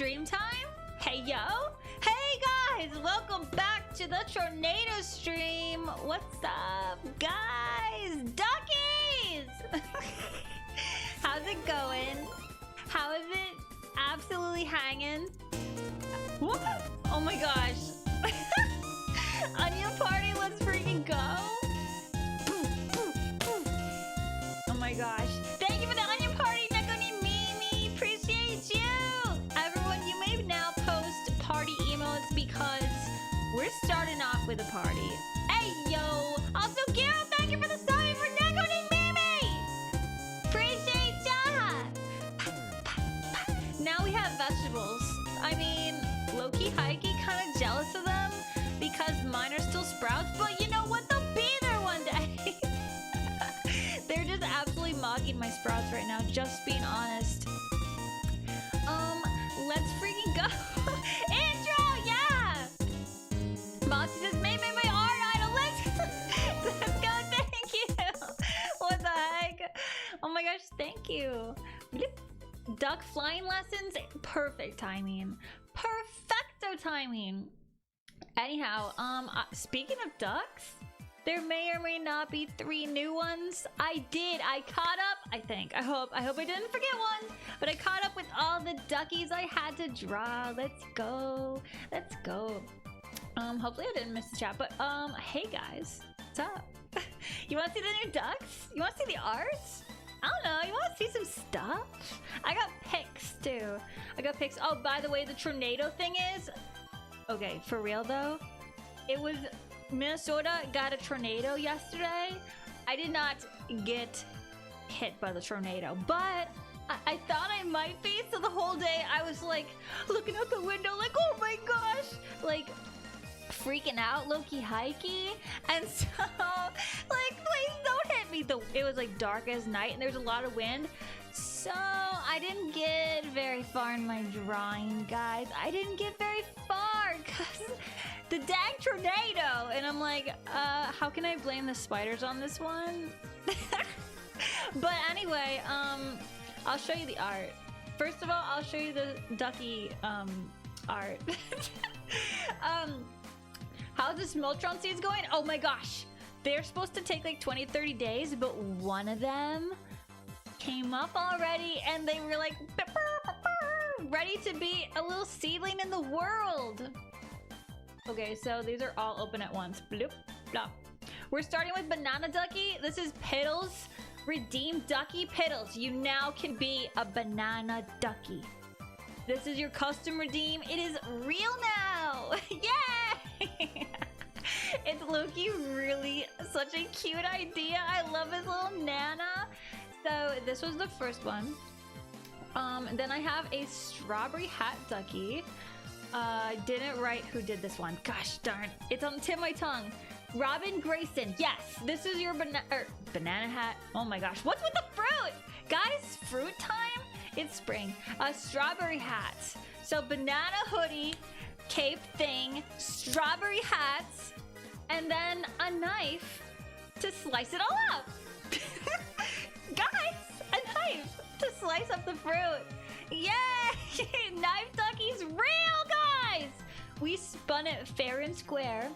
stream time? Hey yo! Hey guys! Welcome back to the tornado stream! What's up, guys? Duckies! How's it going? How is it? Absolutely hanging. What? Oh my gosh. Onion party, let's freaking go. Oh my gosh. Thank you for the onion party, Nekoni Mimi. Appreciate you. Everyone, you may now post party emotes because we're starting off with a party. Hey yo. Also, Giro, thank you for the subbing for Nekoni Mimi. Appreciate ya. Now we have vegetables. I mean, low-key, high-key, kind of jealous of them because mine are still sprouts, but you know what? They'll be there one day. They're just absolutely mocking my sprouts right now, just being honest. Let's freaking go. Intro, yeah! Moxie says, May my art idol. Let's go, thank you. What the heck? Oh my gosh, thank you. Duck flying lessons, perfect timing. Perfecto timing. Anyhow, speaking of ducks, there may or may not be 3 new ones. I caught up, I think. I hope I didn't forget one, but I caught up with all the duckies I had to draw. Let's go. Let's go. Hopefully I didn't miss the chat, but hey guys, what's up? You want to see the new ducks? You want to see the art? I don't know, you want to see some stuff? I got pics too. I got pics. Oh, by the way, the tornado thing is... Okay, for real though, it was... Minnesota got a tornado yesterday. I did not get hit by the tornado, but I thought I might be, so the whole day I was like looking out the window like, oh my gosh, like freaking out, low-key hikey, and so like, please don't hit me. It was like dark as night and there's a lot of wind, so I didn't get very far in my drawing, guys. I didn't get very far because the dang tornado, and I'm like, how can I blame the spiders on this one? But anyway, I'll show you the art. First of all, I'll show you the ducky art. How's the Smiltron seeds going? Oh my gosh, they're supposed to take like 20-30 days, but one of them came up already and they were like ready to be a little seedling in the world. Okay, so these are all open at once. Bloop, blop. We're starting with Banana Ducky. This is Piddles. Redeem Ducky Piddles. You now can be a Banana Ducky. This is your custom redeem. It is real now. Yay! It's Loki, really such a cute idea. I love his little Nana. So this was the first one. Then I have a Strawberry Hat Ducky. Didn't write who did this one. Gosh darn, it's on the tip of my tongue. Robin Grayson. Yes, this is your banana hat. Oh my gosh, what's with the fruit? Guys, fruit time? It's spring. A strawberry hat. So banana hoodie, cape thing, strawberry hats, and then a knife to slice it all up. Guys, a knife to slice up the fruit. Yay! Knife Ducky's real, guys! We spun it fair and square.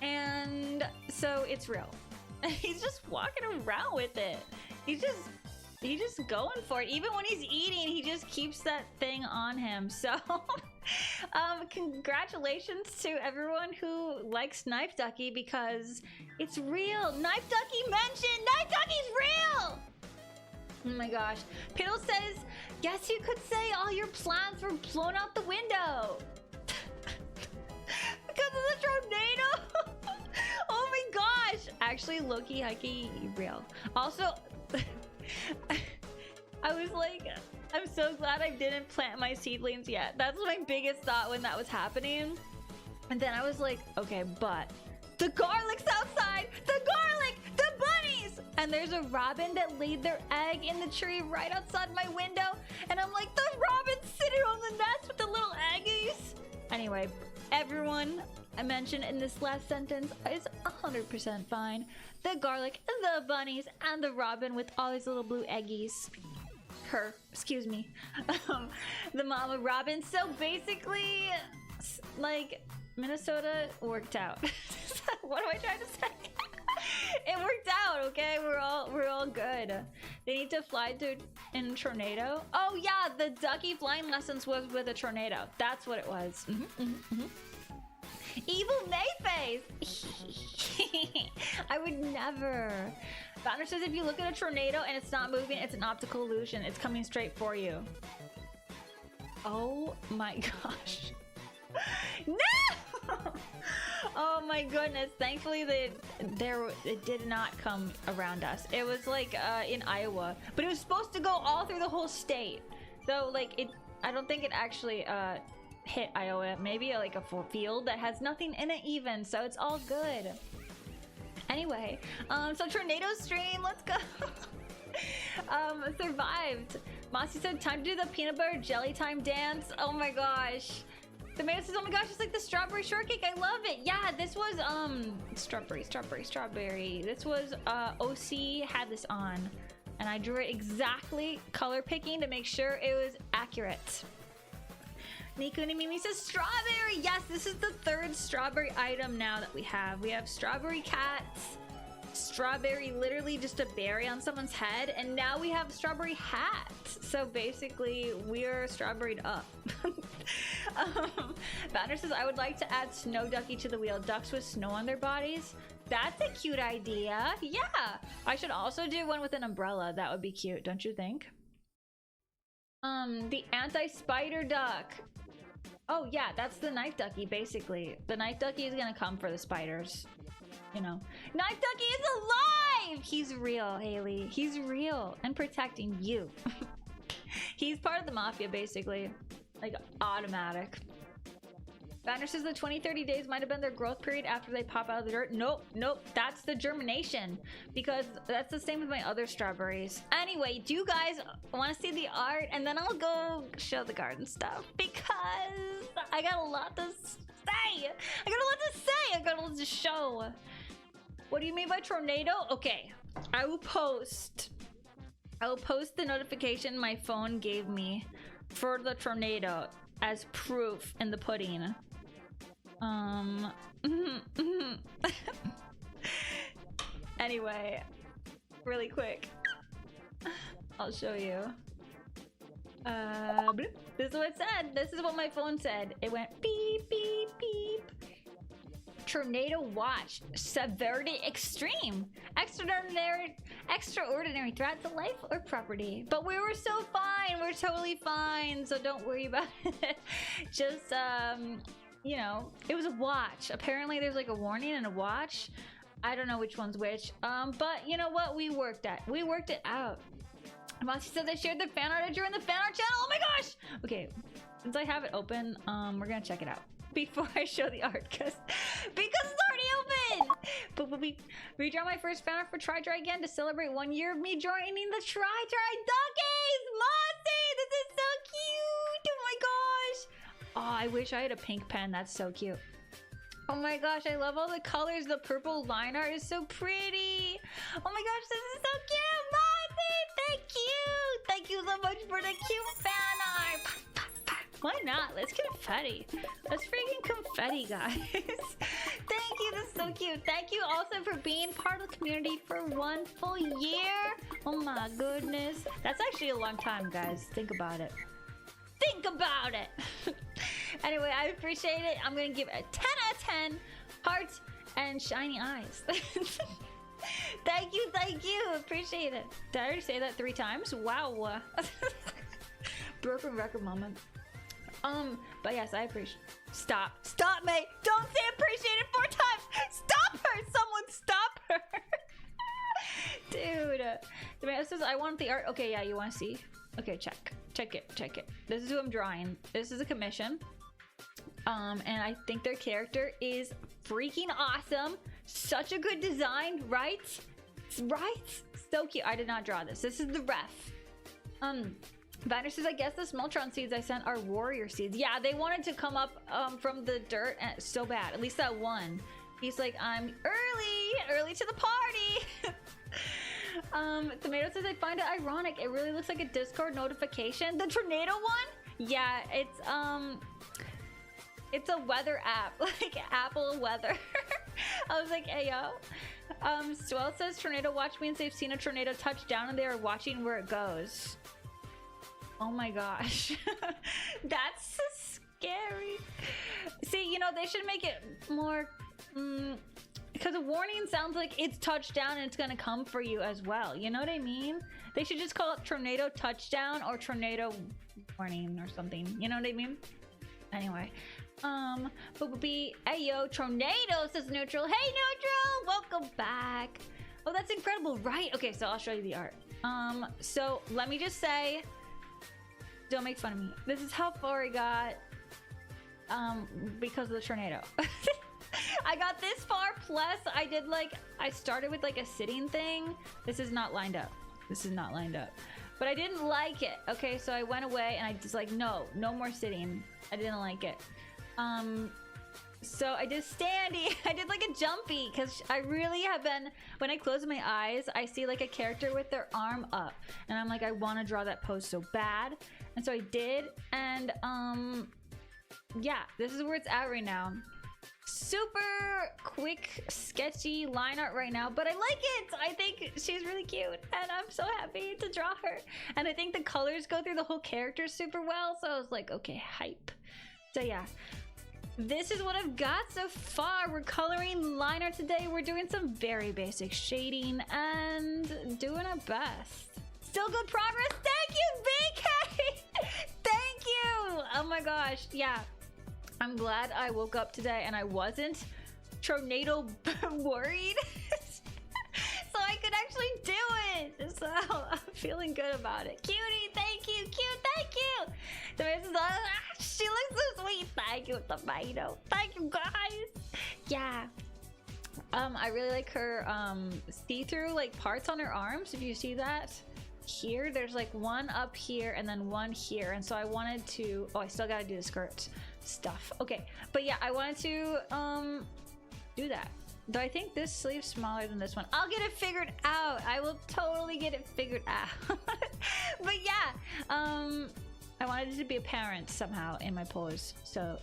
And so it's real. He's just walking around with it. He's just going for it. Even when he's eating, he just keeps that thing on him. So congratulations to everyone who likes Knife Ducky because it's real. Knife Ducky mentioned! Knife Ducky's real! Oh my gosh. Piddle says, guess you could say all your plans were blown out the window. Because of the tornado? Oh my gosh. Actually, Loki, Hikey, real. Also, I was like, I'm so glad I didn't plant my seedlings yet. That's my biggest thought when that was happening. And then I was like, okay, but the garlic's outside! The garlic! The bunnies! And there's a robin that laid their egg in the tree right outside my window. And I'm like, the robin's sitting on the nest with the little eggies. Anyway, everyone I mentioned in this last sentence is 100% fine. The garlic, the bunnies, and the robin with all these little blue eggies. her, excuse me, the mama robin. So basically, like, Minnesota worked out. What am I trying to say? It worked out, okay? We're all good. They need to fly in a tornado. Oh yeah, the ducky flying lessons was with a tornado. That's what it was. Evil Mayface. I would never. Banner says if you look at a tornado and it's not moving, it's an optical illusion. It's coming straight for you. Oh my gosh. No! Oh my goodness. Thankfully it did not come around us. It was like in Iowa, but it was supposed to go all through the whole state. So like I don't think it actually hit Iowa. Maybe like a full field that has nothing in it even, so it's all good. Anyway, so tornado stream, let's go. Survived. Mossy said time to do the peanut butter jelly time dance. Oh my gosh. The mayo says, oh my gosh, it's like the strawberry shortcake. I love it. Yeah, this was strawberry. This was OC had this on, and I drew it exactly color picking to make sure it was accurate. Nikuni Mimi says strawberry. Yes, this is the third strawberry item now that we have. We have strawberry cats, strawberry literally just a berry on someone's head, and now we have strawberry hats. So basically we're strawberried up. Banner says I would like to add snow ducky to the wheel. Ducks with snow on their bodies. That's a cute idea. Yeah, I should also do one with an umbrella. That would be cute, don't you think? The anti-spider duck. Oh yeah, that's the night ducky basically. The night ducky is gonna come for the spiders. You know, Night Ducky is alive! He's real, Haley. He's real and protecting you. He's part of the mafia, basically. Like, automatic. Banner says the 20-30 days might have been their growth period after they pop out of the dirt. Nope, nope. That's the germination. Because that's the same with my other strawberries. Anyway, do you guys want to see the art? And then I'll go show the garden stuff. Because I got a lot to say. I got a lot to show. What do you mean by tornado? Okay, I will post the notification my phone gave me for the tornado as proof in the pudding. Anyway, really quick, I'll show you. Bloop. This is what it said. This is what my phone said. It went beep, beep, beep. Tornado watch. Severity extreme. Extraordinary threat to life or property. But we were so fine. We're totally fine. So don't worry about it. Just, you know, it was a watch. Apparently there's like a warning and a watch. I don't know which one's which. But you know what? We worked it out. Mossy said they shared the fan art during the fan art channel. Oh my gosh! Okay, since I have it open, we're gonna check it out before I show the art, because it's already open. But we redraw my first fan art for Try again to celebrate 1 year of me joining the Try Duckies. Mossy, this is so cute. Oh my gosh! Oh, I wish I had a pink pen. That's so cute. Oh my gosh, I love all the colors. The purple line art is so pretty. Oh my gosh, this is so cute. Mossy, thank you. Thank you so much for the cute fan art. Why not? Let's get confetti. Let's freaking confetti, guys. Thank you. This is so cute. Thank you also for being part of the community for 1 full year. Oh my goodness. That's actually a long time, guys. Think about it. Think about it. Anyway, I appreciate it. I'm gonna give it a 10 out of 10 hearts and shiny eyes. Thank you, appreciate it. Did I already say that 3 times? Wow. Broken record moment. But yes, I appreciate. Stop, mate. Don't say appreciate it 4 times. Stop her. Someone stop her. Dude, the man says I want the art. Okay, yeah, you want to see? Okay, check it. This is who I'm drawing. This is a commission. And I think their character is freaking awesome. Such a good design, right? So cute. I did not draw this. This is the ref. Banner says, I guess the Smoltron seeds I sent are warrior seeds. Yeah, they wanted to come up from the dirt so bad. At least that one. He's like, I'm early to the party. Tomato says I find it ironic. It really looks like a Discord notification. The tornado one? Yeah, it's a weather app, like Apple weather. I was like, hey yo. Swell says tornado watch means they've seen a tornado touch down and they are watching where it goes. Oh my gosh. That's so scary. See, you know, they should make it more because a warning sounds like it's touchdown and it's gonna come for you as well. You know what I mean? They should just call it tornado touchdown or tornado warning or something. You know what I mean? Anyway. Hey yo, tornado says neutral. Hey neutral, welcome back. Oh, that's incredible, right? Okay, so I'll show you the art. So let me just say, don't make fun of me. This is how far I got because of the tornado. I got this far, plus I started with like a sitting thing. This is not lined up. This is not lined up. But I didn't like it. Okay, so I went away and I just like, no more sitting. I didn't like it. So I did standy. I did like a jumpy because I really have been, when I close my eyes, I see like a character with their arm up and I'm like, I want to draw that pose so bad. And so I did. And yeah, this is where it's at right now. Super quick, sketchy line art right now, but I like it. I think she's really cute and I'm so happy to draw her. And I think the colors go through the whole character super well. So I was like, okay, hype. So yeah, this is what I've got so far. We're coloring line art today. We're doing some very basic shading and doing our best. Still good progress. Thank you, BK. Thank you. Oh my gosh. Yeah. I'm glad I woke up today and I wasn't tornado worried. So I could actually do it. So I'm feeling good about it. Cutie, thank you. Cute, thank you. She looks so sweet. Thank you, tomato. Thank you, guys. Yeah. I really like her see-through like parts on her arms. If you see that here, there's like one up here and then one here. And so I wanted to, oh, I still gotta do the skirt stuff. Okay, but yeah, I wanted to do that. Though I think this sleeve's smaller than this one. I'll get it figured out. I will totally get it figured out. But yeah, I wanted it to be apparent somehow in my pose. So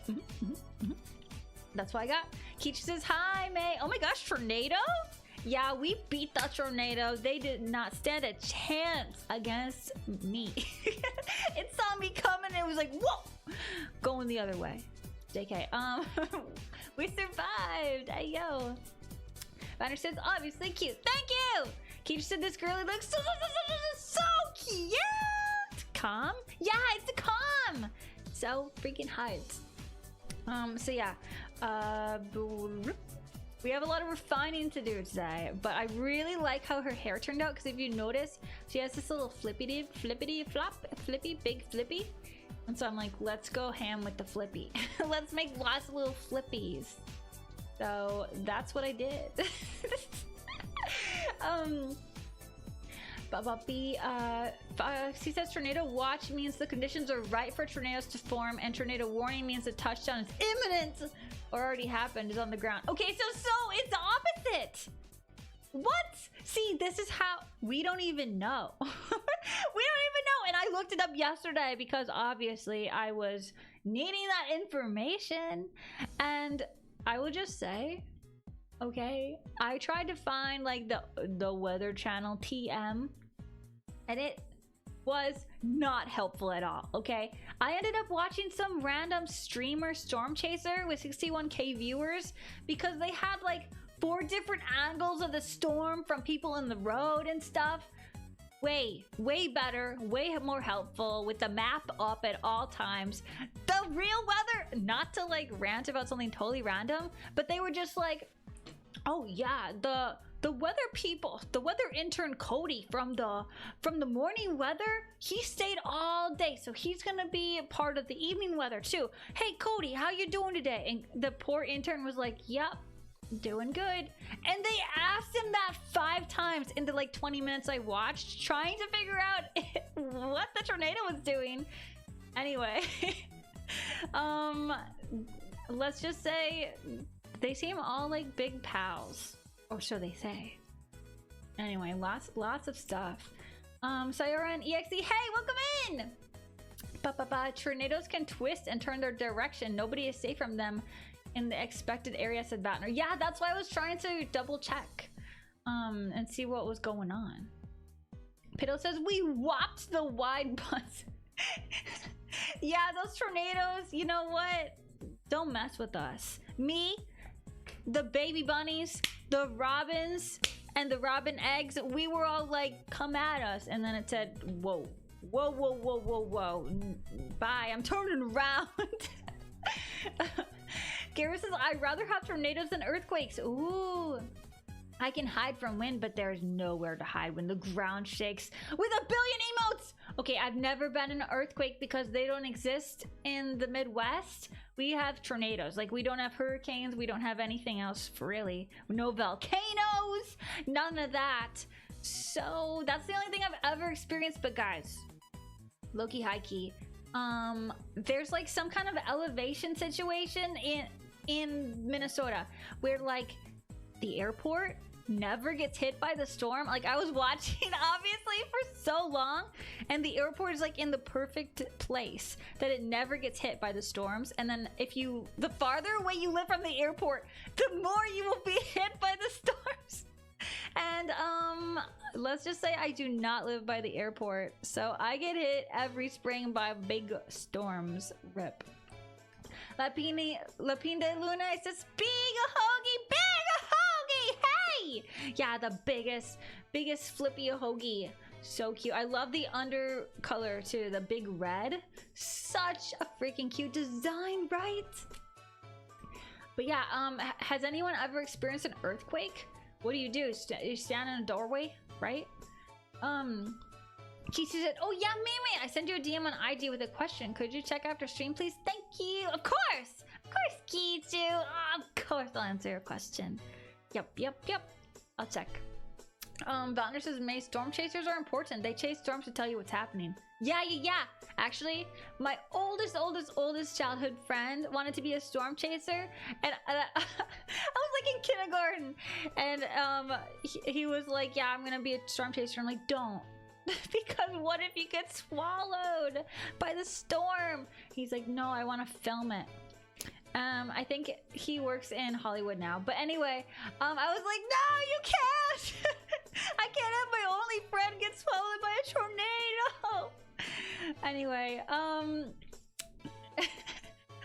that's what I got. Keach says hi, May. Oh my gosh, tornado? Yeah, we beat the tornado. They did not stand a chance against me. It saw me coming and it was like, whoa, going the other way. JK. We survived. Hey yo. Banner says obviously cute. Thank you. Keach said this girlie looks so cute. Calm? Yeah, it's a calm. So freaking hot. So yeah. We have a lot of refining to do today, but I really like how her hair turned out because if you notice, she has this little flippy big flippy. And so I'm like, let's go ham with the flippy. Let's make lots of little flippies. So that's what I did. She says tornado watch means the conditions are right for tornadoes to form, and tornado warning means the touchdown is imminent or already happened, is on the ground. Okay, so it's the opposite. What? See, this is how we don't even know. We don't even know. And I looked it up yesterday because obviously I was needing that information. And I will just say, okay, I tried to find like the Weather Channel TM, and it was not helpful at all. Okay, I ended up watching some random streamer Storm Chaser with 61k viewers because they had like 4 different angles of the storm from people in the road and stuff. Way better, way more helpful with the map up at all times. The real weather, not to like rant about something totally random, but they were just like, oh yeah, the weather people, the weather intern Cody from the morning weather, he stayed all day, so he's gonna be a part of the evening weather too. Hey Cody, how you doing today? And the poor intern was like, yep, doing good. And they asked him that 5 times in the like 20 minutes I watched, trying to figure out what the tornado was doing. Anyway, let's just say they seem all like big pals, or so they say. Anyway, lots of stuff. Sayora and EXE, hey, welcome in! Tornadoes can twist and turn their direction. Nobody is safe from them in the expected area, said Vatner. Yeah, that's why I was trying to double check and see what was going on. Piddle says, we whopped the wide bus. Yeah, those tornadoes, you know what? Don't mess with us. Me, the baby bunnies, the robins, and the robin eggs, we were all like, come at us. And then it said, whoa. Whoa, whoa, whoa, whoa, whoa. Bye, I'm turning around. Garrett says, I'd rather have tornadoes than earthquakes. Ooh. I can hide from wind, but there's nowhere to hide when the ground shakes with a billion emotes. Okay, I've never been in an earthquake because they don't exist in the Midwest. We have tornadoes. Like, we don't have hurricanes. We don't have anything else, really. No volcanoes. None of that. So that's the only thing I've ever experienced. But guys, low-key, high-key, there's like some kind of elevation situation in Minnesota where like the airport never gets hit by the storm. Like, I was watching obviously for so long, and the airport is like in the perfect place that it never gets hit by the storms. And then the farther away you live from the airport, the more you will be hit by the storms. And let's just say I do not live by the airport, so I get hit every spring by big storms. Rip. Lapine Luna says, big a hoagie, hey! Yeah, the biggest flippy hoagie. So cute. I love the undercolor too, the big red. Such a freaking cute design, right? But yeah, has anyone ever experienced an earthquake? What do? You stand in a doorway, right? Kichi said, oh yeah, Mimi, I sent you a DM on IG with a question. Could you check after stream, please? Thank you. Of course, Kichu. Oh, of course I'll answer your question. Yep. I'll check. Valner says, May, storm chasers are important. They chase storms to tell you what's happening. Yeah. Actually, my oldest childhood friend wanted to be a storm chaser, and I was like in kindergarten, and he was like, yeah, I'm gonna be a storm chaser. I'm like, don't. Because what if you get swallowed by the storm? He's like, no, I want to film it. I think he works in Hollywood now. But anyway, I was like, no, you can't. I can't have my only friend get swallowed by a tornado. Anyway,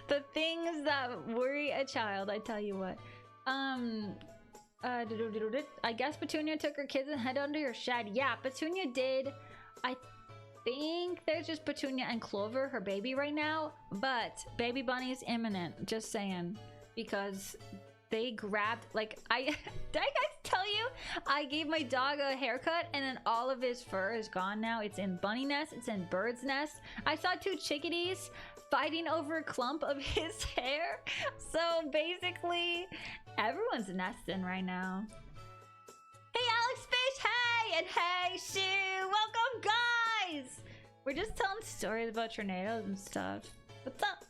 the things that worry a child, I tell you what. I guess Petunia took her kids and head under your shed. Yeah, Petunia did. I think there's just Petunia and Clover, her baby, right now. But baby bunny is imminent. Just saying, because they grabbed, like, did I guys tell you? I gave my dog a haircut, and then all of his fur is gone now. It's in bunny nest. It's in bird's nest. I saw 2 chickadees fighting over a clump of his hair. So basically, everyone's nesting right now. Hey, Alex Fish, hey! And hey, Shu! Welcome, guys! We're just telling stories about tornadoes and stuff. What's up?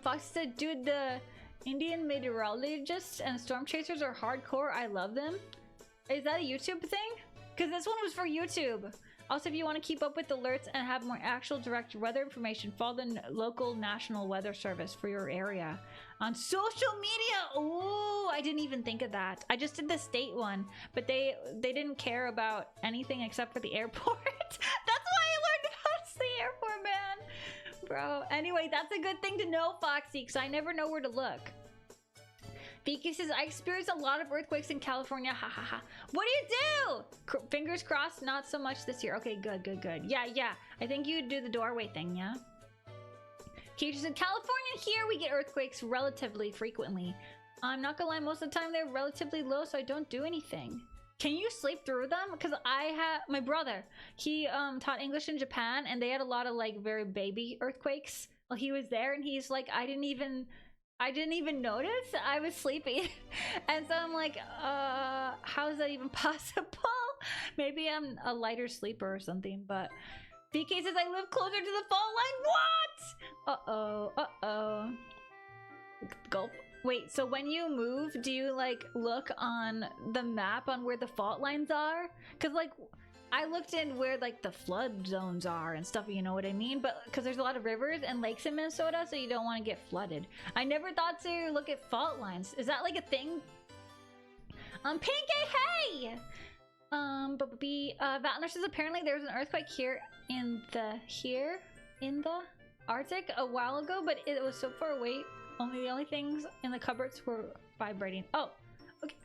Fox said, dude, the Indian meteorologists and storm chasers are hardcore. I love them. Is that a YouTube thing? Because this one was for YouTube. Also, if you want to keep up with alerts and have more actual direct weather information, follow the local National Weather Service for your area on social media. Ooh, I didn't even think of that. I just did the state one, but they didn't care about anything except for the airport. That's why I learned about the airport, man. Bro, anyway, that's a good thing to know, Foxy, because I never know where to look. Vicky says, I experienced a lot of earthquakes in California. Ha ha ha. What do? Fingers crossed, not so much this year. Okay, good. Yeah. I think you do the doorway thing, yeah? Keisha said, California, here we get earthquakes relatively frequently. I'm not gonna lie, most of the time they're relatively low, so I don't do anything. Can you sleep through them? Because I had my brother, he taught English in Japan, and they had a lot of like very baby earthquakes. Well, he was there, and he's like, I didn't even notice. I was sleeping. And so I'm like, how is that even possible? Maybe I'm a lighter sleeper or something. But BK says I live closer to the fault line. What? Uh-oh. Gulp. Wait, so when you move, do you like look on the map on where the fault lines are? Because like I looked in where like the flood zones are and stuff, you know what I mean? But because there's a lot of rivers and lakes in Minnesota, so you don't want to get flooded. I never thought to look at fault lines. Is that like a thing? Pinky, hey! Vatner says apparently there was an earthquake here in the Arctic a while ago, but it was so far away. The only things in the cupboards were vibrating. Oh, okay.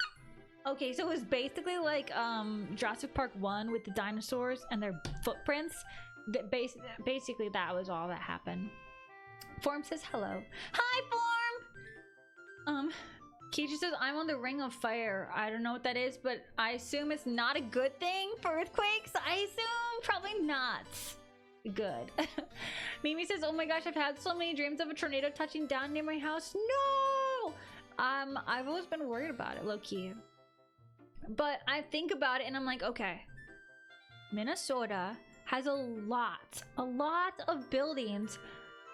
Okay, so it was basically like Jurassic Park 1 with the dinosaurs and their footprints. Basically, that was all that happened. Form says hello. Hi, Form! Keisha says, I'm on the Ring of Fire. I don't know what that is, but I assume it's not a good thing for earthquakes. I assume probably not good. Mimi says, oh my gosh, I've had so many dreams of a tornado touching down near my house. No! I've always been worried about it, low-key. But I think about it and I'm like, okay, Minnesota has a lot of buildings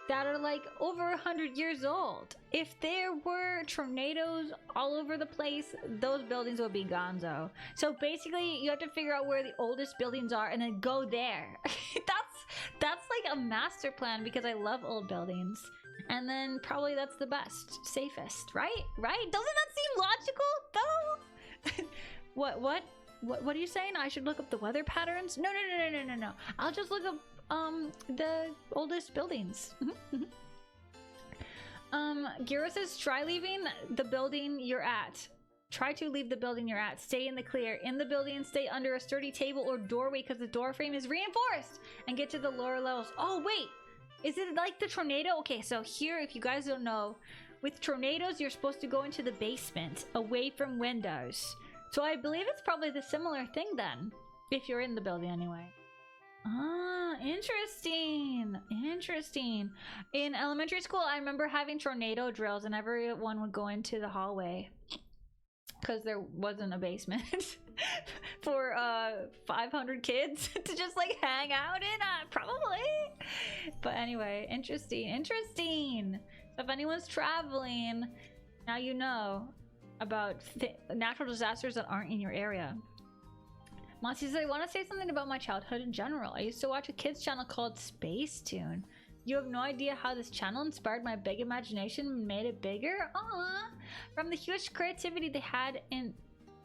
that are like over 100 years old. If there were tornadoes all over the place, those buildings would be gonzo. So basically you have to figure out where the oldest buildings are and then go there. That's like a master plan because I love old buildings. And then probably that's the best, safest, right? Doesn't that seem logical though? What are you saying? I should look up the weather patterns? No. I'll just look up the oldest buildings. Gira says try leaving the building you're at. Try to leave the building you're at. Stay in the clear. In the building, stay under a sturdy table or doorway because the door frame is reinforced. And get to the lower levels. Oh wait, is it like the tornado? Okay, so here, if you guys don't know, with tornadoes you're supposed to go into the basement away from windows. So I believe it's probably the similar thing then, if you're in the building anyway. Ah, interesting. In elementary school, I remember having tornado drills and everyone would go into the hallway because there wasn't a basement for 500 kids to just like hang out in, probably. But anyway, interesting. So if anyone's traveling, now you know about natural disasters that aren't in your area. Monty says, I want to say something about my childhood in general. I used to watch a kids channel called Space Tune. You have no idea how this channel inspired my big imagination and made it bigger? Aww. From the huge creativity they had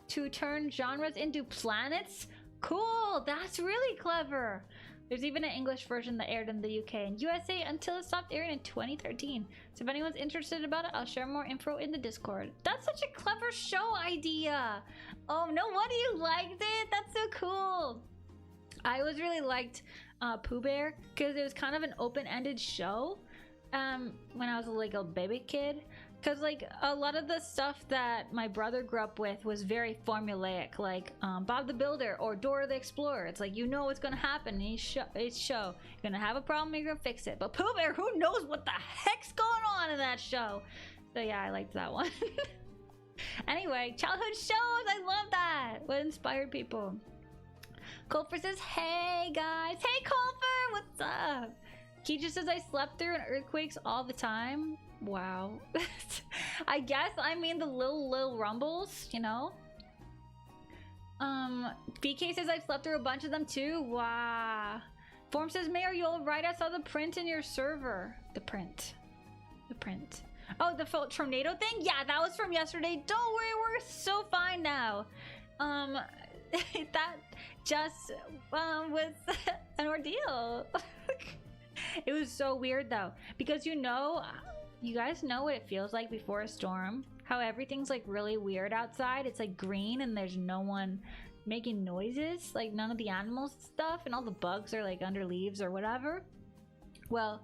to turn genres into planets? Cool, that's really clever. There's even an English version that aired in the UK and USA until it stopped airing in 2013. So if anyone's interested about it, I'll share more info in the Discord. That's such a clever show idea. Oh, no wonder you liked it. That's so cool. I always really liked Pooh Bear because it was kind of an open-ended show when I was like a baby kid. Because like a lot of the stuff that my brother grew up with was very formulaic, like Bob the Builder or Dora the Explorer. It's like, you know what's gonna happen in each show. You're gonna have a problem, you're gonna fix it. But Pooh Bear, who knows what the heck's going on in that show? So yeah, I liked that one. Anyway, childhood shows, I love that. What inspired people? Colfer says, hey guys. Hey Colfer, what's up? Keisha says, I slept through earthquakes all the time. Wow. I guess I mean the little rumbles, you know. BK says I've slept through a bunch of them too. Wow. Form says, May, are you alright? I saw the print in your server. The print. Oh, the tornado thing? Yeah, that was from yesterday. Don't worry, we're so fine now. That just was an ordeal. It was so weird though, because you guys know what it feels like before a storm, how everything's like really weird outside. It's like green and there's no one making noises, like none of the animals and stuff, and all the bugs are like under leaves or whatever. Well,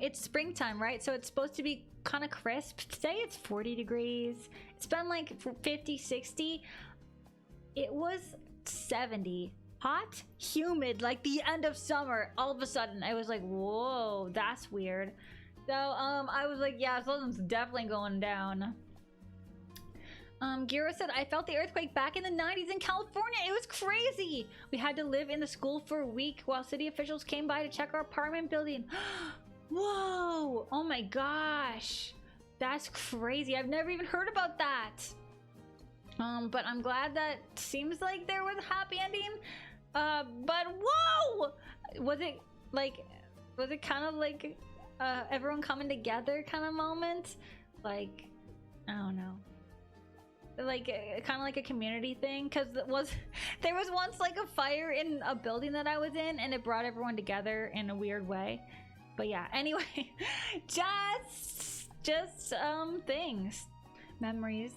it's springtime, right? So it's supposed to be kind of crisp. Today it's 40 degrees. It's been like 50, 60. It was 70. Hot, humid, like the end of summer. All of a sudden, I was like, whoa, that's weird. So, I was like, yeah, something's definitely going down. Gira said, I felt the earthquake back in the 90s in California. It was crazy. We had to live in the school for a week while city officials came by to check our apartment building. Whoa, oh my gosh. That's crazy. I've never even heard about that. But I'm glad that seems like there was a happy ending. But whoa! Was it kind of like everyone coming together kind of moment? Like, I don't know. Like kind of like a community thing, because there was once like a fire in a building that I was in, and it brought everyone together in a weird way. But yeah, anyway, just things, memories.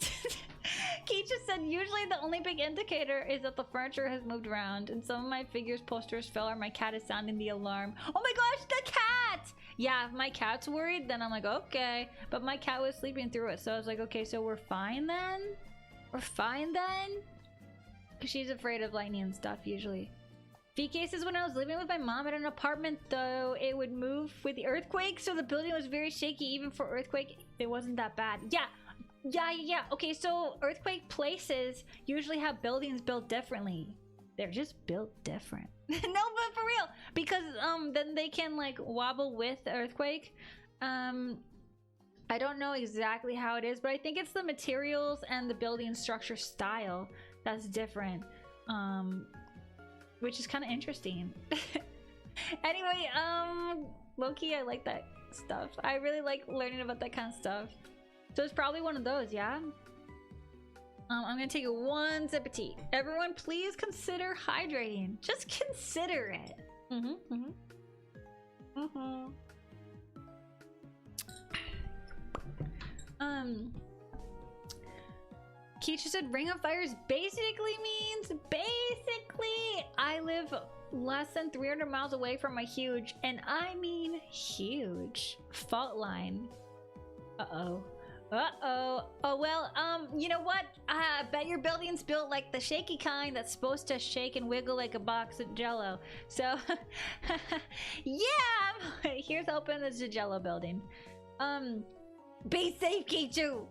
Keith just said, usually the only big indicator is that the furniture has moved around, and some of my figures posters fell, or my cat is sounding the alarm. Oh my gosh, the cat! Yeah, if my cat's worried, then I'm like, okay. But my cat was sleeping through it, so I was like, okay, so we're fine then? We're fine then? Because she's afraid of lightning and stuff, usually. VK says, when I was living with my mom at an apartment, though, it would move with the earthquake, so the building was very shaky. Even for earthquake, it wasn't that bad. Yeah. Okay, so earthquake places usually have buildings built differently. They're just built different. No, but for real, because then they can like wobble with the earthquake. I don't know exactly how it is, but I think it's the materials and the building structure style that's different, which is kind of interesting. Anyway, low-key, I like that stuff. I really like learning about that kind of stuff. So it's probably one of those, yeah? I'm gonna take one sip of tea. Everyone, please consider hydrating. Just consider it. Keisha said Ring of Fires basically means I live less than 300 miles away from a huge, and I mean huge, fault line. Oh well, you know what? I bet your building's built like the shaky kind that's supposed to shake and wiggle like a box of jello. So yeah, here's hoping it's a jello building. Be safe, Kichu.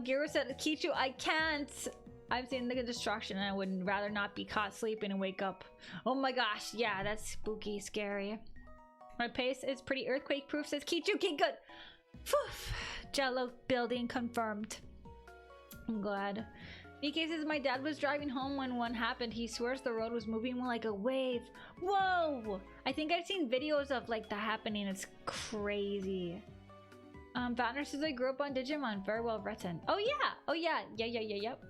Giro said, Kichu, I can't. I've seen the destruction and I would rather not be caught sleeping and wake up. Oh my gosh, yeah, that's spooky, scary. My pace is pretty earthquake proof, says Kichu. Okay, good. Phew. Jello building confirmed. I'm glad. BK says my dad was driving home when one happened. He swears the road was moving like a wave. Whoa! I think I've seen videos of like that happening. It's crazy. Vatner says I grew up on Digimon. Very well written. Oh yeah. Yep.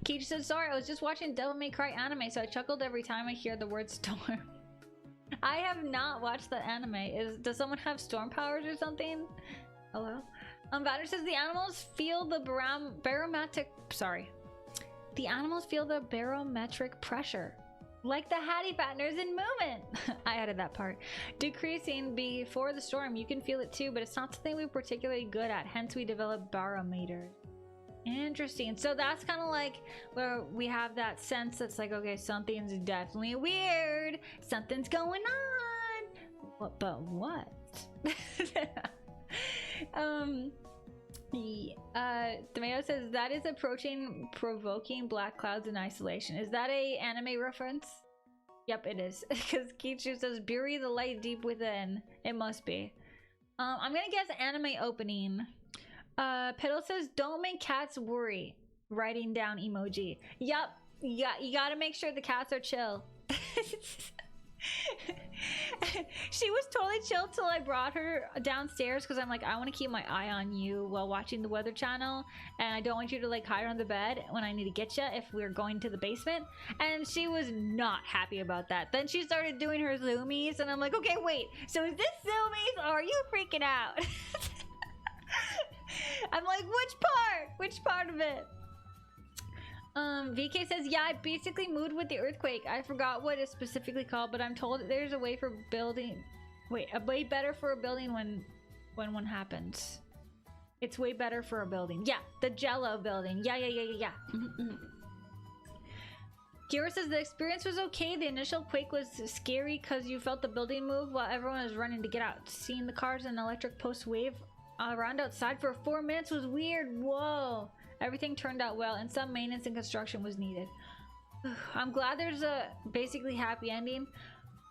Keith says sorry, I was just watching Devil May Cry anime, so I chuckled every time I hear the word storm. I have not watched the anime. Does someone have storm powers or something? Hello? Vatner says the animals feel the barometric pressure. Like the Hattie Fatners in Movement. I added that part. Decreasing before the storm. You can feel it too, but it's not something we're particularly good at. Hence we develop barometers. Interesting. So that's kind of like where we have that sense that's like, okay, something's definitely weird. Something's going on. But what? Tomato says that is approaching provoking black clouds in isolation. Is that a anime reference? Yep, it is. Because Kichu says bury the light deep within. It must be. I'm gonna guess anime opening. Piddle says don't make cats worry. Writing down emoji. Yep. You gotta make sure the cats are chill. She was totally chill till I brought her downstairs because I'm like, I want to keep my eye on you while watching the Weather Channel, and I don't want you to like hide on the bed when I need to get you if we're going to the basement. And she was not happy about that. Then she started doing her zoomies, and I'm like, okay, wait, so is this zoomies or are you freaking out? I'm like, which part of it? VK says, yeah, I basically moved with the earthquake. I forgot what it's specifically called, but I'm told there's a way for building. Wait, a way better for a building when one happens. It's way better for a building. Yeah, the Jello building. Yeah. Kira says the experience was okay. The initial quake was scary because you felt the building move while everyone was running to get out. Seeing the cars and electric posts wave around outside for 4 minutes was weird. Whoa. Everything turned out well, and some maintenance and construction was needed. I'm glad there's a basically happy ending,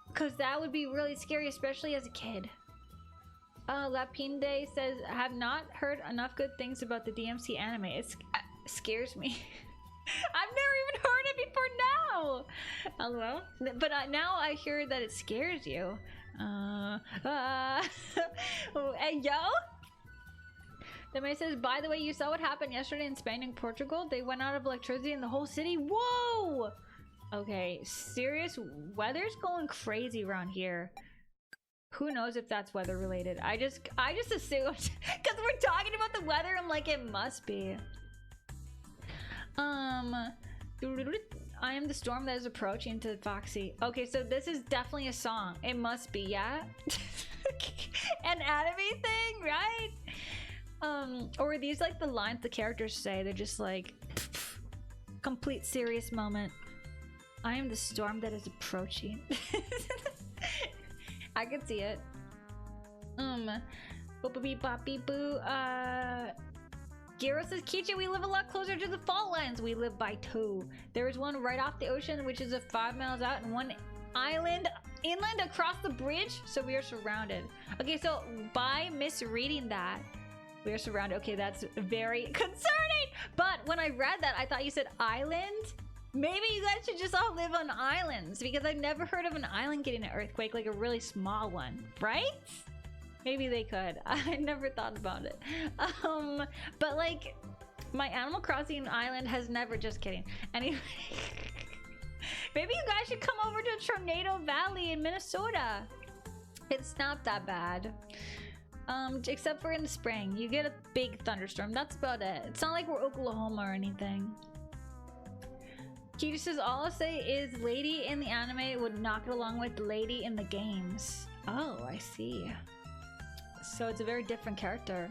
because that would be really scary, especially as a kid. Lapinde says, I have not heard enough good things about the DMC anime. It scares me. I've never even heard it before now. Hello? But now I hear that it scares you. Hey, yo? The man says, by the way, you saw what happened yesterday in Spain and Portugal? They went out of electricity in the whole city. Whoa! Okay, serious weather's going crazy around here. Who knows if that's weather related? I just assumed because we're talking about the weather. I'm like, it must be. I am the storm that is approaching to Foxy. Okay, so this is definitely a song. It must be, yeah. An anime thing, right? Or are these like the lines the characters say? They're just like complete serious moment. I am the storm that is approaching. I could see it. Boopity boppy boo. Giro says, Kichi, we live a lot closer to the fault lines. We live by 2. There is one right off the ocean, which is 5 miles out, and one island inland across the bridge. So we are surrounded. Okay, so by misreading that, we are surrounded. Okay, that's very concerning. But when I read that, I thought you said island. Maybe you guys should just all live on islands, because I've never heard of an island getting an earthquake, like a really small one, right? Maybe they could. I never thought about it. But like, my Animal Crossing island has never, just kidding. Anyway, maybe you guys should come over to Tornado Valley in Minnesota. It's not that bad. Except for in the spring. You get a big thunderstorm. That's about it. It's not like we're Oklahoma or anything. Keita says, all I'll say is lady in the anime would not get along with lady in the games. Oh, I see. So it's a very different character.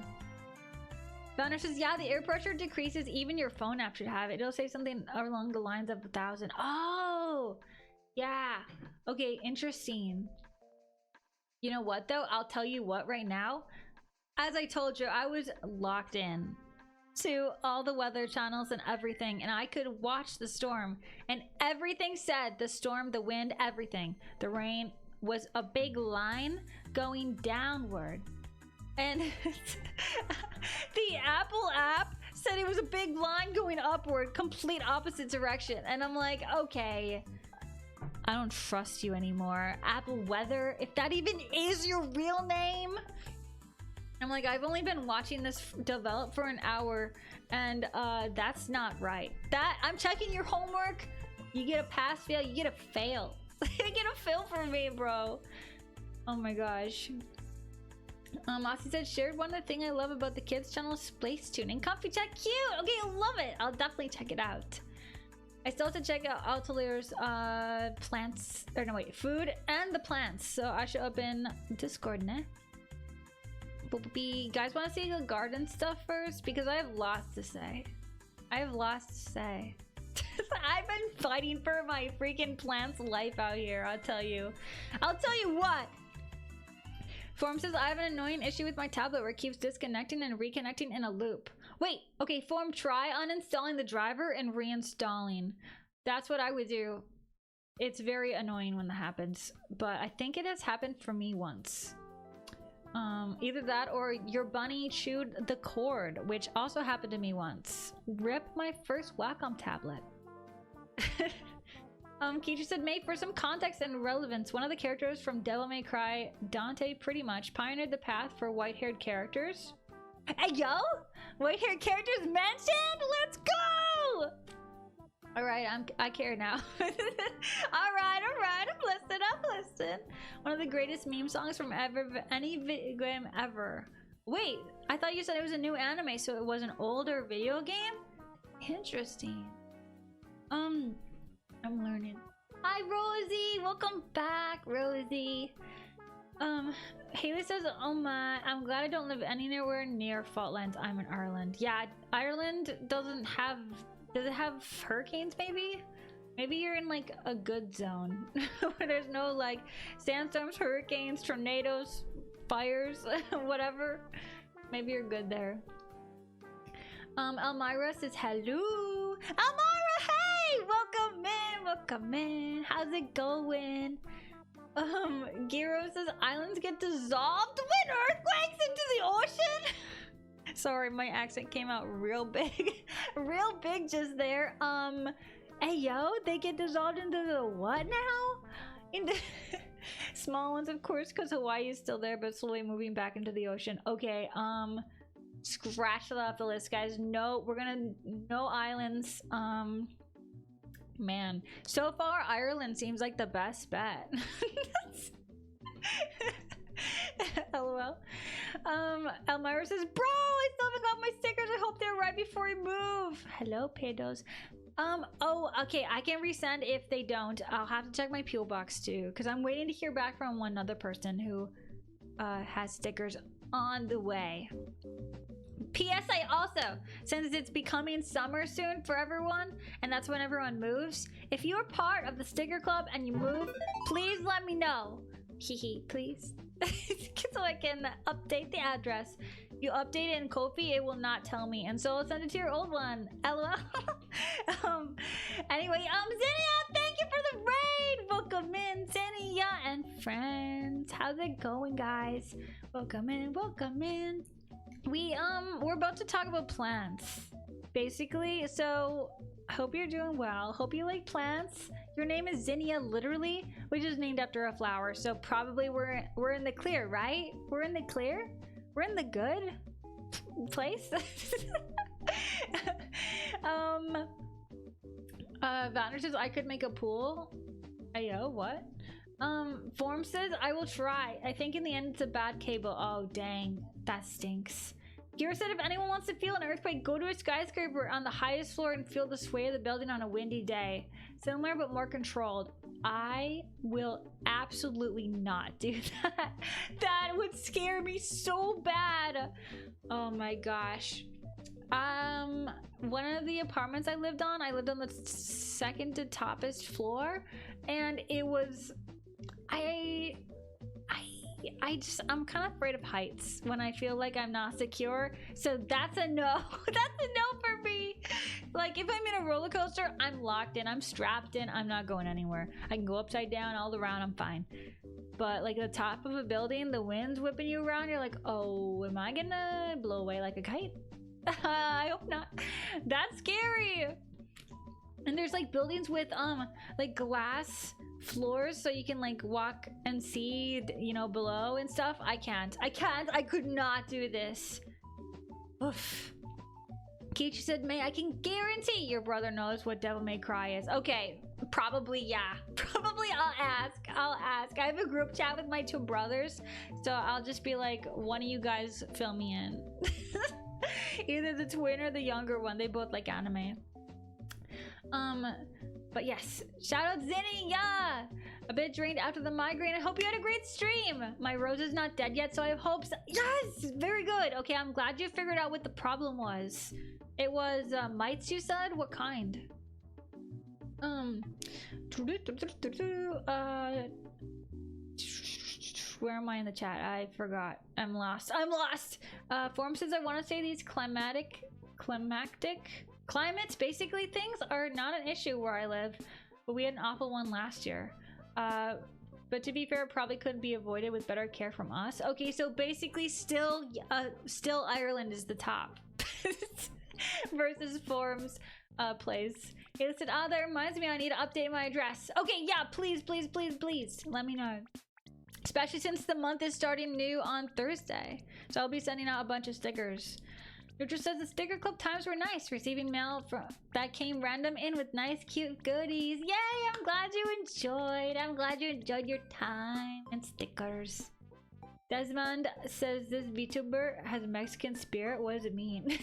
Banner says, yeah, the air pressure decreases. Even your phone app should have it. It'll say something along the lines of 1,000. Oh, yeah. Okay, interesting. You know what, though? I'll tell you what right now. As I told you, I was locked in to all the weather channels and everything, and I could watch the storm, and everything said the storm, the wind, everything. The rain was a big line going downward. And the Apple app said it was a big line going upward, complete opposite direction. And I'm like, okay, I don't trust you anymore. Apple Weather, if that even is your real name. I'm like, I've only been watching this develop for an hour, and that's not right. That, I'm checking your homework. You get a pass, fail, you get a fail. You get a fail from me, bro. Oh my gosh. Aussie said, shared one of the things I love about the kids channel is place tuning. Comfy chat, cute. Okay, I love it. I'll definitely check it out. I still have to check out Altalier's plants, or no wait, food and the plants. So I should open Discord, ne? Guys, want to see the garden stuff first? Because I have lots to say. I have lots to say. I've been fighting for my freaking plants life out here, I'll tell you. I'll tell you what. Form says, I have an annoying issue with my tablet where it keeps disconnecting and reconnecting in a loop. Wait, okay, Form, try uninstalling the driver and reinstalling. That's what I would do. It's very annoying when that happens, but I think it has happened for me once. Either that or your bunny chewed the cord, which also happened to me once. Rip my first Wacom tablet. Keisha said, mate, for some context and relevance, one of the characters from Devil May Cry, Dante, pretty much pioneered the path for white-haired characters. Hey, yo! White-haired characters mentioned? Let's go! Alright, I care now. Alright, I'm listening. One of the greatest meme songs from any video game ever. Wait, I thought you said it was a new anime, so it was an older video game? Interesting. I'm learning. Hi, Rosie! Welcome back, Rosie. Haley says, oh my, I'm glad I don't live anywhere near fault lines. I'm in Ireland. Yeah, Ireland doesn't have... Does it have hurricanes, maybe? Maybe you're in, like, a good zone. Where there's no, like, sandstorms, hurricanes, tornadoes, fires, whatever. Maybe you're good there. Elmira says, hello! Elmira, hey! Welcome in! How's it going? Giro says islands get dissolved when earthquakes into the ocean. Sorry, my accent came out real big. Real big just there. Hey yo, they get dissolved into the what now? Into small ones, of course, because Hawaii is still there, but slowly moving back into the ocean. Okay, scratch that off the list, guys. No, we're gonna no islands. Man, so far Ireland seems like the best bet. LOL. Elmira says, bro, I still haven't got my stickers. I hope they're right before we move. Hello, pedos. Oh, okay, I can resend if they don't. I'll have to check my PO box too, because I'm waiting to hear back from one other person who has stickers on the way. PSA also, since it's becoming summer soon for everyone, and that's when everyone moves, if you're part of the sticker club and you move, please let me know. Hehe, please. So I can update the address. You update it in Ko-fi, it will not tell me, and so I'll send it to your old one. LOL. Anyway, Zinnia, thank you for the raid. Welcome in, Zinnia and friends. How's it going, guys? Welcome in, welcome in. We're about to talk about plants, basically. So hope you're doing well. Hope you like plants. Your name is Zinnia, literally, which is named after a flower. So probably we're in the clear, right? We're in the clear. We're in the good place. Vanner says I could make a pool. Ayo, what? Form says I will try. I think in the end it's a bad cable. Oh dang, that stinks. Kira said if anyone wants to feel an earthquake, go to a skyscraper on the highest floor and feel the sway of the building on a windy day. Similar but more controlled. I will absolutely not do that. That would scare me so bad. Oh my gosh. One of the apartments I lived on the second to toppest floor, and it was I'm kind of afraid of heights when I feel like I'm not secure. So that's a no. That's a no for me. Like if I'm in a roller coaster, I'm locked in, I'm strapped in, I'm not going anywhere. I can go upside down, all around, I'm fine. But like the top of a building, the wind's whipping you around, you're like, oh, am I gonna blow away like a kite? I hope not. That's scary. And there's like buildings with like glass floors so you can like walk and see, you know, below and stuff. I could not do this. Oof. Kichi said, May, I can guarantee your brother knows what Devil May Cry is. Okay, probably, yeah. Probably I'll ask. I have a group chat with my two brothers, so I'll just be like, one of you guys fill me in. Either the twin or the younger one. They both like anime. But yes, shout out Zinni, yeah! A bit drained after the migraine. I hope you had a great stream. My rose is not dead yet, so I have hopes. Yes, very good. Okay, I'm glad you figured out what the problem was. It was mites, you said? What kind? Where am I in the chat? I forgot. I'm lost. Form says I want to say these climates, basically, things are not an issue where I live, but we had an awful one last year. But to be fair, it probably couldn't be avoided with better care from us. Okay, so basically still Ireland is the top. Versus Form's place. He said, that reminds me I need to update my address. Okay, yeah, please, let me know. Especially since the month is starting new on Thursday. So I'll be sending out a bunch of stickers. Richard says the sticker club times were nice. Receiving mail that came random in with nice, cute goodies. Yay! I'm glad you enjoyed. I'm glad you enjoyed your time and stickers. Desmond says this VTuber has a Mexican spirit. What does it mean?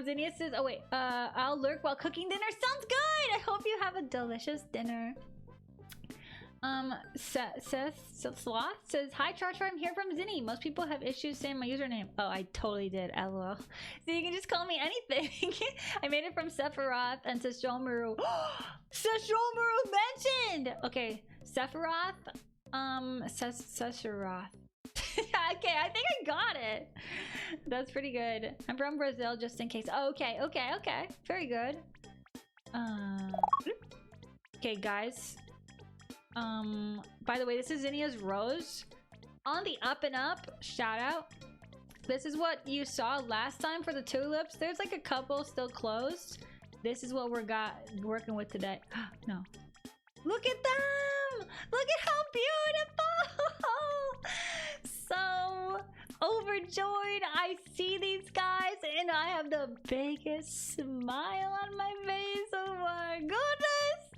Zinnia says, oh wait, I'll lurk while cooking dinner. Sounds good! I hope you have a delicious dinner. Sloth says, hi Charger, I'm here from Zinni. Most people have issues saying my username. Oh, I totally did, lol. So you can just call me anything. I made it from Sephiroth and Seshomaru. Seshomaru mentioned! Okay, Sephiroth, Sephiroth. Okay, I think I got it. That's pretty good. I'm from Brazil, just in case. Oh, okay. Very good. Okay, guys. By the way, this is Zinnia's rose. On the up and up, shout out. This is what you saw last time for the tulips. There's like a couple still closed. This is what we're working with today. No. Look at them! Look at how beautiful! So overjoyed. I see these guys and I have the biggest smile on my face. Oh my goodness!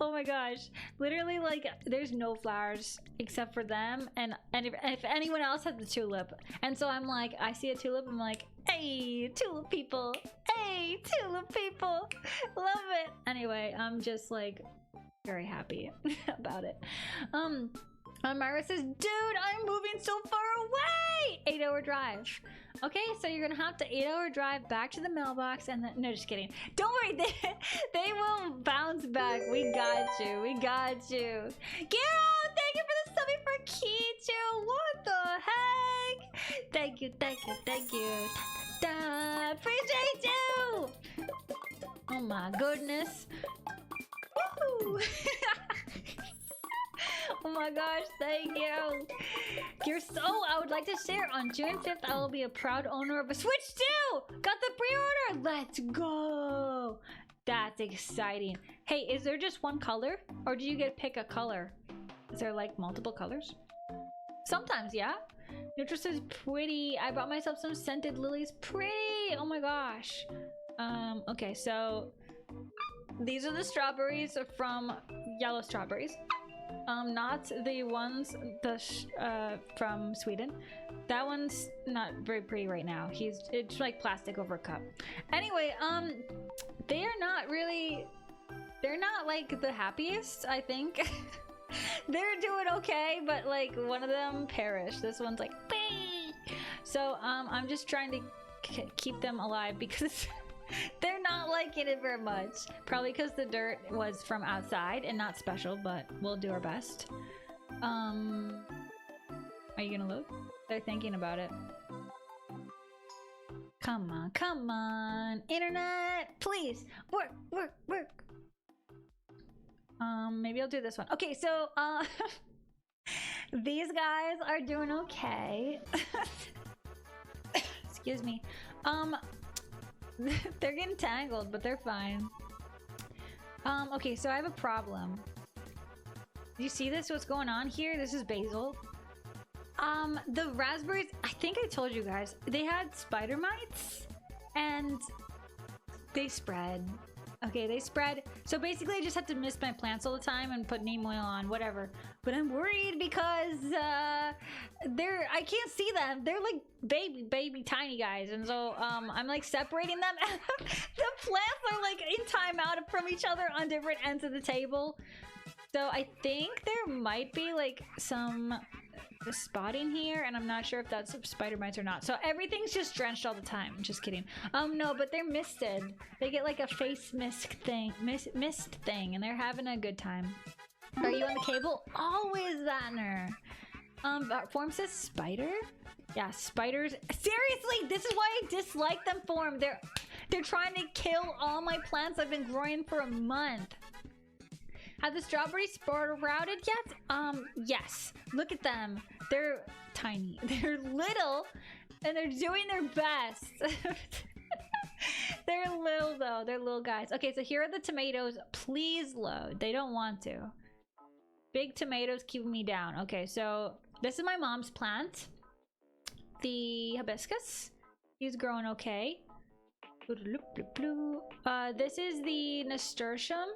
Oh my gosh. Literally, like, there's no flowers except for them, and if anyone else has the tulip. And so I'm like, I see a tulip, I'm like, hey, tulip people! Hey, tulip people! Love it! Anyway, I'm just like very happy about it. Myra says, dude, I'm moving so far away! 8-hour drive. Okay, so you're gonna have to 8-hour drive back to the mailbox and then, no, just kidding. Don't worry, they will bounce back. We got you, we got you. Garo, thank you for the subbing for Kichu. What the heck? Thank you, thank you, thank you. Da, da, da. Appreciate you! Oh my goodness. Woohoo! Oh my gosh, thank you. You're so, I would like to share on June 5th, I will be a proud owner of a Switch 2! Got the pre-order! Let's go! That's exciting. Hey, is there just one color? Or do you get to pick a color? Is there like multiple colors? Sometimes, yeah. Nutra says pretty. I bought myself some scented lilies. Pretty! Oh my gosh. Okay, so these are the strawberries from Yellow Strawberries. Not the ones from Sweden. That one's not very pretty right now. It's like plastic over a cup. Anyway, they are not really, they're not like the happiest, I think. They're doing okay, but like one of them perished. This one's like, bee! So I'm just trying to keep them alive because they're not liking it very much. Probably because the dirt was from outside and not special, but we'll do our best. Are you gonna look? They're thinking about it. Come on, come on, internet, please work, work, work. Maybe I'll do this one. Okay, so these guys are doing okay. Excuse me. They're getting tangled, but they're fine. Okay, so I have a problem. Do you see this? What's going on here? This is basil. The raspberries, I think I told you guys, they had spider mites and they spread. Okay, they spread. So basically I just have to mist my plants all the time and put neem oil on, whatever. But I'm worried because I can't see them. They're like baby tiny guys. And so I'm like separating them. The plants are like in timeout from each other on different ends of the table. So I think there might be like some spotting here, and I'm not sure if that's spider mites or not. So everything's just drenched all the time. Just kidding. No, but they're misted. They get like a face mist thing, mist thing, and they're having a good time. Are you on the cable? Always, Zatner. Form says spider? Yeah, spiders. Seriously, this is why I dislike them, Form. They're trying to kill all my plants I've been growing for a month. Have the strawberries sprouted yet? Yes. Look at them. They're tiny. They're little, and they're doing their best. They're little though. They're little guys. Okay, so here are the tomatoes. Please load. They don't want to. Big tomatoes keeping me down. Okay, so this is my mom's plant. The hibiscus. He's growing okay. This is the nasturtium.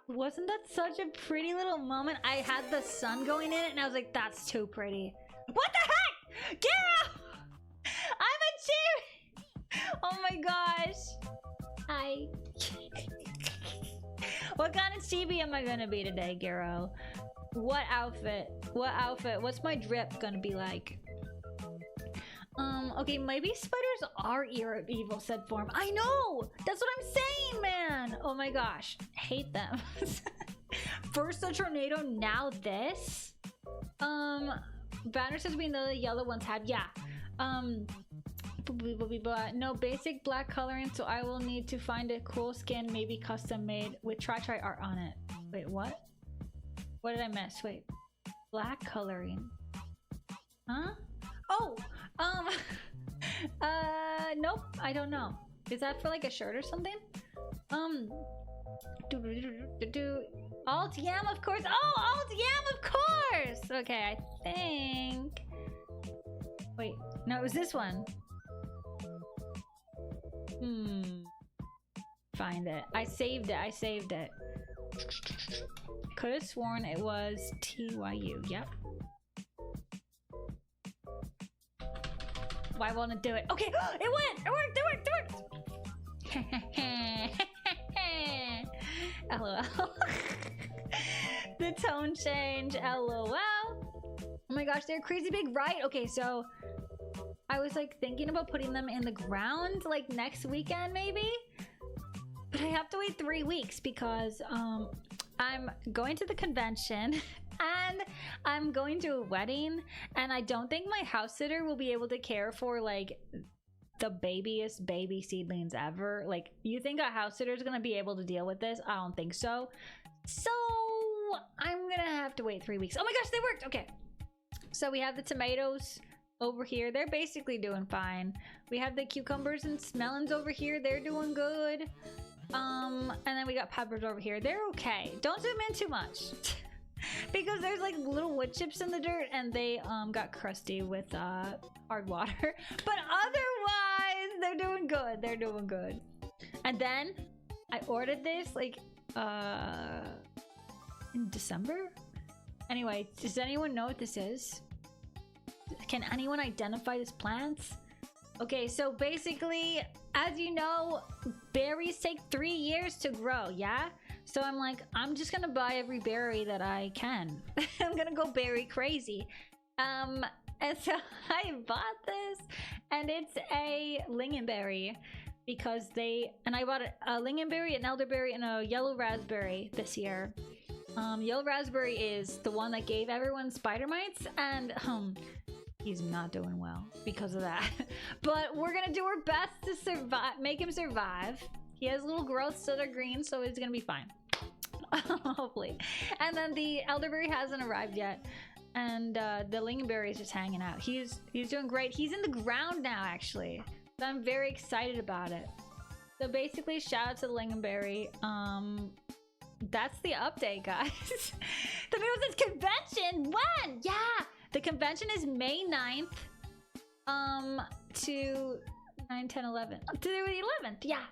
Wasn't that such a pretty little moment? I had the sun going in it and I was like, that's too pretty. What the heck? Get out! I'm a chibi! Oh my gosh. Hi. What kind of chibi am I gonna be today, Garo? What outfit? What outfit? What's my drip gonna be like? Okay, maybe spiders are evil, said Form. I know! That's what I'm saying, man! Oh my gosh. Hate them. First the tornado, now this? Banner says we know the yellow ones had, yeah. No basic black coloring, so I will need to find a cool skin, maybe custom made with try art on it. Wait, what? What did I miss? Wait. Black coloring. Huh? Oh! Nope. I don't know. Is that for like a shirt or something? Alt Yam, of course. Oh, Alt Yam, of course! Okay, I think... Wait. No, it was this one. Find it. I saved it. I saved it. Could have sworn it was TYU. Yep. Why won't it do it? Okay, it went! It worked! It worked! It worked! LOL. The tone change. LOL. Oh my gosh, they're crazy big, right? Okay, so I was like thinking about putting them in the ground like next weekend maybe, but I have to wait 3 weeks because I'm going to the convention and I'm going to a wedding, and I don't think my house sitter will be able to care for like the babyest baby seedlings ever. Like, you think a house sitter is gonna be able to deal with this? I don't think so. So I'm gonna have to wait 3 weeks. Oh my gosh, they worked! Okay. So we have the tomatoes over here. They're basically doing fine. We have the cucumbers and melons over here. They're doing good. And then we got peppers over here. They're okay. Don't zoom in too much. Because there's like little wood chips in the dirt and they got crusty with hard water. But otherwise, they're doing good. They're doing good. And then I ordered this like in December. Anyway, does anyone know what this is? Can anyone identify this plant? Okay, so basically, as you know, berries take 3 years to grow, yeah? So I'm like, I'm just gonna buy every berry that I can. I'm gonna go berry crazy. And so I bought this, and it's a lingonberry because I bought a lingonberry, an elderberry, and a yellow raspberry this year. Yellow raspberry is the one that gave everyone spider mites, and he's not doing well because of that. But we're gonna do our best to survive, make him survive. He has little growths that are green, so it's gonna be fine. Hopefully. And then the elderberry hasn't arrived yet, and the lingonberry is just hanging out. He's doing great. He's in the ground now, actually. So I'm very excited about it. So basically, shout out to the lingonberry. That's the update, guys. The video says convention. When? Yeah. The convention is May 9th to 9, 10, 11. To the 11th. Yeah.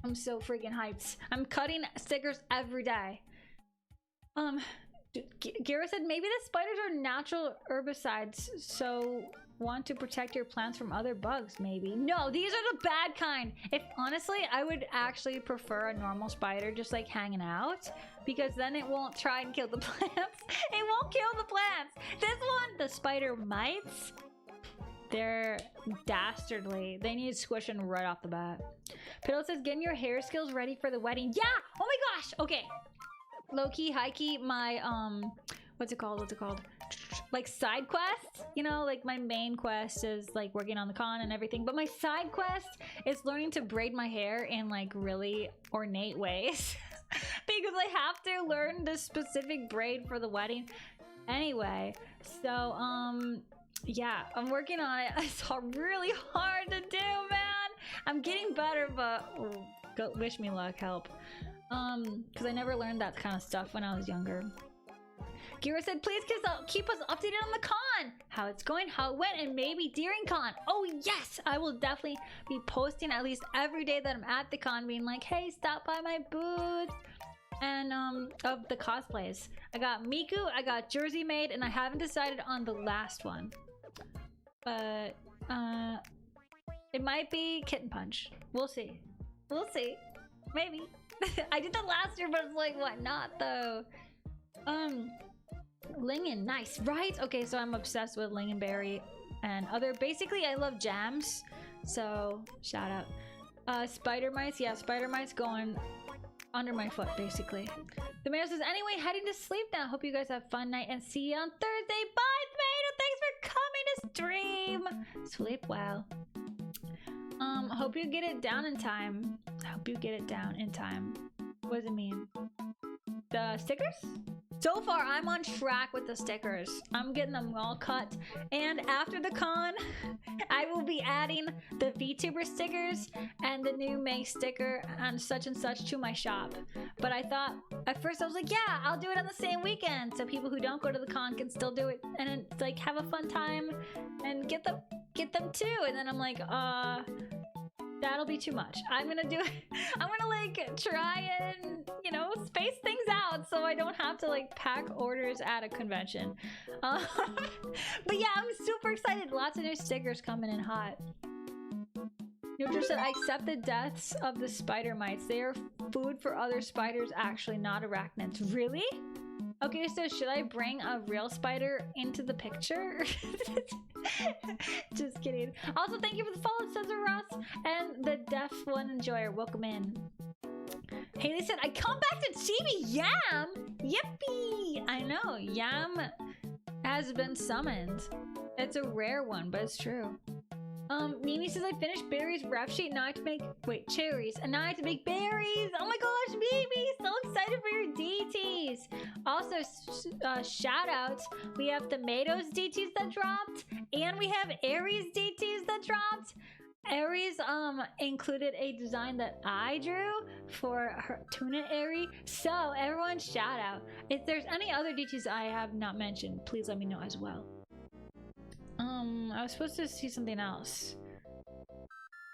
I'm so freaking hyped. I'm cutting stickers every day. Gira said maybe the spiders are natural herbicides, so want to protect your plants from other bugs, maybe. No, these are the bad kind. If honestly, I would actually prefer a normal spider just like hanging out, because then it won't try and kill the plants. It won't kill the plants. This one, the spider mites, they're dastardly. They need squishing right off the bat. Piddle says, getting your hair skills ready for the wedding. Yeah! Oh my gosh! Okay. Low-key, high-key, my, what's it called? Like side quests, you know, like my main quest is like working on the con and everything, but my side quest is learning to braid my hair in like really ornate ways because I have to learn the specific braid for the wedding anyway. So yeah, I'm working on it. It's really hard to do, man. I'm getting better, but wish me luck, help, because I never learned that kind of stuff when I was younger. Gira said, please keep us updated on the con. How it's going, how it went, and maybe during con. Oh yes, I will definitely be posting at least every day that I'm at the con, being like, hey, stop by my booth. And of the cosplays. I got Miku, I got Jersey Maid, and I haven't decided on the last one. But it might be Kitten Punch. We'll see. We'll see. Maybe. I did that last year, but it's like, what not though? Lingon, nice, right? Okay, so I'm obsessed with lingonberry and other, basically I love jams, so shout out. Spider mice, yeah, spider mice going under my foot basically. The mayor says, anyway, heading to sleep now. Hope you guys have a fun night and see you on Thursday. Bye, Tomato. Thanks for coming to stream. Sleep well. Hope you get it down in time. I hope you get it down in time. What does it mean? The stickers? So far, I'm on track with the stickers. I'm getting them all cut. And after the con, I will be adding the VTuber stickers and the new May sticker and such to my shop. But I thought, at first I was like, yeah, I'll do it on the same weekend. So people who don't go to the con can still do it and like have a fun time and get them too. And then I'm like, that'll be too much. I'm gonna do it. I'm gonna like try and, you know, space things out so I don't have to like pack orders at a convention. But yeah, I'm super excited. Lots of new stickers coming in hot. Neutral said, I accept the deaths of the spider mites. They are food for other spiders, actually, not arachnids. Really? Okay, so should I bring a real spider into the picture? Just kidding. Also, thank you for the follow, Cesar Ross, and the deaf one enjoyer. Welcome in. Haley said, I come back to Chibi Yam! Yippee! I know, Yam has been summoned. It's a rare one, but it's true. Mimi says, I finished berries ref sheet, now I have to make, wait, cherries, and now I have to make berries! Oh my gosh, Mimi! So excited for your DTs! Also, shout outs, we have tomatoes DTs that dropped, and we have Aries DTs that dropped. Aries included a design that I drew for her Tuna Airy. So everyone shout out. If there's any other DTs I have not mentioned, please let me know as well. I was supposed to see something else.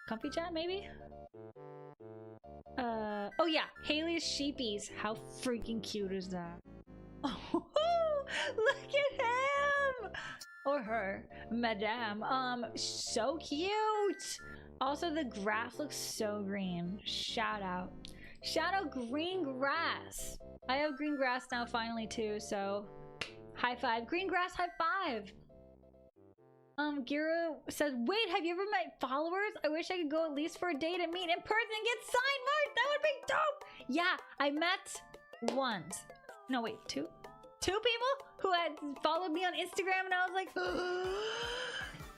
Comfy chat maybe? Oh yeah, Haley's sheepies. How freaking cute is that? Oh, look at him! Or her, madame. So cute. Also, the grass looks so green. Shout out. Shout out green grass. I have green grass now finally too, so high five. Green grass, high five. Gira says, wait, have you ever met followers? I wish I could go at least for a day to meet in person and get signed marked. That would be dope. Yeah, I met once. No, wait, two people who had followed me on Instagram, and I was like,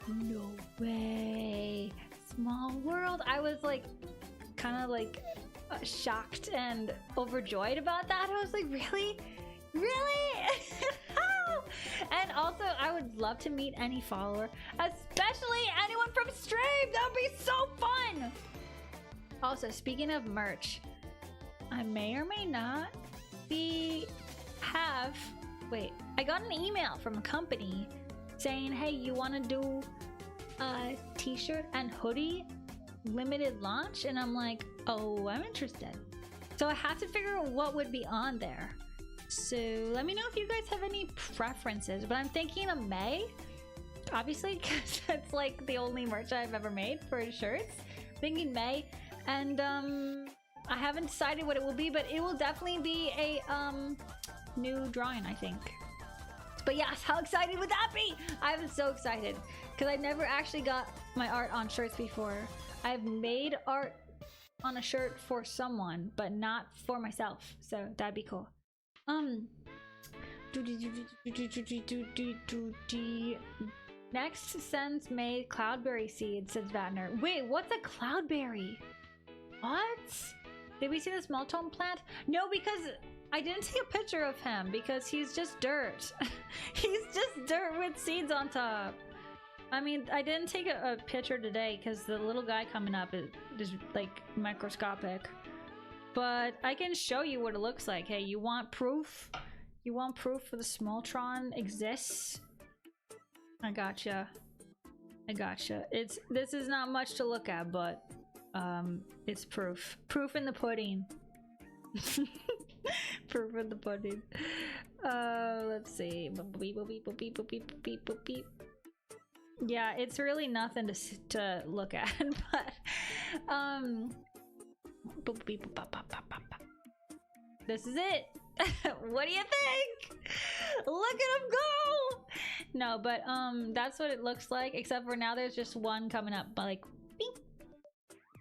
no way. Small world. I was like, kind of like shocked and overjoyed about that. I was like, really? Really? And also, I would love to meet any follower, especially anyone from stream. That would be so fun. Also, speaking of merch, I may or may not wait, I got an email from a company saying, hey, you want to do a t-shirt and hoodie limited launch? And I'm like, oh, I'm interested. So I have to figure out what would be on there. So let me know if you guys have any preferences, but I'm thinking of May, obviously, because that's like the only merch I've ever made for shirts. Thinking May, and I haven't decided what it will be, but it will definitely be a new drawing, I think. But yes, how excited would that be? I'm so excited because I never actually got my art on shirts before. I've made art on a shirt for someone, but not for myself, so that'd be cool. Next sends May cloudberry seeds, says Vatner. Wait, what's a cloudberry? What? Did we see the small tone plant? No, because I didn't take a picture of him because he's just dirt. He's just dirt with seeds on top. I mean, I didn't take a picture today because the little guy coming up is like microscopic. But I can show you what it looks like. Hey, you want proof? You want proof for the Smalltron exists? I gotcha. I gotcha. This is not much to look at, but it's proof. Proof in the pudding. Proof in the pudding. Let's see. Yeah, it's really nothing to look at, but this is it. What do you think? Look at him go! No, but that's what it looks like, except for now there's just one coming up, like beep.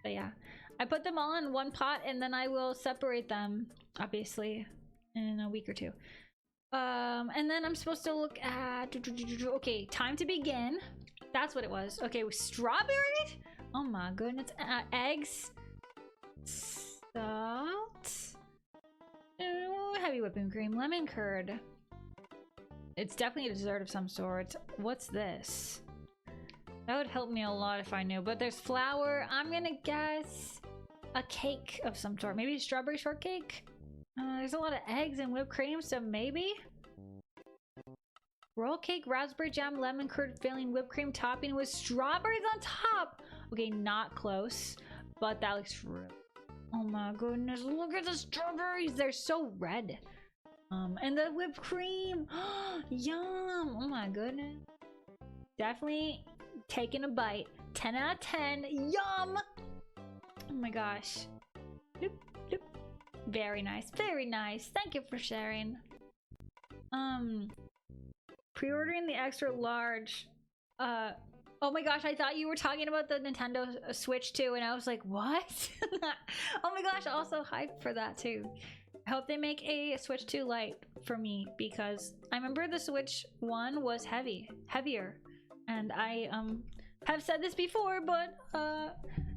But yeah, I put them all in one pot and then I will separate them, obviously, in a week or two. And then I'm supposed to look at, okay, time to begin. That's what it was. Okay, strawberry? Oh my goodness. Eggs. Salt. Heavy whipping cream, lemon curd. It's definitely a dessert of some sort. What's this? That would help me a lot if I knew, but there's flour. I'm gonna guess a cake of some sort. Maybe strawberry shortcake? There's a lot of eggs and whipped cream, so maybe? Roll cake, raspberry jam, lemon curd filling, whipped cream topping with strawberries on top. Okay, not close, but that looks real. Oh my goodness, look at the strawberries. They're so red. And the whipped cream. Yum. Oh my goodness. Definitely taking a bite. 10 out of 10. Yum. Oh my gosh. Bloop, bloop. Very nice. Very nice. Thank you for sharing. Pre-ordering the extra large. Oh my gosh, I thought you were talking about the Nintendo Switch too, and I was like, what? Oh my gosh, also hyped for that too. I hope they make a Switch 2 Lite for me, because I remember the Switch 1 was heavier. And I have said this before, but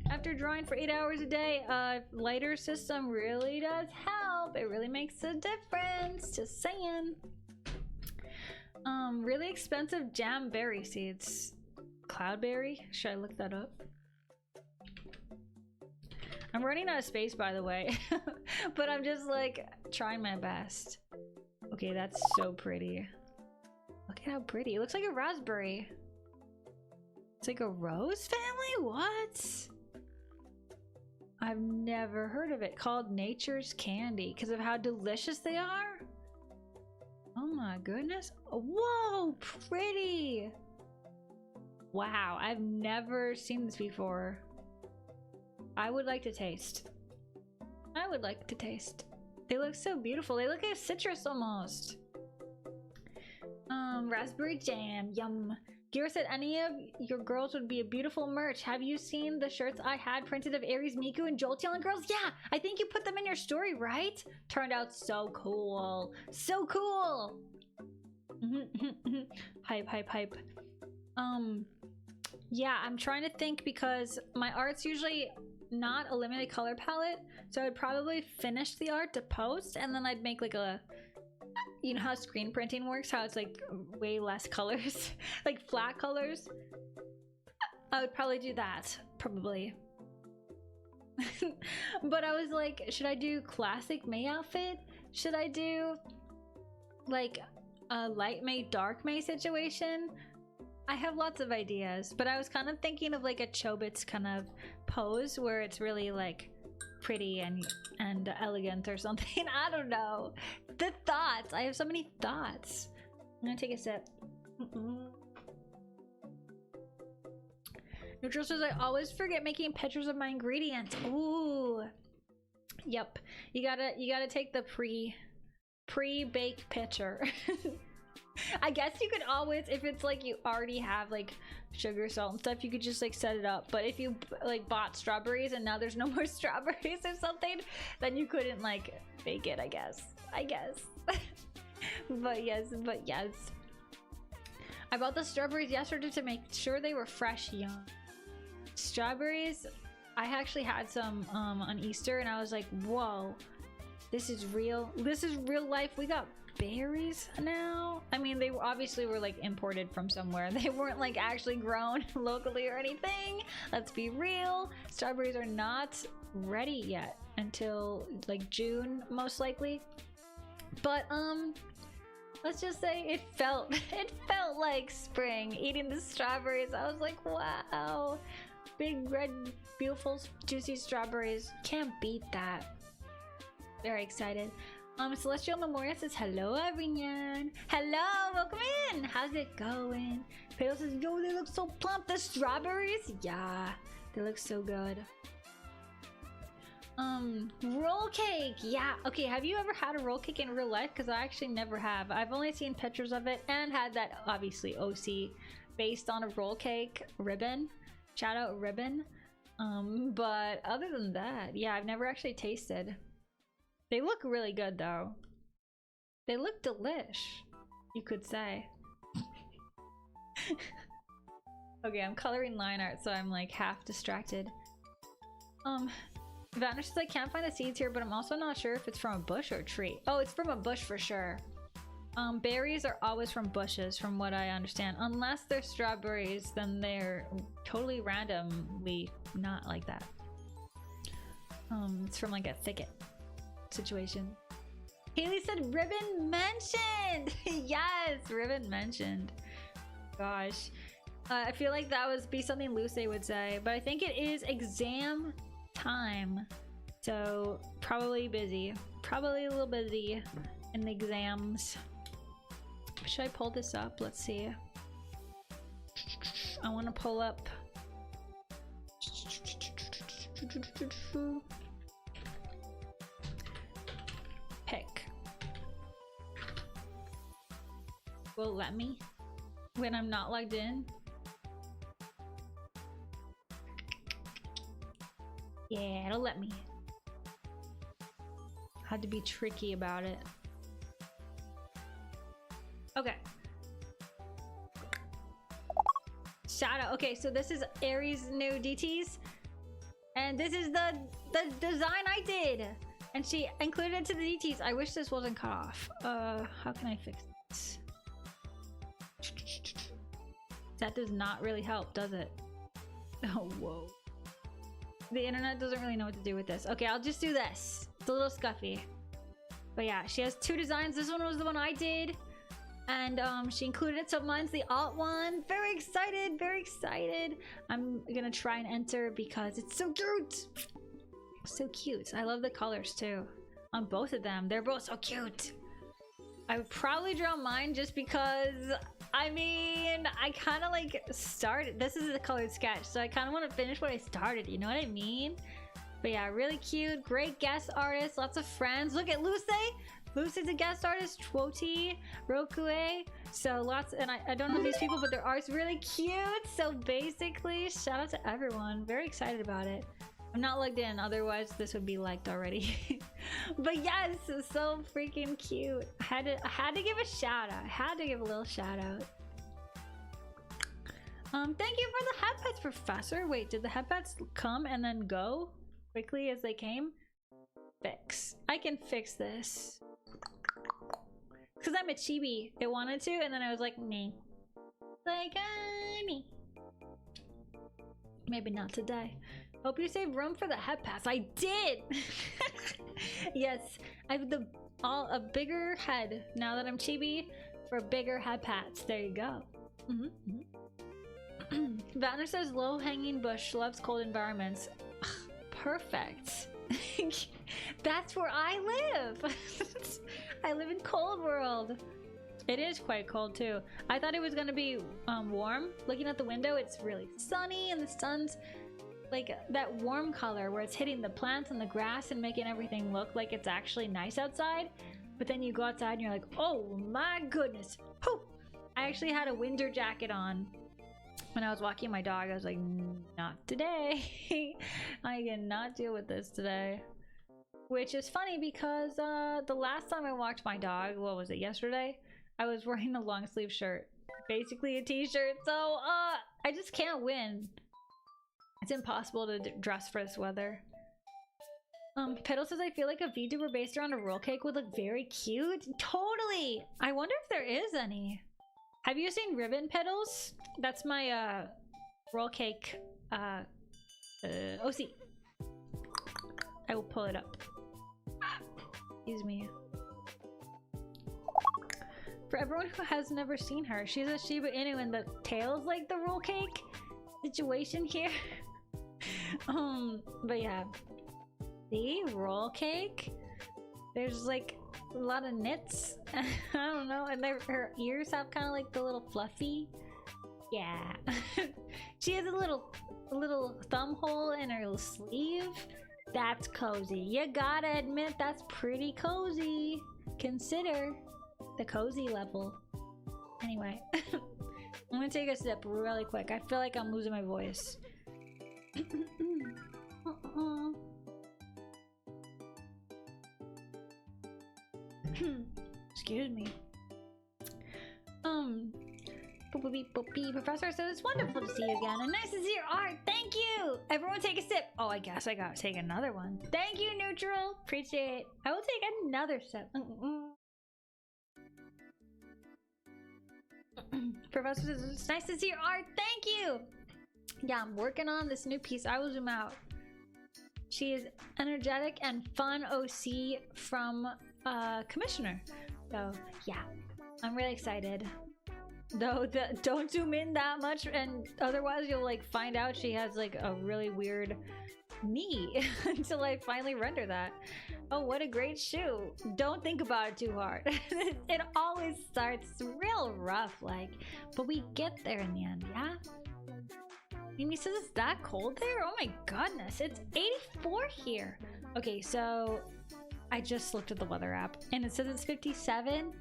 after drawing for 8 hours a day, lighter system really does help. It really makes a difference, just saying. Really expensive jam berry seeds. Cloudberry? Should I look that up? I'm running out of space, by the way. But I'm just like trying my best. Okay, that's so pretty. Look at how pretty. It looks like a raspberry. It's like a rose family? What? I've never heard of it. Called Nature's Candy because of how delicious they are. Oh my goodness. Whoa, pretty. Wow, I've never seen this before. I would like to taste. I would like to taste. They look so beautiful. They look like citrus almost. Raspberry jam, yum. Gira said any of your girls would be a beautiful merch. Have you seen the shirts I had printed of Aries, Miku, and Jolteon girls? Yeah, I think you put them in your story, right? Turned out so cool. So cool. Hype, hype, hype. Yeah, I'm trying to think because my art's usually not a limited color palette, so I'd probably finish the art to post, and then I'd make like a, you know how screen printing works, how it's like way less colors, like flat colors. I would probably do that, probably. But I was like, should I do classic May outfit? Should I do like a light May, dark May situation? I have lots of ideas, but I was kind of thinking of like a Chobits kind of pose where it's really like pretty and elegant or something. I don't know. The thoughts. I have so many thoughts. I'm gonna take a sip. Neutral says I always forget making pictures of my ingredients. Ooh. Yep. You gotta take the pre-baked picture. I guess you could always, if it's like you already have like sugar, salt and stuff, you could just like set it up. But if you like bought strawberries and now there's no more strawberries or something, then you couldn't like bake it, I guess. But yes. I bought the strawberries yesterday to make sure they were fresh, young. Strawberries, I actually had some on Easter and I was like, whoa, this is real. This is real life. We got berries now. I mean, they obviously were like imported from somewhere. They weren't like actually grown locally or anything. Let's be real. Strawberries are not ready yet until like June, most likely. But let's just say it felt like spring eating the strawberries. I was like, wow, big red beautiful juicy strawberries, can't beat that. Very excited. Celestial Memorial says, hello everyone. Hello, welcome in. How's it going? Pedro says, yo, they look so plump. The strawberries? Yeah, they look so good. Roll cake. Yeah, okay, have you ever had a roll cake in real life? Because I actually never have. I've only seen pictures of it and had that, obviously, OC based on a roll cake ribbon. Shout out ribbon. But other than that, yeah, I've never actually tasted. They look really good though. They look delish, you could say. Okay, I'm coloring line art, so I'm like half distracted. Vanish says I can't find the seeds here, but I'm also not sure if it's from a bush or a tree. Oh, it's from a bush for sure. Berries are always from bushes, from what I understand. Unless they're strawberries, then they're totally randomly not like that. It's from like a thicket situation. Haley said ribbon mentioned! Yes, ribbon mentioned. Gosh. I feel like that would be something Luce would say, but I think it is exam time. So probably busy. Probably a little busy in the exams. Should I pull this up? Let's see. I want to pull up. Pick. Will it let me when I'm not logged in? Yeah, it'll let me. Had to be tricky about it. Okay. Shout out. Okay, so this is Aries' new DTs. And this is the design I did. And she included it to the DTs. I wish this wasn't cut off. How can I fix this? That does not really help, does it? Oh, whoa. The internet doesn't really know what to do with this. Okay, I'll just do this. It's a little scuffy. But yeah, she has two designs. This one was the one I did. And she included it, so mine's the alt one. Very excited, very excited. I'm gonna try and enter because it's so cute. So cute. I love the colors too. On both of them. They're both so cute. I would probably draw mine just because, I mean, I kind of like started. This is a colored sketch, so I kind of want to finish what I started. You know what I mean? But yeah, really cute. Great guest artist. Lots of friends. Look at Luce. Lucy's a guest artist, Twoti, Rokue, so lots, and I don't know these people, but their art's really cute. So basically, shout out to everyone. Very excited about it. I'm not logged in, otherwise this would be liked already. But yes, so freaking cute. I had to give a shout out. I had to give a little shout out. Thank you for the head pets, Professor. Wait, did the head pets come and then go quickly as they came? Fix. I can fix this. Because I'm a chibi. It wanted to, and then I was like, me. Like, me. Maybe not today. Hope you save room for the head pass. I did! Yes, I have a bigger head now that I'm chibi for bigger head pats. There you go. Vanner says low-hanging bush loves cold environments. Perfect. That's where I live. I live in cold world. It is quite cold too. I thought it was gonna be warm. Looking at the window, it's really sunny and the sun's like that warm color where it's hitting the plants and the grass and making everything look like it's actually nice outside. But then you go outside and you're like, oh my goodness. Whew. I actually had a winter jacket on when I was walking my dog. I was like, not today. I cannot deal with this today. Which is funny because the last time I walked my dog, what was it, yesterday? I was wearing a long sleeve shirt. Basically a t-shirt, so I just can't win. It's impossible to dress for this weather. Petal says, I feel like a VTuber based around a roll cake would look very cute. Totally! I wonder if there is any. Have you seen Ribbon Petals? That's my roll cake OC. I will pull it up. Excuse me. For everyone who has never seen her, she's a Shiba Inu and the tail's like the roll cake situation here. But yeah. See? Roll cake? There's like a lot of knits. I don't know. And her ears have kind of like the little fluffy. Yeah. She has a little thumb hole in her sleeve. That's cozy. You gotta admit that's pretty cozy. Consider the cozy level. Anyway, I'm gonna take a sip really quick. I feel like I'm losing my voice. Excuse me. But boop, beep, boop, beep. Professor says it's wonderful to see you again and nice to see your art. Thank you. Everyone take a sip. Oh, I guess I gotta take another one. Thank you, Neutral. Appreciate. I will take another sip. Professor says it's nice to see your art. Thank you. Yeah, I'm working on this new piece. I will zoom out. She is energetic and fun OC from Commissioner. So yeah, I'm really excited. Though don't zoom in that much, and otherwise you'll like find out she has like a really weird knee until I finally render that. Oh, what a great shoe. Don't think about it too hard. It always starts real rough, like, but we get there in the end, yeah? Mimi says it's that cold there? Oh my goodness, it's 84 here. Okay, so I just looked at the weather app and it says it's 57.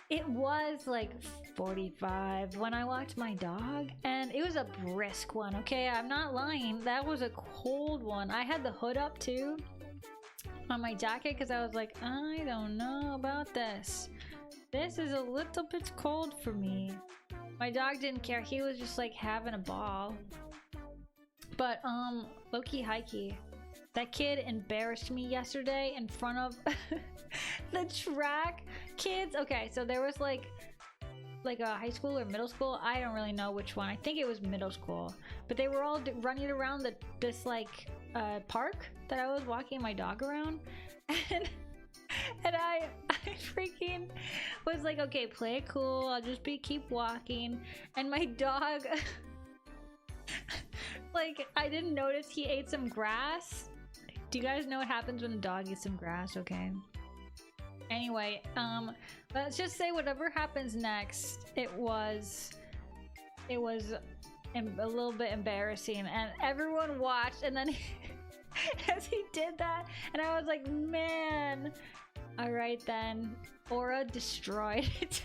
It was like 45 when I walked my dog, and it was a brisk one, okay? I'm not lying. That was a cold one. I had the hood up too on my jacket because I was like, I don't know about this. This is a little bit cold for me. My dog didn't care. He was just like having a ball. But low-key, high-key. That kid embarrassed me yesterday in front of the track kids. Okay, so there was like a high school or middle school. I don't really know which one. I think it was middle school. But they were all running around this like park that I was walking my dog around. And I freaking was like, okay, play it cool. I'll just keep walking. And my dog, like, I didn't notice he ate some grass. Do you guys know what happens when a dog eats some grass? Okay. Anyway, let's just say whatever happens next, it was a little bit embarrassing, and everyone watched, and then as he did that, and I was like, man, all right then, Aura destroyed it.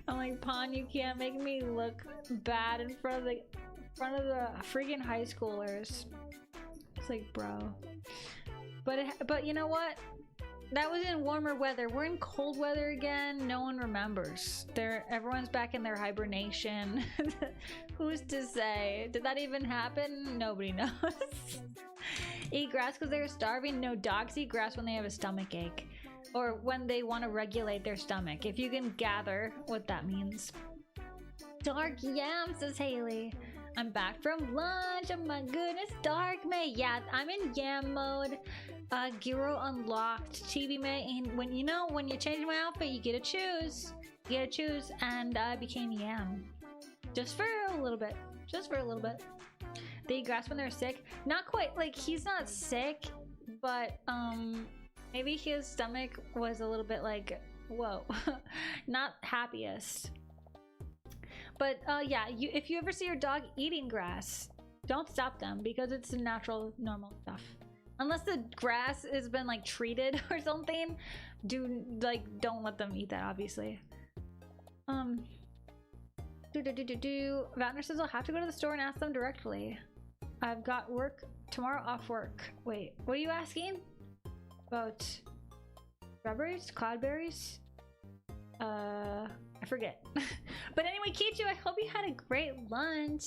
I'm like, Pawn, you can't make me look bad in front of the freaking high schoolers. It's like, bro. But you know what? That was in warmer weather. We're in cold weather again. No one remembers. Everyone's back in their hibernation. Who's to say? Did that even happen? Nobody knows. Eat grass because they're starving? No, dogs eat grass when they have a stomach ache. Or when they want to regulate their stomach. If you can gather what that means. Dark yam, says Haley. I'm back from lunch. Oh my goodness, Dark May. Yeah, I'm in yam mode. Giro unlocked. TV May. And when you change my outfit, you get to choose. You get to choose, and I became yam. Just for a little bit. Just for a little bit. They eat grass when they're sick. Not quite. Like, he's not sick, but maybe his stomach was a little bit like, whoa, not happiest. But yeah, if you ever see your dog eating grass, don't stop them because it's natural, normal stuff. Unless the grass has been like treated or something, don't let them eat that, obviously. Vatner says I'll have to go to the store and ask them directly. I've got work tomorrow, off work. Wait, what are you asking? About strawberries? Cloudberries? I forget. But anyway, Kichu, I hope you had a great lunch.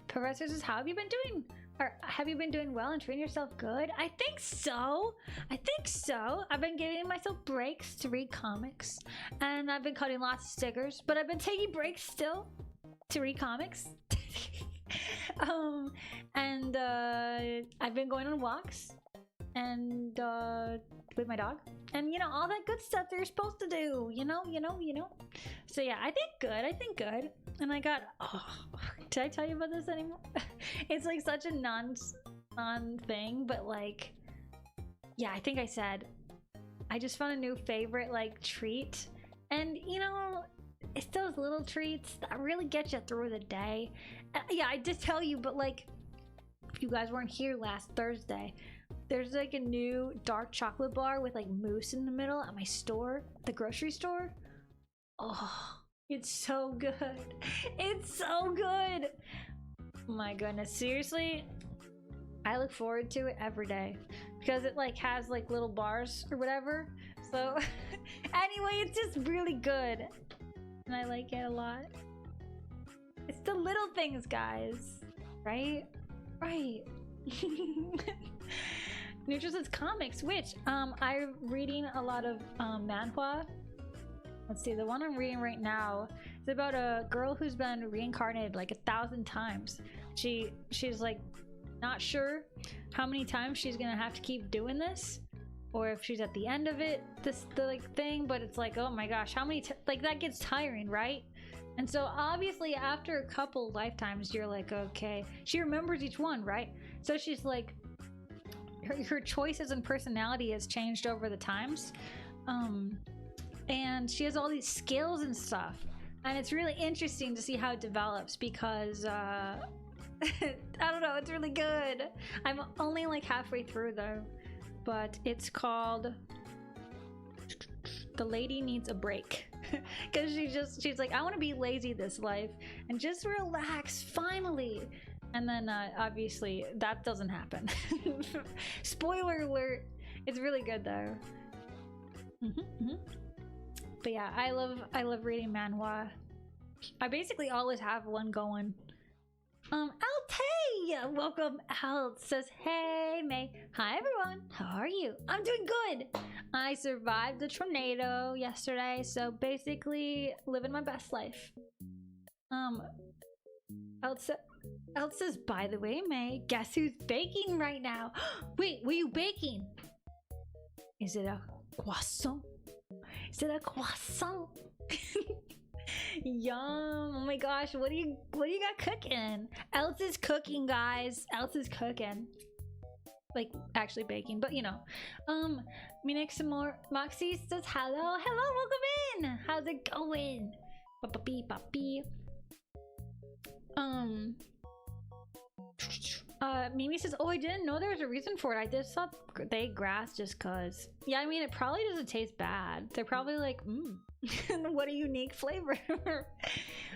Professor says, how have you been doing? Or have you been doing well and treating yourself good? I think so. I think so. I've been giving myself breaks to read comics. And I've been cutting lots of stickers. But I've been taking breaks still to read comics. And I've been going on walks. And with my dog. And all that good stuff that you're supposed to do. You know. So yeah, I think good. And I got, did I tell you about this anymore? It's like such a non thing, but like, yeah, I think I said, I just found a new favorite like treat. And it's those little treats that really get you through the day. Yeah, I did tell you, but like, if you guys weren't here last Thursday, there's like a new dark chocolate bar with like mousse in the middle at my store, the grocery store. Oh, it's so good. It's so good. Oh my goodness, seriously, I look forward to it every day because it like has like little bars or whatever. So anyway, it's just really good. And I like it a lot. It's the little things, guys. Right? Right. Neutral says comics, which I'm reading a lot of manhwa. Let's see, the one I'm reading right now is about a girl who's been reincarnated like 1,000 times. She's like not sure how many times she's gonna have to keep doing this, or if she's at the end of it, the like thing. But it's like, oh my gosh, how many like that gets tiring, right? And so obviously after a couple lifetimes, you're like, okay, she remembers each one, right? So she's like, her choices and personality has changed over the times. And she has all these skills and stuff. And it's really interesting to see how it develops because, I don't know, it's really good. I'm only like halfway through though. But it's called The Lady Needs a Break. Because she's like, I want to be lazy this life and just relax, finally. And then obviously that doesn't happen. Spoiler alert. It's really good though. But yeah, I love reading manhwa. I basically always have one going. Altay! Welcome. Alt says, hey May. Hi everyone. How are you? I'm doing good. I survived the tornado yesterday, so basically living my best life. Alt says, by the way, May, guess who's baking right now? Wait, what are you baking? Is it a croissant? Is it a croissant? Yum! Oh my gosh, what do you got cooking? Else is cooking, guys. Else is cooking. Like actually baking, but you know. Me next some more. Moxie says hello. Hello, welcome in. How's it going? Papi papi. Mimi says, oh, I didn't know there was a reason for it. I just thought they grass just cause. Yeah, I mean, it probably doesn't taste bad. They're probably like, what a unique flavor.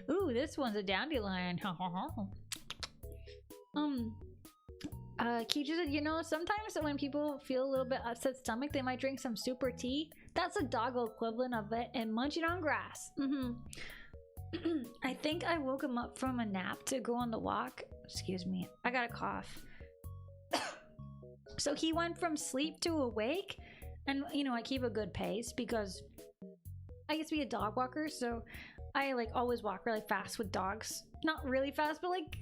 Ooh, this one's a dandelion. Keisha said, you know, sometimes when people feel a little bit upset stomach, they might drink some super tea. That's a doggo equivalent of it and munch it on grass. I think I woke him up from a nap to go on the walk. Excuse me, I got a cough. So he went from sleep to awake, and you know, I keep a good pace because I used to be a dog walker, so I like always walk really fast with dogs. Not really fast, but like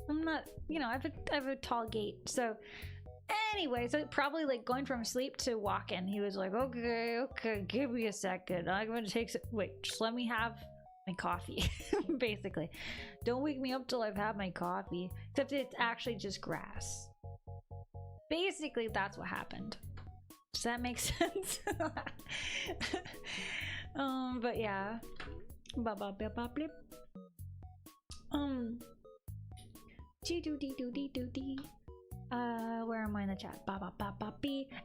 I'm not, you know, I have a tall gait. So anyway, so probably like going from sleep to walking, he was like, okay, give me a second. I'm gonna take wait, just let me have my coffee. Basically, don't wake me up till I've had my coffee, except it's actually just grass. Basically, that's what happened. Does that make sense? But yeah. Where am I in the chat?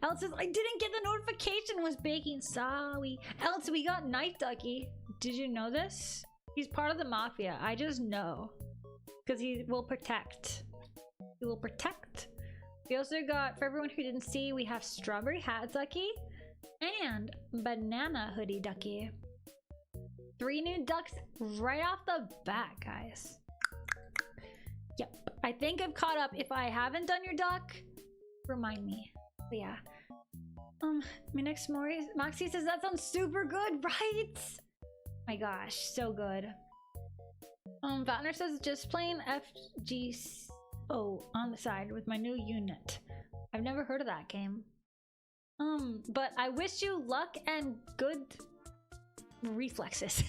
Else says, I didn't get the notification was baking. Sorry. Else, we got Night Ducky. Did you know this? He's part of the mafia. I just know. Because he will protect. He will protect. We also got, for everyone who didn't see, we have Strawberry Hat Ducky and Banana Hoodie Ducky. 3 new ducks right off the bat, guys. Yep. I think I've caught up. If I haven't done your duck, remind me. But yeah. My next Moxie says that sounds super good, right? My gosh, so good. Vatner says just playing FGO on the side with my new unit. I've never heard of that game. But I wish you luck and good reflexes.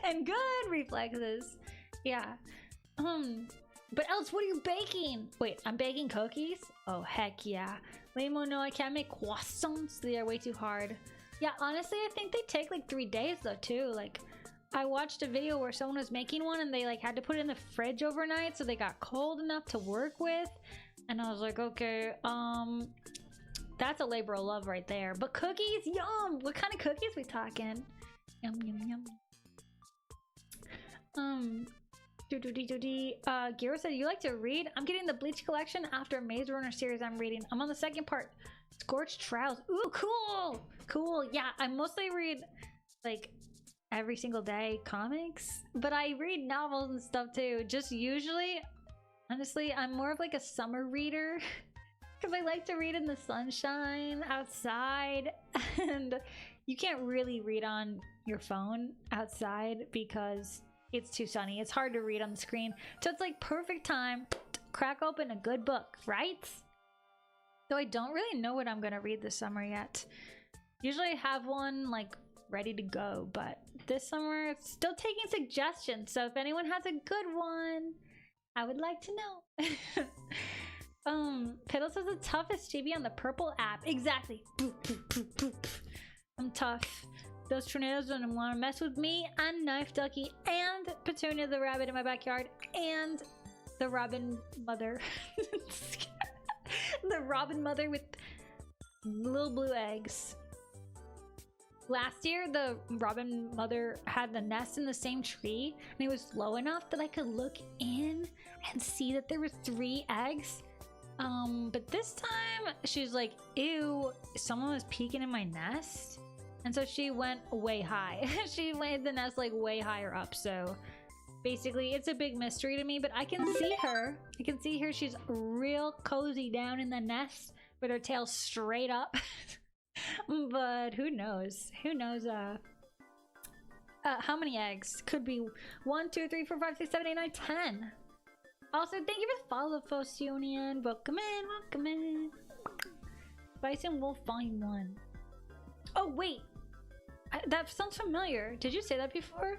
And good reflexes. Yeah. But else, what are you baking? Wait, I'm baking cookies? Oh, heck yeah. Lamo, no, I can't make croissants. They are way too hard. Yeah, honestly, I think they take like 3 days though, too. Like, I watched a video where someone was making one and they like had to put it in the fridge overnight so they got cold enough to work with. And I was like, okay, that's a labor of love right there. But cookies, yum! What kind of cookies we talking? Yum, yum, yum. Giro said, you like to read? I'm getting the Bleach collection after Maze Runner series I'm reading. I'm on the second part. Scorched Trials. Ooh, cool! Cool. Yeah, I mostly read, like, every single day comics. But I read novels and stuff, too. Just usually, honestly, I'm more of, like, a summer reader. Because I like to read in the sunshine, outside. And you can't really read on your phone outside because it's too sunny. It's hard to read on the screen. So it's like perfect time to crack open a good book, right? So I don't really know what I'm gonna read this summer yet. Usually I have one like ready to go, but this summer it's still taking suggestions. So if anyone has a good one, I would like to know. Piddle says the toughest GB on the purple app. Exactly. I'm tough. Those tornadoes don't want to mess with me and Knife Ducky and Petunia the rabbit in my backyard and the robin mother. The robin mother with little blue eggs. Last year, the robin mother had the nest in the same tree and it was low enough that I could look in and see that there were 3 eggs. But this time she's like, ew, someone was peeking in my nest. And so she went way high. She made the nest like way higher up. So basically it's a big mystery to me, but I can see her. I can see her. She's real cozy down in the nest with her tail straight up. But who knows? Who knows how many eggs? Could be 1, 2, 3, 4, 5, 6, 7, 8, 9, 10. Also, thank you for the follow, Fosunion. Welcome in, welcome in. Bison will find one. Oh, wait. That sounds familiar. Did you say that before?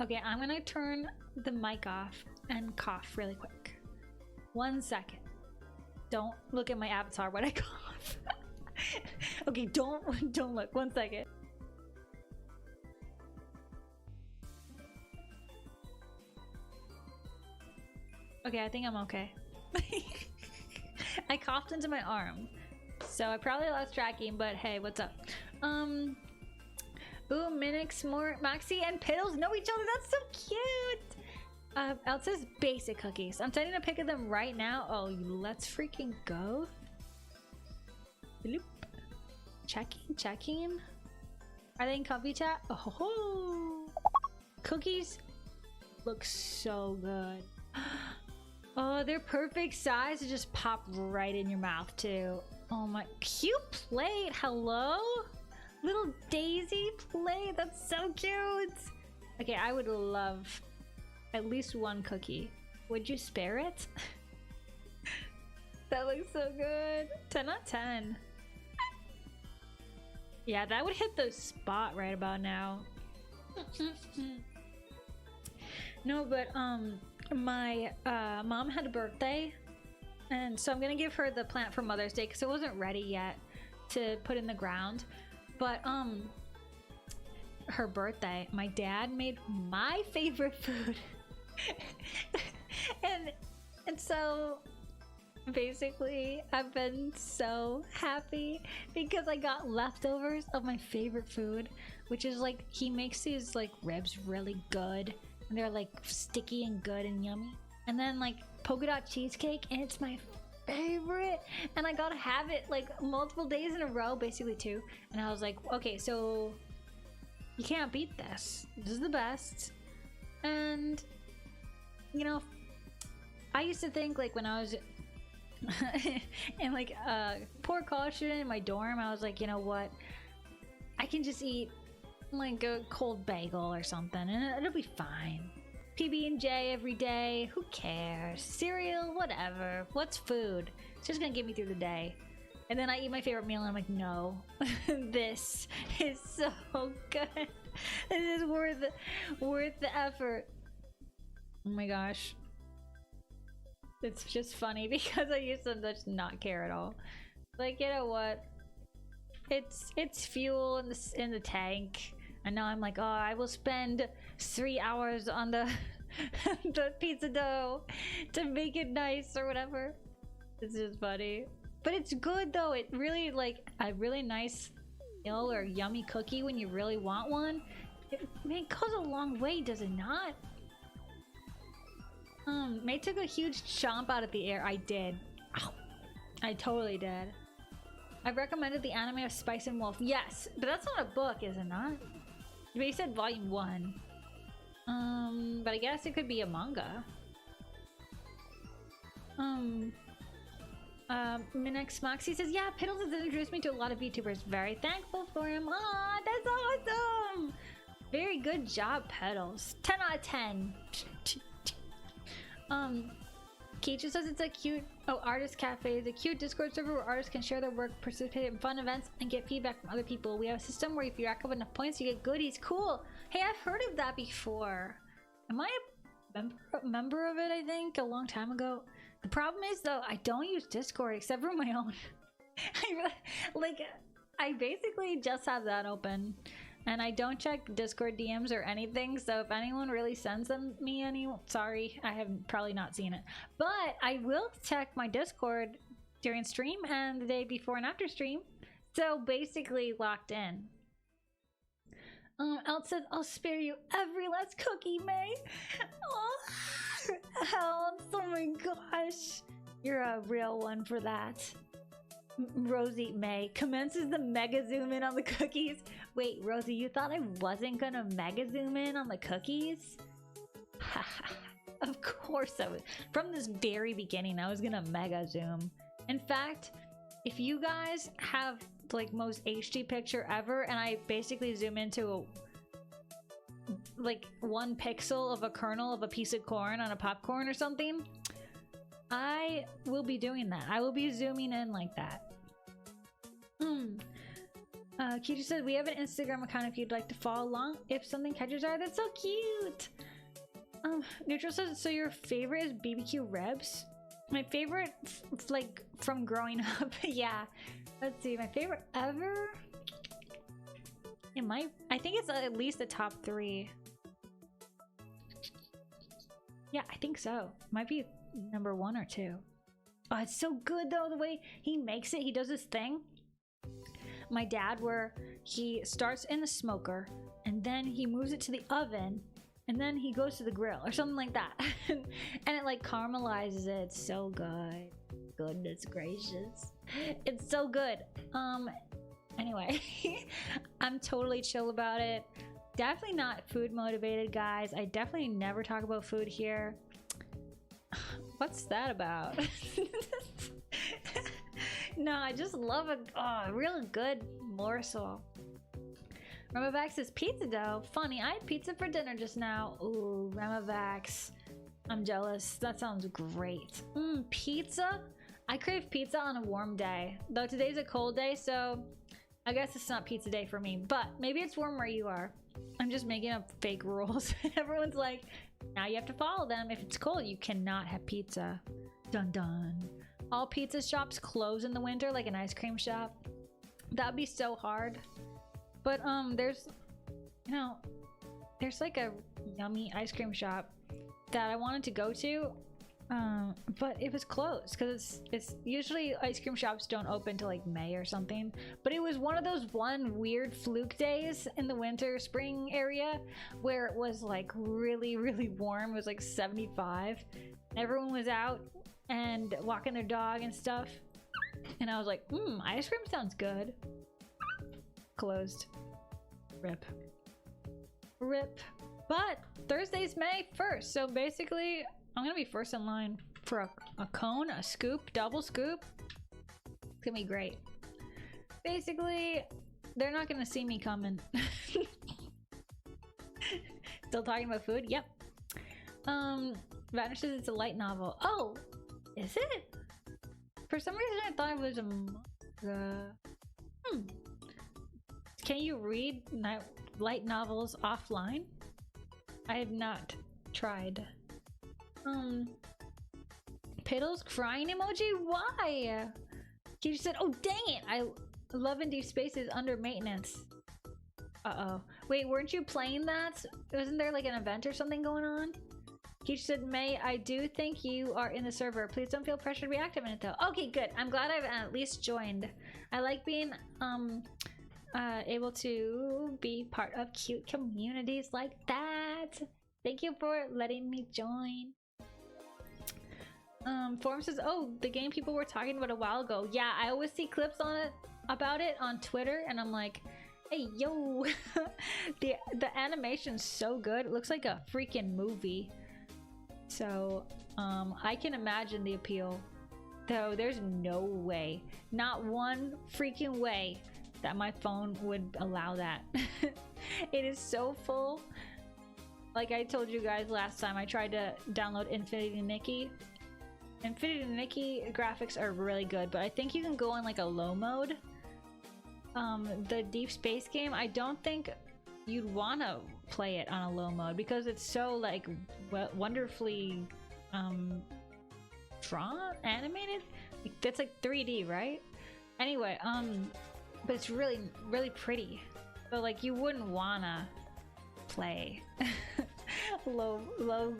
Okay, I'm gonna turn the mic off and cough really quick. 1 second. Don't look at my avatar when I cough. Okay, don't look. 1 second. Okay, I think I'm okay. I coughed into my arm. So I probably lost tracking, but hey, what's up? Ooh, Minix, Maxi, and Piddles know each other. That's so cute. It says basic cookies. I'm sending a pic of them right now. Oh, let's freaking go. Bloop. Checking. Are they in Comfy Chat? Oh, cookies look so good. Oh, they're perfect size to just pop right in your mouth too. Oh my, cute plate. Hello, little Daisy plate. That's so cute. Okay, I would love at least 1 cookie. Would you spare it? That looks so good. 10 out of 10. Yeah, that would hit the spot right about now. No, but my mom had a birthday, and so I'm gonna give her the plant for Mother's Day because it wasn't ready yet to put in the ground. But her birthday, my dad made my favorite food. and so basically I've been so happy because I got leftovers of my favorite food, which is like, he makes these like ribs really good and they're like sticky and good and yummy, and then like polka dot cheesecake, and it's my favorite, and I gotta have it like multiple days in a row, basically 2, and I was like, okay, so you can't beat this. This is the best. And you know, I used to think like when I was in like a poor college student in my dorm, I was like, you know what, I can just eat like a cold bagel or something and it'll be fine. PB&J every day, who cares? Cereal, whatever. What's food? It's just gonna get me through the day. And then I eat my favorite meal and I'm like, no, this is so good. This is worth the effort. Oh my gosh. It's just funny because I used to just not care at all. Like, you know what? It's fuel in the tank. And now I'm like, oh, I will spend 3 hours on the the pizza dough to make it nice or whatever. It's just funny. But it's good though. It really, like, a really nice meal or yummy cookie when you really want one. It goes a long way, does it not? May took a huge chomp out of the air. I did. Ow. I totally did. I've recommended the anime of Spice and Wolf. Yes, but that's not a book, is it not? But you said volume 1. But I guess it could be a manga. Minex Moxie says, yeah, Piddles has introduced me to a lot of VTubers. Very thankful for him. Aw, that's awesome! Very good job, Pedals. 10 out of 10. Keisha says it's a cute artist cafe is a cute Discord server where artists can share their work, participate in fun events, and get feedback from other people. We have a system where if you rack up enough points, you get goodies. Cool. Hey, I've heard of that before. Am I a member of it? I think a long time ago. The problem is though, I don't use Discord except for my own. I basically just have that open. And I don't check Discord DMs or anything, so if anyone really sends me any, sorry, I have probably not seen it. But I will check my Discord during stream and the day before and after stream. So basically locked in. Elle says, I'll spare you every last cookie, May. Oh, Helms, oh my gosh. You're a real one for that. Rosie May commences the mega zoom in on the cookies. Wait, Rosie, you thought I wasn't gonna mega zoom in on the cookies? Of course I was. From this very beginning, I was gonna mega zoom. In fact, if you guys have like most HD picture ever and I basically zoom into like 1 pixel of a kernel of a piece of corn on a popcorn or something, I will be doing that. I will be zooming in like that. Kitty said we have an Instagram account if you'd like to follow along. If something catches our eye, that's so cute. Neutral says, so your favorite is BBQ ribs? My favorite, like from growing up, yeah. Let's see, my favorite ever. It might. I think it's at least the top 3. Yeah, I think so. Might be number 1 or 2. Oh, it's so good though, the way he makes it. He does this thing. My dad, where he starts in the smoker and then he moves it to the oven and then he goes to the grill or something like that. And it like caramelizes it. It's so good. Goodness gracious. It's so good. Anyway, I'm totally chill about it. Definitely not food motivated, guys. I definitely never talk about food here. What's that about? No, I just love a real good morsel. Remavax says pizza dough. Funny, I had pizza for dinner just now. Ooh, Remavax. I'm jealous. That sounds great. Pizza? I crave pizza on a warm day. Though today's a cold day, so I guess it's not pizza day for me. But maybe it's warm where you are. I'm just making up fake rules. Everyone's like, now you have to follow them. If it's cold, you cannot have pizza. Dun dun. All pizza shops close in the winter like an ice cream shop. That'd be so hard. But there's, you know, there's like a yummy ice cream shop that I wanted to go to, but it was closed because it's usually ice cream shops don't open till like May or something. But it was one of those weird fluke days in the winter spring area where it was like really warm. It was like 75. Everyone was out and walking their dog and stuff, and I was like, ice cream sounds good. Closed. Rip. But Thursday's May 1st, so basically I'm gonna be first in line for a cone, a scoop, double scoop. It's gonna be great. Basically, they're not gonna see me coming. Still talking about food? Yep. Vanish says it's a light novel. Oh, is it? For some reason I thought it was a manga. Can you read light novels offline? I have not tried. Piddles crying emoji? Why? He said, oh dang it! I love in Deep Space is under maintenance. Uh-oh. Wait, weren't you playing that? Wasn't there like an event or something going on? He said, May, I do think you are in the server. Please don't feel pressure to be active in it though. Okay, good. I'm glad I've at least joined. I like being able to be part of cute communities like that. Thank you for letting me join. Forum says, oh, the game people were talking about a while ago. Yeah, I always see clips on it about it on Twitter, and I'm like, hey, yo, the animation's so good. It looks like a freaking movie. So, I can imagine the appeal. Though there's no way, not one freaking way, that my phone would allow that. It is so full. Like I told you guys last time, I tried to download Infinity Nikki. Infinity Nikki graphics are really good, but I think you can go in like a low mode. The Deep Space game, I don't think you'd want to play it on a low mode because it's so like wonderfully drawn, animated. That's like 3D, right? Anyway, but it's really pretty. But like you wouldn't wanna play low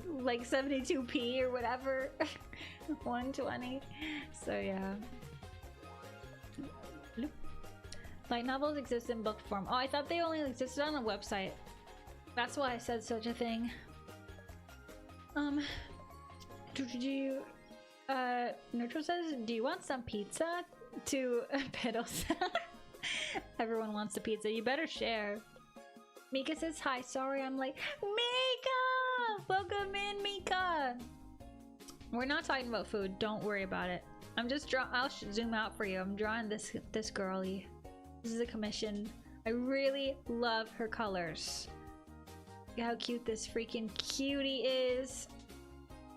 like 72p or whatever. 120. So yeah. Light novels exist in book form. Oh, I thought they only existed on a website. That's why I said such a thing. Neutral says, do you want some pizza? To Piddles. Everyone wants the pizza. You better share. Mika says hi. Sorry, I'm late. Mika! Welcome in, Mika! We're not talking about food. Don't worry about it. I'm just I'll zoom out for you. I'm drawing this girly. This is a commission. I really love her colors. Look how cute this freaking cutie is.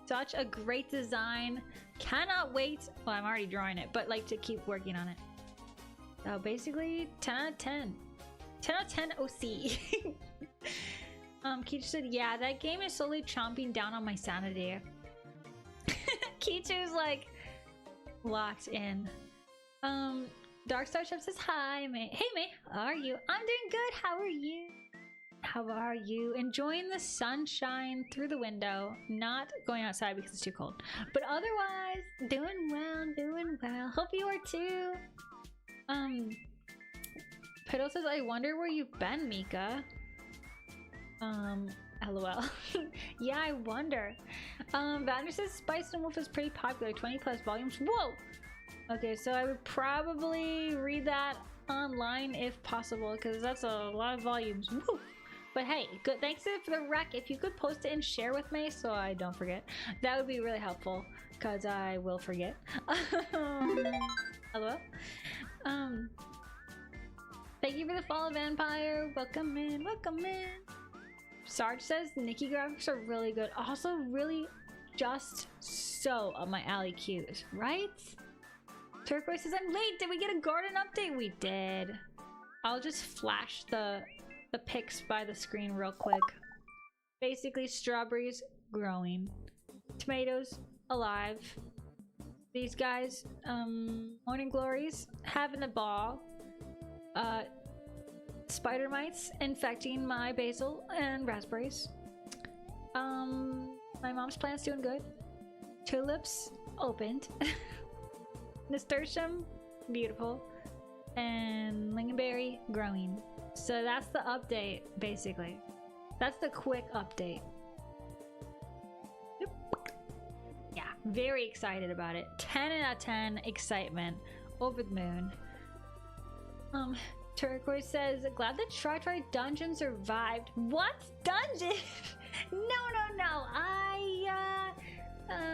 Such a great design. Cannot wait. Well, I'm already drawing it, but like to keep working on it. So basically 10 out of 10. 10 out of 10 OC. Kichu said, yeah, that game is slowly chomping down on my sanity. Kichu's like locked in. Darkstar Chef says, hi, May. Hey, May, how are you? I'm doing good. How are you? How are you? Enjoying the sunshine through the window. Not going outside because it's too cold. But otherwise, doing well, doing well. Hope you are too. Piddle says, I wonder where you've been, Mika. LOL. Yeah, I wonder. Vander says, Spice and Wolf is pretty popular. 20 plus volumes. Whoa! Okay, so I would probably read that online if possible, because that's a lot of volumes. Woo! But hey, good. Thanks for the rec. If you could post it and share with me so I don't forget, that would be really helpful, because I will forget. Hello? Thank you for the follow, Vampire. Welcome in, welcome in. Sarge says Nikki graphics are really good. Also, really just so up my alley cues, right? Turquoise says, I'm late. Did we get a garden update? We did. I'll just flash the pics by the screen real quick. Basically, strawberries growing. Tomatoes alive. These guys, morning glories, having a ball. Spider mites infecting my basil and raspberries. My mom's plant's doing good. Tulips opened. Nasturtium, beautiful. And lingonberry growing. So that's the update, basically. That's the quick update. Yeah, very excited about it. 10 out of 10 excitement. Over the moon. Turquoise says, glad the Try dungeon survived. What dungeon? No.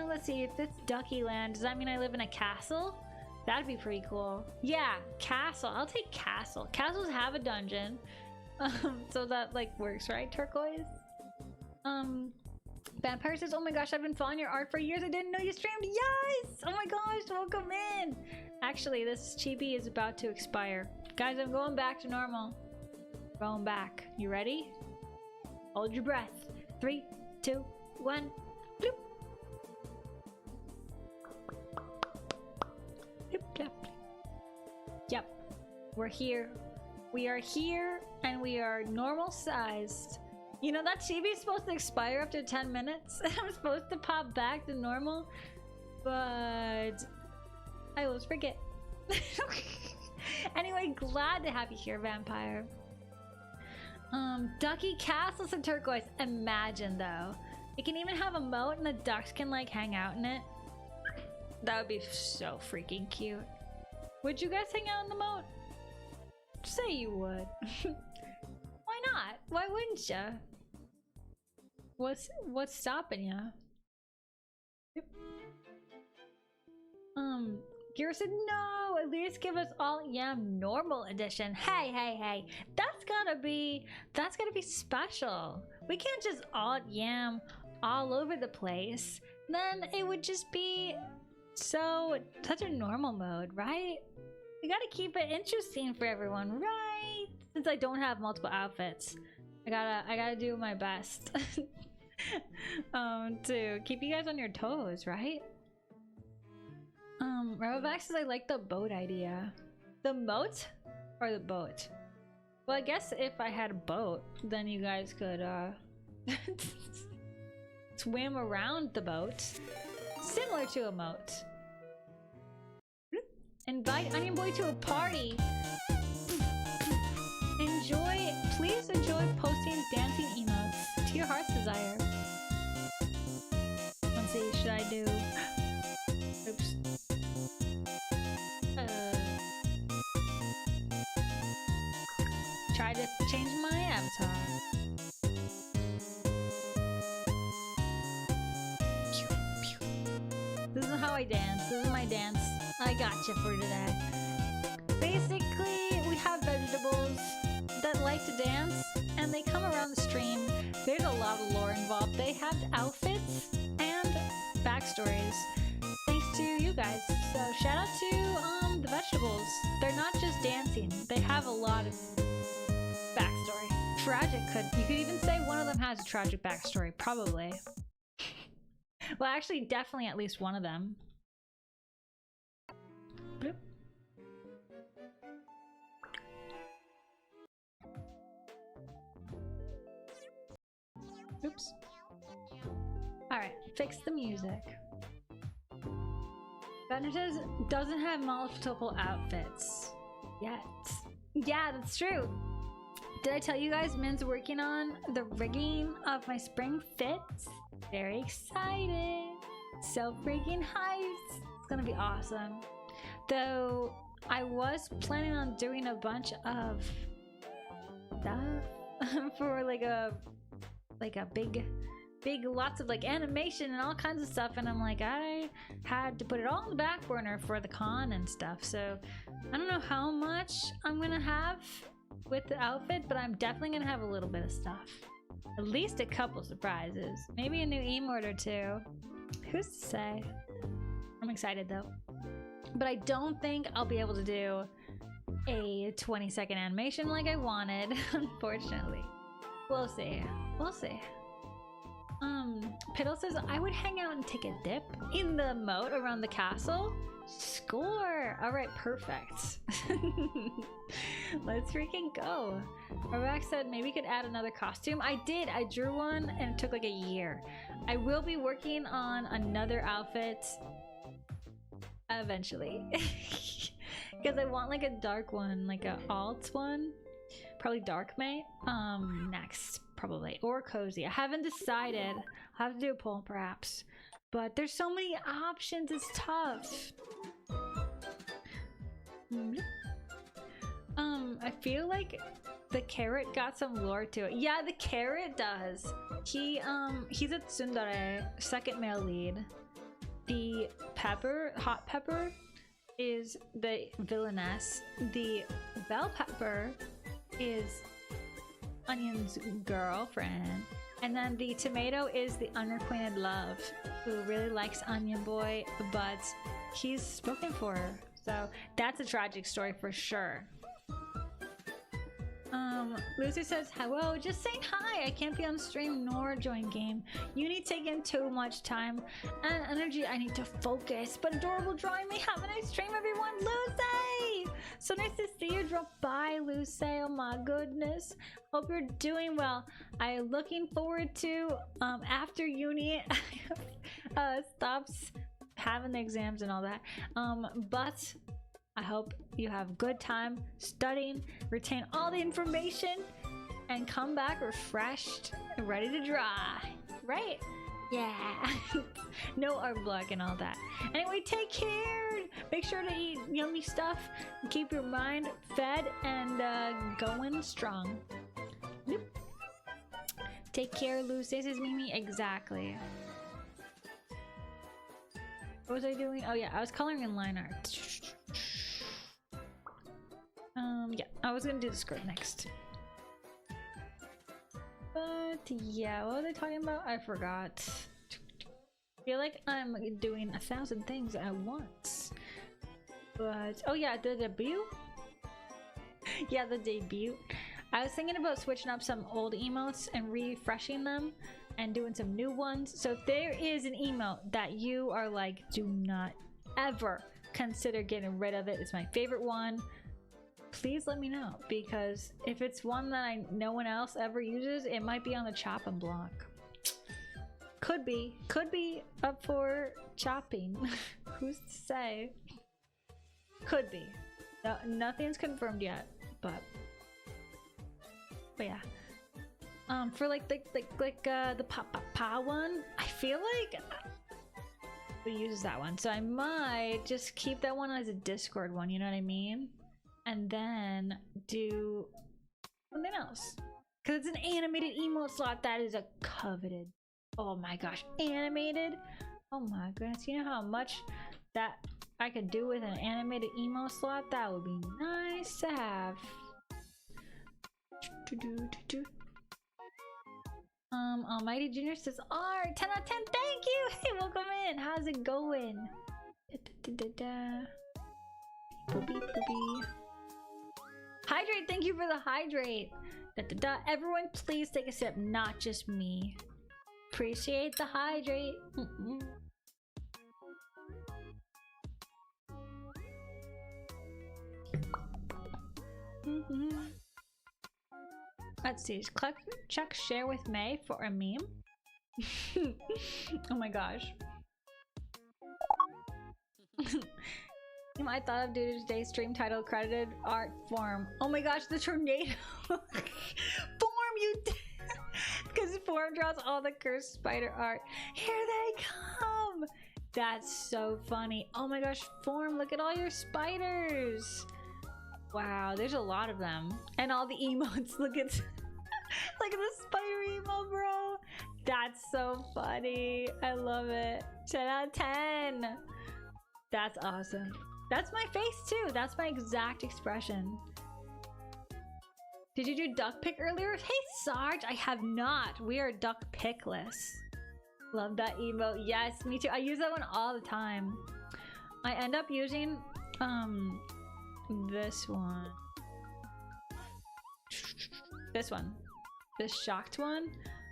Let's see, if it's Ducky Land, does that mean I live in a castle? That'd be pretty cool. Yeah, castle. I'll take castle. Castles have a dungeon. So that like works, right, Turquoise? Vampire says, oh my gosh, I've been following your art for years. I didn't know you streamed. Yes! Oh my gosh, welcome in. Actually, this chibi is about to expire. Guys, I'm going back to normal. Going back. You ready? Hold your breath. 3, 2, 1. Bloop. Yep, we're here. We are here, and we are normal sized. You know, that chibi is supposed to expire after 10 minutes. I'm supposed to pop back to normal, but I always forget. Anyway, glad to have you here, Vampire. Ducky Castles and Turquoise. Imagine though, it can even have a moat and the ducks can like hang out in it. That would be so freaking cute. Would you guys hang out in the moat? Say you would. Why not? Why wouldn't ya? What's stopping ya? Yep. Gira said no. At least give us all Yam normal edition. Hey. That's gotta be special. We can't just alt Yam all over the place. Then it would just be such a normal mode, right? We gotta keep it interesting for everyone, right? Since I don't have multiple outfits, I gotta do my best to keep you guys on your toes, right? Robovax says I like the boat idea. The moat or the boat? Well, I guess if I had a boat, then you guys could swim around the boat, similar to a moat. Invite Onion Boy to a party. Please enjoy posting dancing emotes to your heart's desire. Let's see, should I do? Oops. Try to change my avatar. This is how I dance. This is my dance. I gotcha for today. Basically, we have vegetables that like to dance, and they come around the stream. There's a lot of lore involved. They have outfits and backstories, thanks to you guys. So shout out to the vegetables. They're not just dancing. They have a lot of backstory. You could even say one of them has a tragic backstory, probably. Well, actually, definitely at least one of them. Bloop. Oops. Alright, fix the music. Benitez doesn't have multiple outfits yet. Yeah, that's true. Did I tell you guys Min's working on the rigging of my spring fits? Very excited. So freaking hyped. It's gonna be awesome. Though I was planning on doing a bunch of stuff for like a big lots of like animation and all kinds of stuff, and I'm like, I had to put it all on the back burner for the con and stuff. So I don't know how much I'm gonna have with the outfit, but I'm definitely gonna have a little bit of stuff. At least a couple surprises. Maybe a new emote or two. Who's to say? I'm excited though. But I don't think I'll be able to do a 20-second animation like I wanted, unfortunately. We'll see. We'll see. Piddle says I would hang out and take a dip in the moat around the castle. Score! Alright, perfect. Let's freaking go. Roback said maybe we could add another costume. I did. I drew one and it took like a year. I will be working on another outfit eventually. Because I want like a dark one, like a alt one. Probably dark mate. Next, probably. Or cozy. I haven't decided. I'll have to do a poll perhaps. But there's so many options, it's tough. I feel like the carrot got some lore to it. Yeah, the carrot does. He's a tsundere, second male lead. The pepper, hot pepper, is the villainess. The bell pepper is Onion's girlfriend. And then the tomato is the unrequited love, who really likes Onion Boy, but he's spoken for her. So that's a tragic story for sure. Lucy says, hello, just saying hi. I can't be on stream nor join game. Uni taking too much time and energy. I need to focus. But adorable drawing me. Have a nice stream, everyone. Lucy! So nice to see you drop by, Lucy. Oh my goodness. Hope you're doing well. I'm looking forward to after uni stops having the exams and all that. But I hope you have good time studying, retain all the information, and come back refreshed and ready to draw. Right? Yeah. No art block and all that. Anyway, take care. Make sure to eat yummy stuff. And keep your mind fed and going strong. Yep. Take care, Luz. This is Mimi. Exactly. What was I doing? Oh yeah, I was coloring in line art. Yeah, I was gonna do the skirt next. But yeah, what was I talking about? I forgot. I feel like I'm doing 1,000 things at once. But oh yeah, the debut. Yeah, the debut. I was thinking about switching up some old emotes and refreshing them and doing some new ones. So if there is an emote that you are like, do not ever consider getting rid of it, it's my favorite one, please let me know, because if it's one that no one else ever uses, it might be on the chopping block. Could be up for chopping. Who's to say? Could be. No, nothing's confirmed yet, but yeah. For like the pa one, I feel like we use that one, so I might just keep that one as a Discord one. You know what I mean? And then do something else, because it's an animated emote slot that is a coveted. Oh my gosh, animated! Oh my goodness, you know how much that I could do with an animated emote slot? That would be nice to have. Almighty Junior says, "Art 10 out of 10. Thank you. Hey, welcome in. How's it going?" Hydrate. Thank you for the hydrate. Everyone, please take a sip. Not just me. Appreciate the hydrate. Let's see. Check share with May for a meme. Oh my gosh. I thought of today's stream title credited art form. Oh my gosh, the tornado. Form, you did. Because Form draws all the cursed spider art. Here they come. That's so funny. Oh my gosh, Form, look at all your spiders. Wow, there's a lot of them. And all the emotes. Look at look at the spider emo, bro. That's so funny. I love it. 10 out of 10. That's awesome. That's my face too. That's my exact expression. Did you do duck pick earlier? Hey Sarge, I have not. We are duck pickless. Love that emote. Yes, me too. I use that one all the time. I end up using this one. This shocked one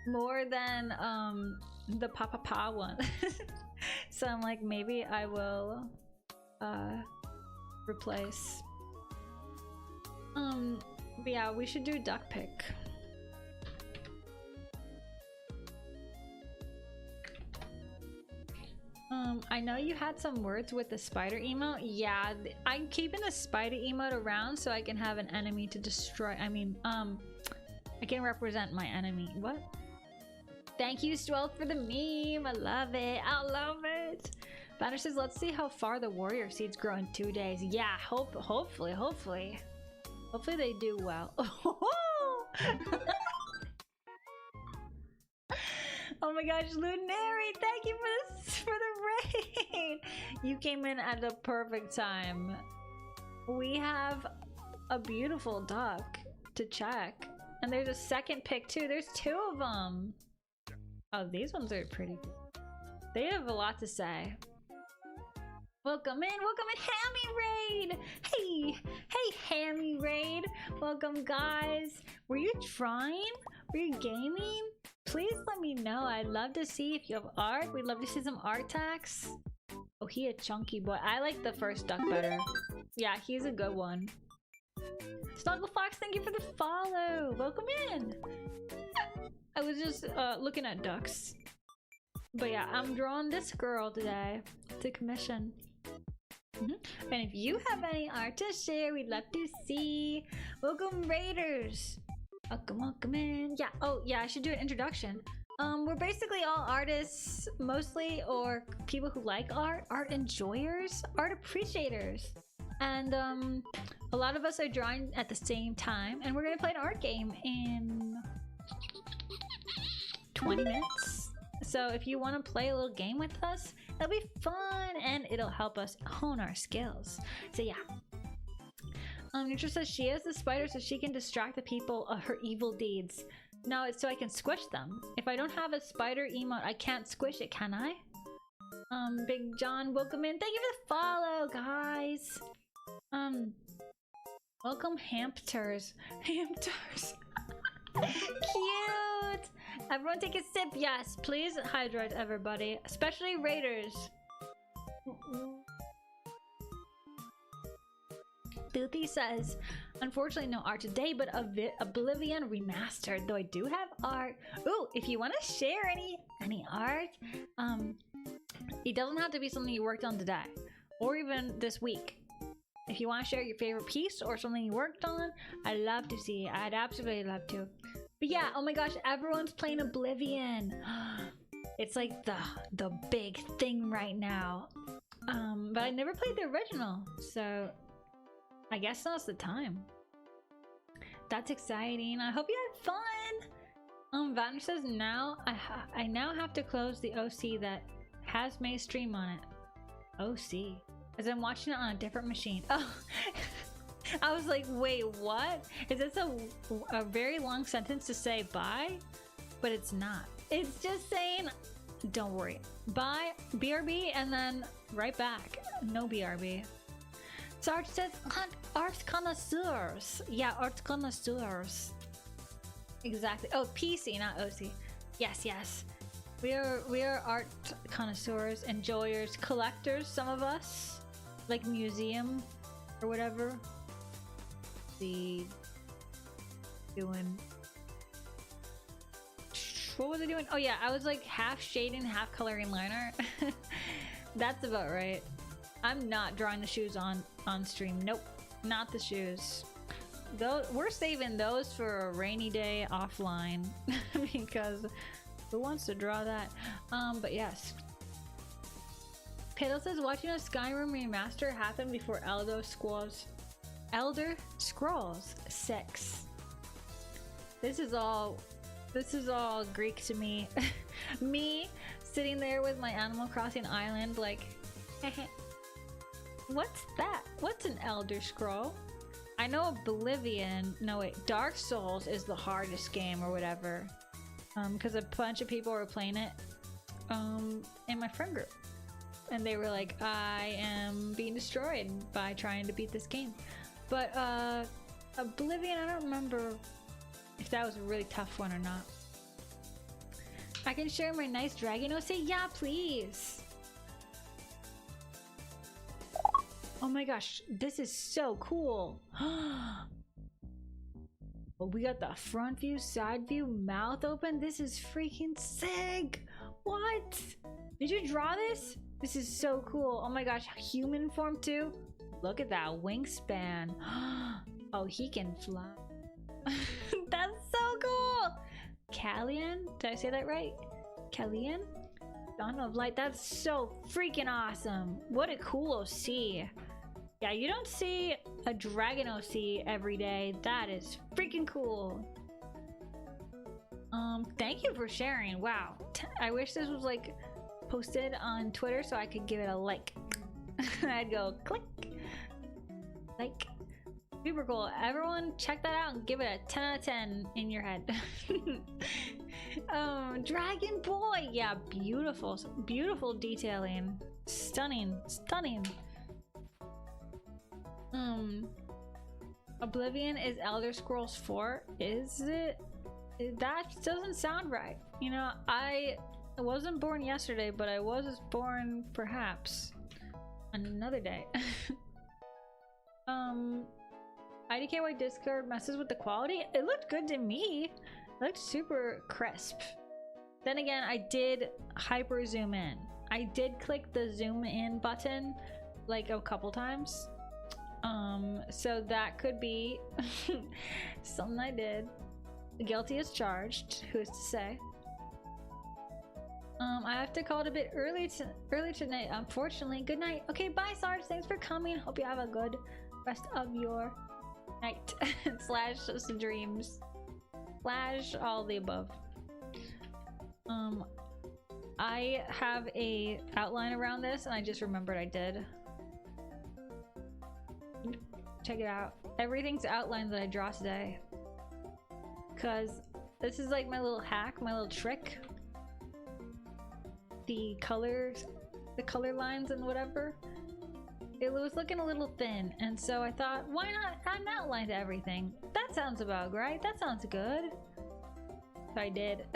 more than the pa one. So I'm like, maybe I will replace. But yeah, we should do duck pick. I know you had some words with the spider emote. Yeah, I'm keeping the spider emote around so I can have an enemy to destroy. I mean, I can represent my enemy. What? Thank you, Swell, for the meme. I love it. I love it. Banner says, let's see how far the warrior seeds grow in 2 days. Yeah, hopefully they do well. Oh my gosh, Lunary, thank you for the raid. You came in at the perfect time. We have a beautiful duck to check. And there's a second pick too. There's 2 of them. Oh, these ones are pretty good. They have a lot to say. Welcome in, Hammy Raid. Hey, Hammy Raid. Welcome, guys. Were you trying? Were you gaming? Please let me know. I'd love to see if you have art. We'd love to see some art tags. Oh, he a chunky boy. I like the first duck better. Yeah, he's a good one. Snuggle Fox, thank you for the follow. Welcome in. I was just looking at ducks. But yeah, I'm drawing this girl today to commission. And if you have any art to share, we'd love to see. Welcome, Raiders. Welcome in. Yeah. Oh, yeah. I should do an introduction. We're basically all artists, mostly, or people who like art, art enjoyers, art appreciators. And a lot of us are drawing at the same time, and we're gonna play an art game in 20 minutes. So if you want to play a little game with us, it'll be fun and it'll help us hone our skills. So yeah. Neutral says she has the spider so she can distract the people of her evil deeds. No, it's so I can squish them. If I don't have a spider emote, I can't squish it, can I? Big John, welcome in. Thank you for the follow, guys. Welcome hamsters. Hamsters. Cute. Everyone take a sip. Yes, please hydrate everybody, especially raiders. Filthy says, unfortunately no art today, but Oblivion Remastered, though I do have art. Ooh, if you want to share any art, it doesn't have to be something you worked on today or even this week. If you want to share your favorite piece or something you worked on, I'd love to see. I'd absolutely love to. But yeah, oh my gosh, everyone's playing Oblivion. It's like the big thing right now. But I never played the original, so I guess now's the time. That's exciting. I hope you had fun. Vatner says now I now have to close the OC that has May's stream on it. OC, as I'm watching it on a different machine. Oh, I was like, wait, what? Is this a very long sentence to say bye? But it's not. It's just saying, don't worry. Bye, BRB, and then right back. No BRB. Sarge says, art connoisseurs. Yeah, art connoisseurs. Exactly. Oh, PC, not OC. Yes, yes. We are art connoisseurs, enjoyers, collectors, some of us. Like museum or whatever. What was I doing? Oh yeah, I was like half shading, half coloring liner. That's about right. I'm not drawing the shoes on stream. Nope, not the shoes. We're saving those for a rainy day offline because who wants to draw that? But yes. Piddle says watching a Skyrim remaster happen before Elder Scrolls 6. This is all Greek to me. Me sitting there with my Animal Crossing island like what's that? What's an Elder Scroll? I know Oblivion. No wait, Dark Souls is the hardest game or whatever. Because a bunch of people were playing it in my friend group. And they were like, I am being destroyed by trying to beat this game. But Oblivion, I don't remember if that was a really tough one or not. I can share my nice dragon OC? Yeah, please. Oh my gosh, this is so cool. Well, we got the front view, side view, mouth open. This is freaking sick. What? Did you draw this? This is so cool. Oh my gosh, human form too? Look at that wingspan. Oh, he can fly. That's so cool. Callian? Did I say that right? Callian? Dawn of Light. That's so freaking awesome. What a cool OC. Yeah, you don't see a dragon OC every day. That is freaking cool. Thank you for sharing. Wow. I wish this was like posted on Twitter so I could give it a like. I'd go click. Like. Super cool. Everyone check that out and give it a 10 out of 10 in your head. Dragon Boy. Yeah, beautiful. Beautiful detailing. Stunning. Stunning. Oblivion is Elder Scrolls 4. Is it? That doesn't sound right. You know, I wasn't born yesterday, but I was born perhaps another day. IDKY Discord messes with the quality. It looked good to me. It looked super crisp. Then again, I did hyper zoom in. I did click the zoom in button like a couple times. So that could be something I did. Guilty as charged, who's to say? I have to call it a bit early tonight, unfortunately. Good night. Okay, bye, Sarge. Thanks for coming. Hope you have a good rest of your night slash dreams slash all the above. I have a outline around this, and I just remembered I did. Check it out. Everything's outlined that I draw today, because this is like my little hack, my little trick. The colors, the color lines and whatever, it was looking a little thin, and so I thought, why not add an outline to everything? That sounds about right. That sounds good. So I did.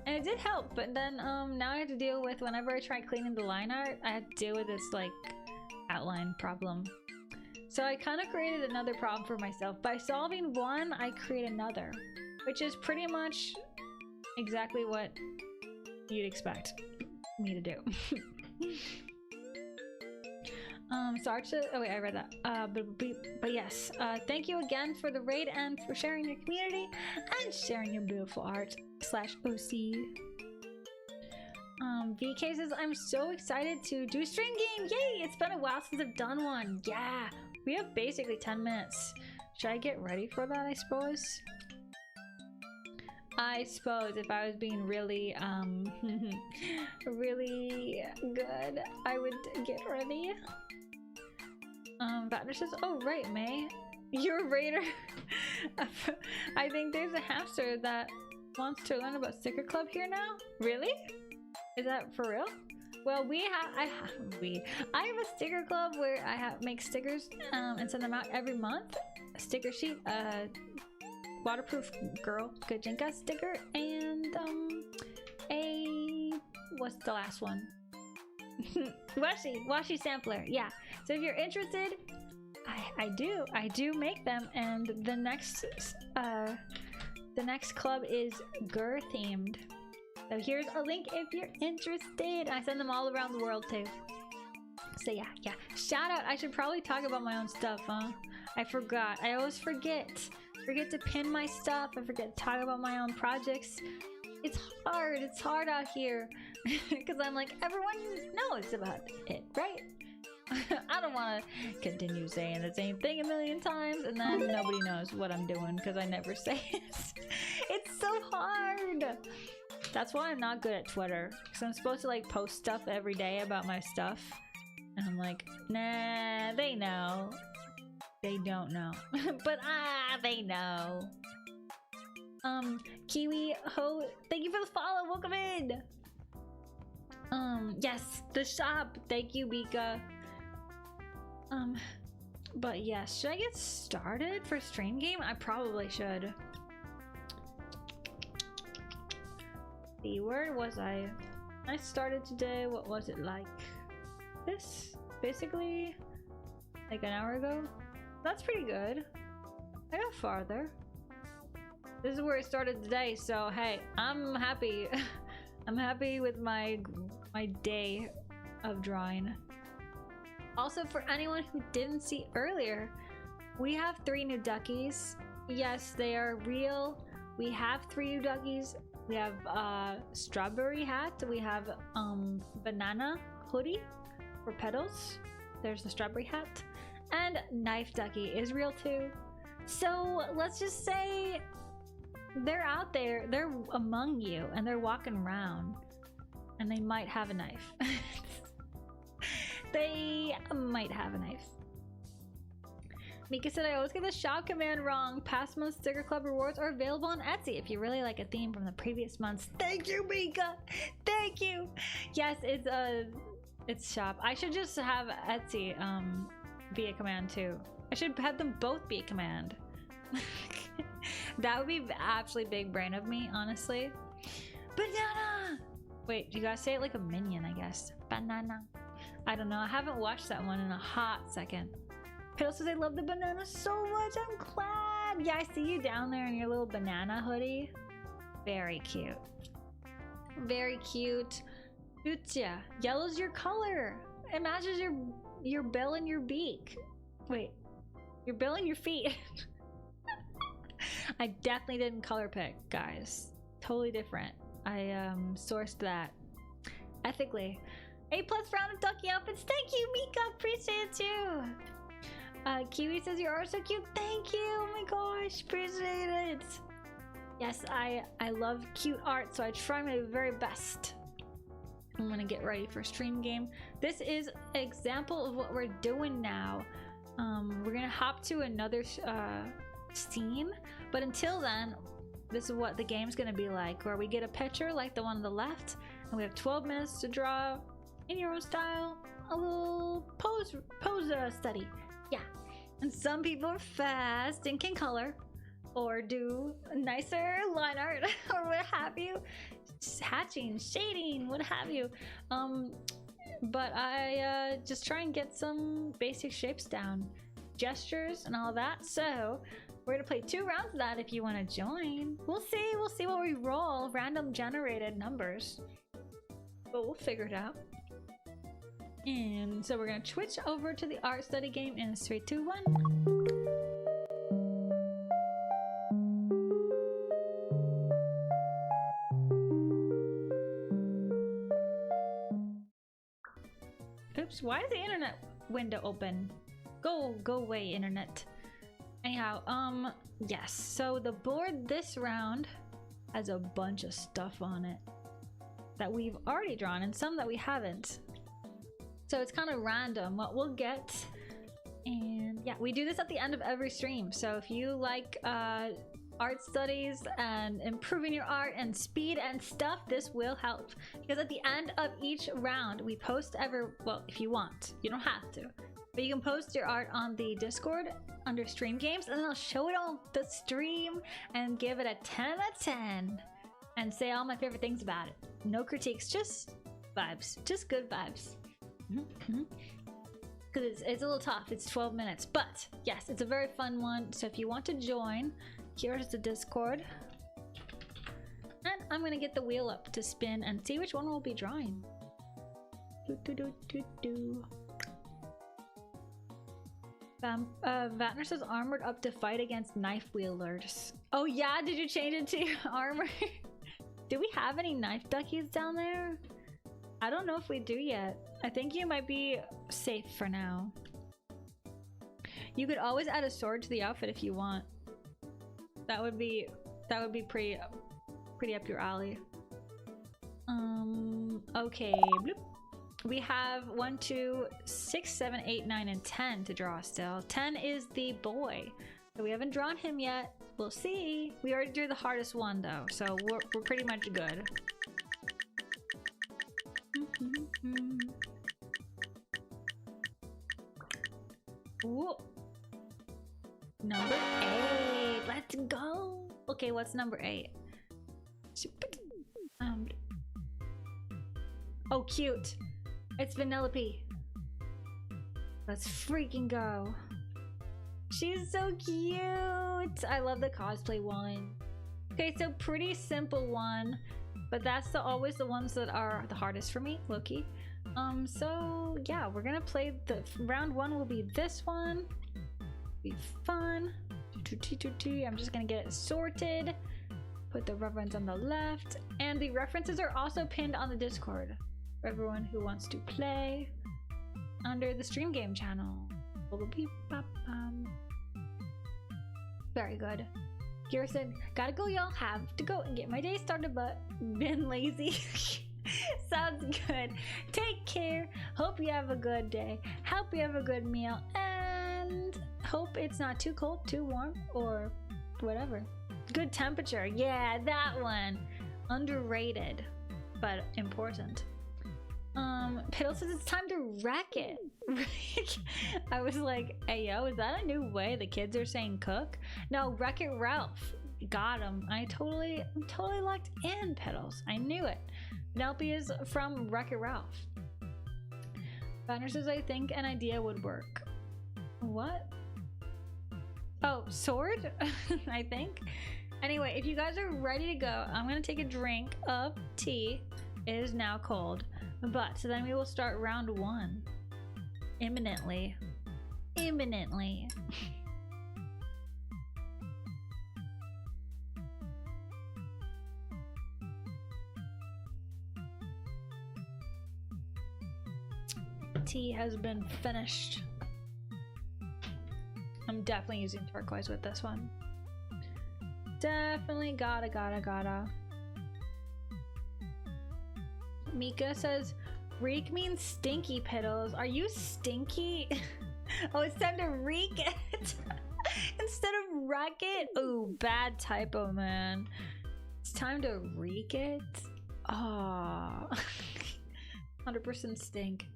And it did help, but then now I have to deal with, whenever I try cleaning the line art, I have to deal with this like outline problem. So I kind of created another problem for myself. By solving one, I create another, which is pretty much exactly what you'd expect me to do. Sarge, oh wait, I read that. But yes, thank you again for the raid and for sharing your community and sharing your beautiful art slash OC. VK says, I'm so excited to do stream game. Yay! It's been a while since I've done one. Yeah, we have basically 10 minutes. Should I get ready for that, I suppose? I suppose if I was being really, really good, I would get ready. Batner says, oh right, May, you're a raider. I think there's a hamster that wants to learn about Sticker Club here now. Really? Is that for real? Well, I have a sticker club where I make stickers and send them out every month. A sticker sheet, waterproof girl Gajinka sticker, and a what's the last one? washi sampler. Yeah, so if you're interested, I do make them, and the next club is Gur themed, so here's a link if you're interested. I send them all around the world too. So yeah, shout out. I should probably talk about my own stuff, huh? I forgot. I always forget to pin my stuff. I forget to talk about my own projects. It's hard out here because I'm like, everyone knows about it, right? I don't want to continue saying the same thing a million times and then nobody knows what I'm doing because I never say it. It's so hard. That's why I'm not good at Twitter, because I'm supposed to like post stuff every day about my stuff, and I'm like, nah, they know. They don't know. But they know. Kiwi Ho, thank you for the follow. Welcome in. Yes, the shop. Thank you, Mika. But yes, should I get started for stream game? I probably should. Where was I? I started today. What was it like? This, basically, like an hour ago. That's pretty good. I got farther. This is where it started today, so hey, I'm happy. I'm happy with my day of drawing. Also, for anyone who didn't see earlier, we have 3 new duckies. Yes, they are real. We have 3 new duckies. We have strawberry hat. We have banana hoodie for petals. There's the strawberry hat. And knife ducky is real too. So let's just say they're out there, they're among you, and they're walking around, and they might have a knife. They might have a knife. Mika said, I always get the shop command wrong. Past month's Sticker Club rewards are available on Etsy if you really like a theme from the previous months. Thank you, Mika. Thank you. Yes, it's shop. I should just have Etsy be a command too. I should have them both be a command. That would be actually big brain of me, honestly. Banana. Wait, you gotta say it like a minion, I guess. Banana. I don't know. I haven't watched that one in a hot second. Piddle says, I love the banana so much. I'm glad. Yeah, I see you down there in your little banana hoodie. Very cute. Very cute. Ucha. Yellow's your color. It matches your bill and your beak. Wait. Your bill and your feet. I definitely didn't color pick, guys. Totally different. I sourced that ethically. A+ round of ducky outfits. Thank you, Mika. Appreciate it too. Kiwi says your art so cute. Thank you. Oh my gosh, appreciate it. Yes, I love cute art, so I try my very best. I'm gonna get ready for stream game. This is an example of what we're doing now. We're gonna hop to another scene, but until then, this is what the game's gonna be like, where we get a picture like the one on the left, and we have 12 minutes to draw in your own style a little pose study. Yeah, and some people are fast and can color or do nicer line art or what have you, hatching, shading, what have you. But I just try and get some basic shapes down, gestures and all that. So we're gonna play 2 rounds of that if you want to join. We'll see what we roll, random generated numbers, but we'll figure it out. And so we're gonna switch over to the art study game in 3, 2, 1. Oops, why is the internet window open? Go away, internet. Anyhow, yes, so the board this round has a bunch of stuff on it that we've already drawn and some that we haven't. So it's kind of random what we'll get. And yeah, we do this at the end of every stream. So if you like art studies and improving your art and speed and stuff, this will help. Because at the end of each round, we post well, if you want, you don't have to, but you can post your art on the Discord under stream games, and then I'll show it on the stream and give it a 10 out of 10 and say all my favorite things about it. No critiques, just vibes, just good vibes. Because it's a little tough, it's 12 minutes, but yes, it's a very fun one. So if you want to join, here's the Discord, and I'm gonna get the wheel up to spin and see which one we'll be drawing. Vatner says armored up to fight against knife wielders. Oh yeah, did you change it to armor? Do we have any knife duckies down there? I don't know if we do yet. I think you might be safe for now. You could always add a sword to the outfit if you want. That would be pretty up your alley. Okay, bloop. We have 1, 2, 6, 7, 8, 9, and 10 to draw still. 10 is the boy. So we haven't drawn him yet. We'll see. We already drew the hardest one though, so we're pretty much good. Ooh. Number 8. Let's go. Okay, what's number 8? Oh, cute. It's Vanellope. Let's freaking go. She's so cute. I love the cosplay one. Okay, so pretty simple one, but that's always the ones that are the hardest for me, low-key. So yeah, we're gonna play the round 1 will be this one. Be fun. I'm just gonna get it sorted. Put the reference on the left, and the references are also pinned on the Discord for everyone who wants to play under the stream game channel. Very good. Kira said, gotta go, y'all. Have to go and get my day started, but been lazy. Sounds good. Take care. Hope you have a good day. Hope you have a good meal, and hope it's not too cold, too warm, or whatever. Good temperature. Yeah, that one. Underrated, but important. Piddle says it's time to wreck it. I was like, hey yo, is that a new way the kids are saying cook? No, Wreck-It Ralph. Got him. I'm totally locked in, Piddles. I knew it. Penelope is from Wreck-It Ralph. Banner says I think an idea would work. What? Oh, sword? I think. Anyway, if you guys are ready to go, I'm gonna take a drink of tea. It is now cold. But so then we will start round 1 imminently. tea has been finished. I'm definitely using turquoise with this one. Definitely gotta. Mika says, reek means stinky, Piddles. Are you stinky? Oh, it's time to reek it instead of wreck it. Ooh, bad typo, man. It's time to reek it. Ah, 100% stink.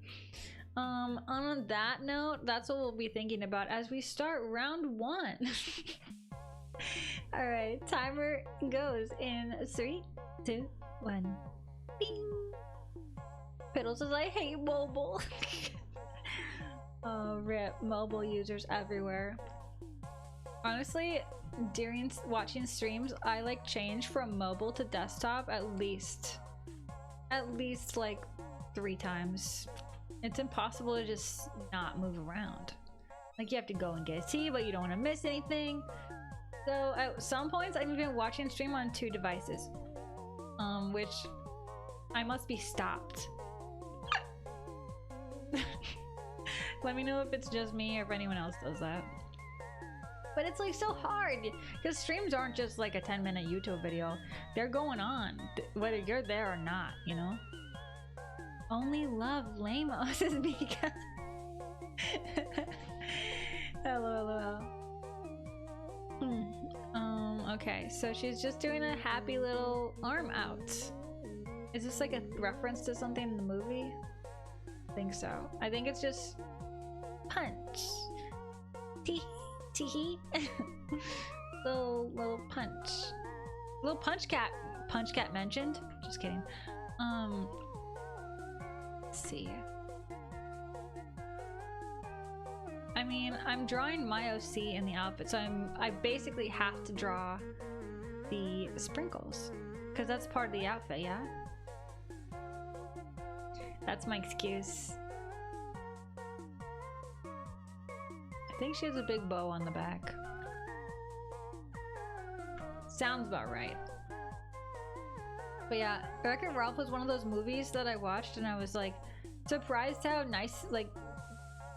On that note, that's what we'll be thinking about as we start round 1. All right, timer goes in 3, 2, 1. Bing. Piddle says, I hate mobile. Oh, rip. Mobile users everywhere. Honestly, during watching streams, I like change from mobile to desktop at least like 3 times. It's impossible to just not move around. Like, you have to go and get a tea, but you don't want to miss anything. So at some points, I've been watching stream on 2 devices, which I must be stopped. Let me know if it's just me or if anyone else does that. But it's like so hard because streams aren't just like a 10-minute YouTube video. They're going on whether you're there or not, you know? Only love lame-os is because... Hello. Okay, so she's just doing a happy little arm out. Is this like a reference to something in the movie? I think so. I think it's just punch. Tee-hee. little punch. Little punch cat mentioned. Just kidding. Let's see. I mean, I'm drawing my OC in the outfit, so I basically have to draw the sprinkles because that's part of the outfit, yeah? That's my excuse. I think she has a big bow on the back. Sounds about right. But yeah, Wreck-It Ralph was one of those movies that I watched and I was like surprised how nice, like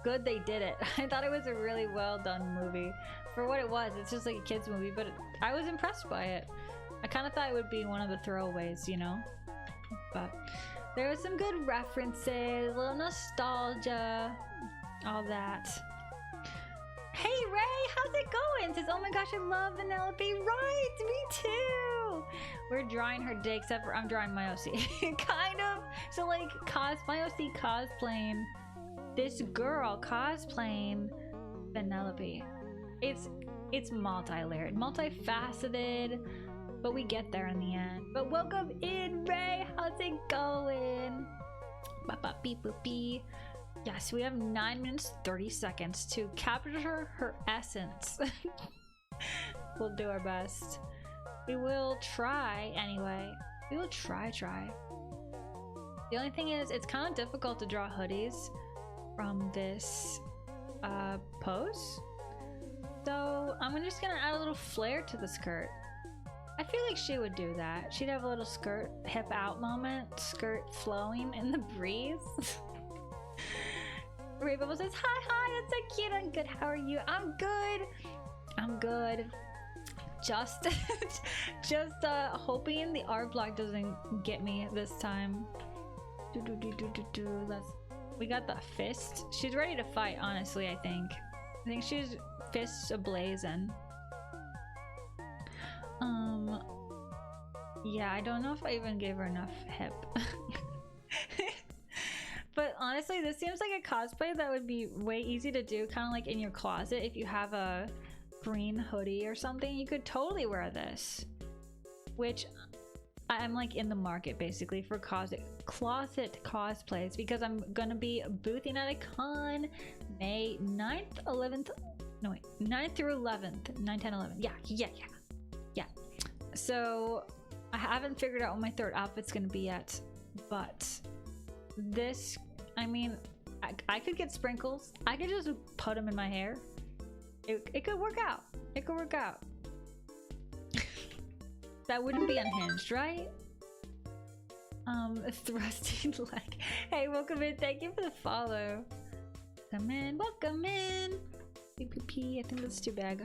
good they did it. I thought it was a really well done movie. For what it was, it's just like a kid's movie, but I was impressed by it. I kind of thought it would be one of the throwaways, you know? But there were some good references, a little nostalgia, all that. Hey Ray, how's it going? Says, oh my gosh, I love Vanellope. Right, me too. We're drawing her day, except for I'm drawing my OC. Kind of. So like, my OC cosplaying this girl cosplaying Vanellope. It's multi-layered, multifaceted, but we get there in the end. But welcome in, Ray. How's it going? Beep boop bee. Yes, we have 9 minutes 30 seconds to capture her essence. We'll do our best. We will try anyway. We will try. The only thing is, it's kind of difficult to draw hoodies from this pose. So I'm just gonna add a little flare to the skirt. I feel like she would do that. She'd have a little skirt hip out moment, skirt flowing in the breeze. Rainbow says, hi, that's so cute. I'm good. How are you? I'm good. Just hoping the art block doesn't get me this time. We got the fist. She's ready to fight, honestly, I think she's fists ablazing. Yeah, I don't know if I even gave her enough hip. But honestly, this seems like a cosplay that would be way easy to do, kind of like in your closet. If you have a green hoodie or something, you could totally wear this. Which I'm like in the market basically for closet cosplays, because I'm gonna be boothing at a con May 9th, 11th, no wait, 9th through 11th, 9, 10, 11, yeah. So I haven't figured out what my third outfit's gonna be yet, but this, I mean, I could get sprinkles. I could just put them in my hair. It could work out. It could work out. That wouldn't be unhinged, right? Thrusty leg. Hey, welcome in. Thank you for the follow. Come in. Welcome in. PPP. I think that's too big.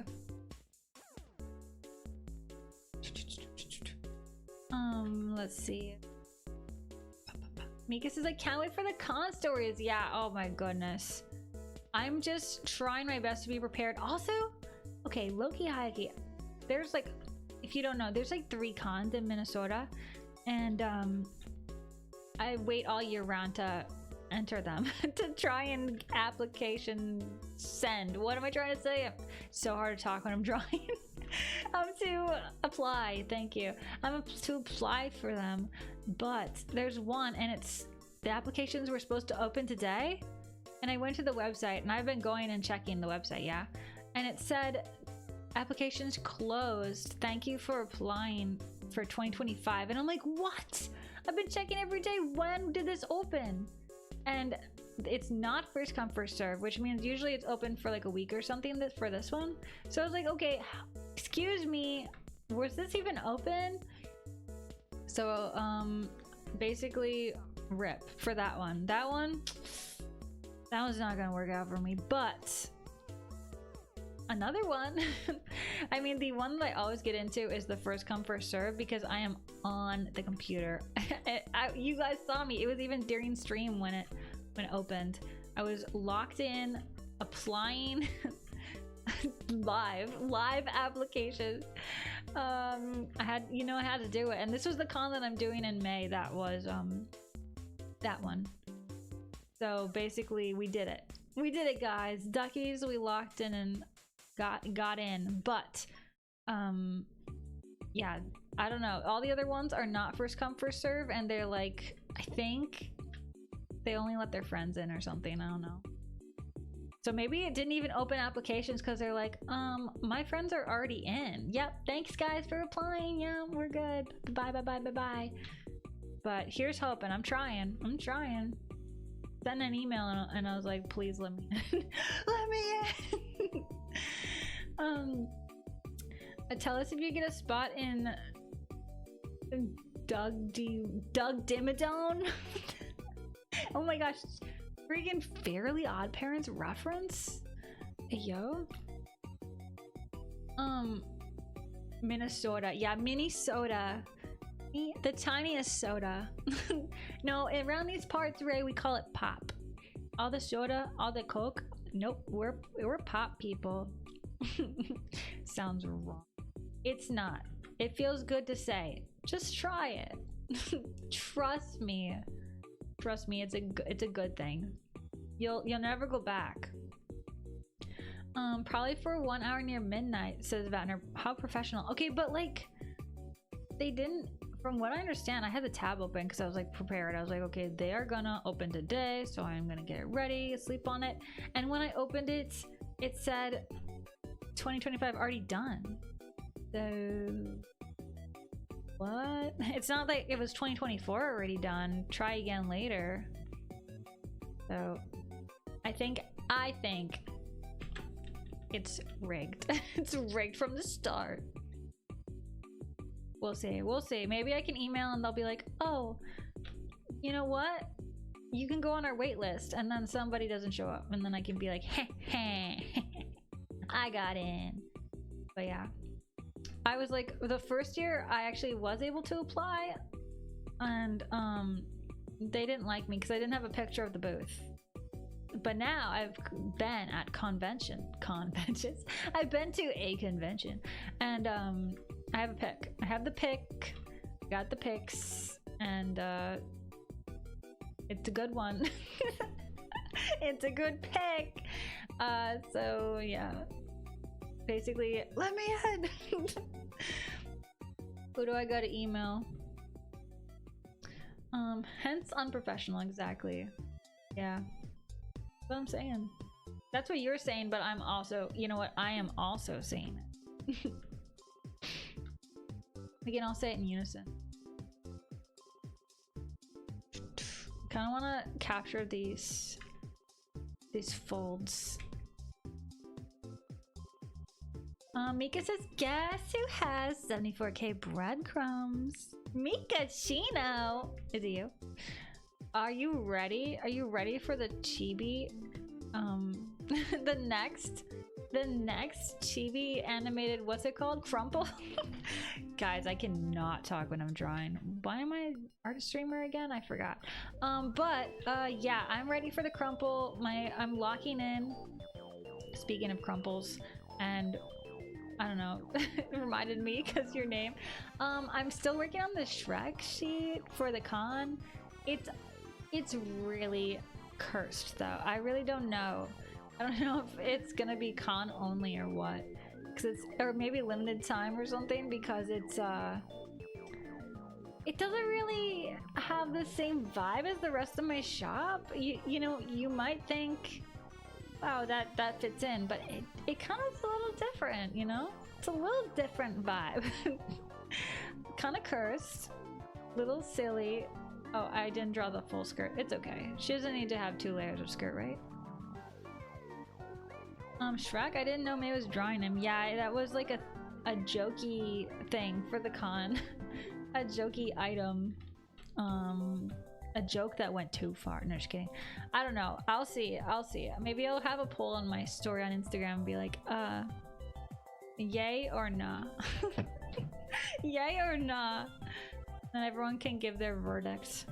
Let's see. Mika says, I can't wait for the con stories. Yeah, oh my goodness. I'm just trying my best to be prepared. Also, okay, low-key, high-key. There's like, if you don't know, there's like 3 cons in Minnesota. And I wait all year round to enter them. To try and application send. What am I trying to say? So hard to talk when I'm drawing. To apply, thank you. I'm to apply for them, but there's one and it's the applications were supposed to open today, and I went to the website and I've been going and checking the website, yeah, and it said applications closed. Thank you for applying for 2025, and I'm like, what? I've been checking every day. When did this open? And it's not first come first serve, which means usually it's open for like a week or something for this one. So I was like, okay, excuse me, was this even open? So basically rip for that one. That one's not gonna work out for me. But another one, I mean, the one that I always get into is the first come first serve because I am on the computer. You guys saw me. It was even during stream when it opened. I was locked in applying live application. I had to do it, and this was the con that I'm doing in May. That was that one. So basically we did it, guys. Duckies, we locked in and got in. But yeah, I don't know, all the other ones are not first come first serve, and they're like, I think they only let their friends in or something. I don't know. So maybe it didn't even open applications because they're like, my friends are already in. Yep, thanks guys for applying. Yeah, we're good. Bye bye bye bye bye. But here's hoping. I'm trying. Sent an email and I was like, please let me in. Let me in. Tell us if you get a spot in Doug Dimmadome. Oh my gosh, freaking Fairly Odd Parents reference. Hey, yo. Minnesota. Yeah, Minnesota. The tiniest soda. No, around these parts, Ray, we call it pop. All the soda, all the Coke. Nope, we're pop people. Sounds wrong. It's not. It feels good to say. Just try it. Trust me. Trust me, it's a good thing. You'll never go back. Probably for 1 hour near midnight, says Vatner. How professional. Okay, but like, they didn't. From what I understand, I had the tab open because I was like prepared. I was like, okay, they are gonna open today, so I'm gonna get it ready, sleep on it. And when I opened it, it said 2025 already done. So what? It's not like it was 2024 already done. Try again later. So I think it's rigged. It's rigged from the start. We'll see. Maybe I can email and they'll be like, oh, you know what? You can go on our wait list, and then somebody doesn't show up, and then I can be like, heh, I got in. But yeah, I was like, the first year I actually was able to apply, and they didn't like me because I didn't have a picture of the booth. But now I've been at conventions. I've been to a convention, and I have a pic. I have the pic. Got the pics, and it's a good one. It's a good pic. So yeah, basically, let me in. Who do I got to email? Hence unprofessional. Exactly. Yeah. That's what I'm saying. That's what you're saying, but I'm also, you know what? I am also saying it. We can all say it in unison. Kind of want to capture these folds. Mika says, guess who has 74k breadcrumbs? Mika Chino! Is it you? Are you ready? Are you ready for the chibi? the next chibi animated, what's it called? Crumple? Guys, I cannot talk when I'm drawing. Why am I artist streamer again? I forgot. Yeah, I'm ready for the crumple. I'm locking in. Speaking of crumples, and I don't know, it reminded me because your name. I'm still working on the Shrek sheet for the con. It's really cursed though. I really don't know. I don't know if it's gonna be con only or what, or maybe limited time or something, because it doesn't really have the same vibe as the rest of my shop. You know, you might think, wow, that fits in, but it kind of is a little different, you know? It's a little different vibe. Kind of cursed, little silly. Oh, I didn't draw the full skirt. It's okay. She doesn't need to have 2 layers of skirt, right? Shrek, I didn't know May was drawing him. Yeah, that was like a jokey thing for the con. A jokey item. A joke that went too far. No, just kidding. I don't know. I'll see. Maybe I'll have a poll on my story on Instagram and be like, yay or nah? Yay or nah? And everyone can give their verdict.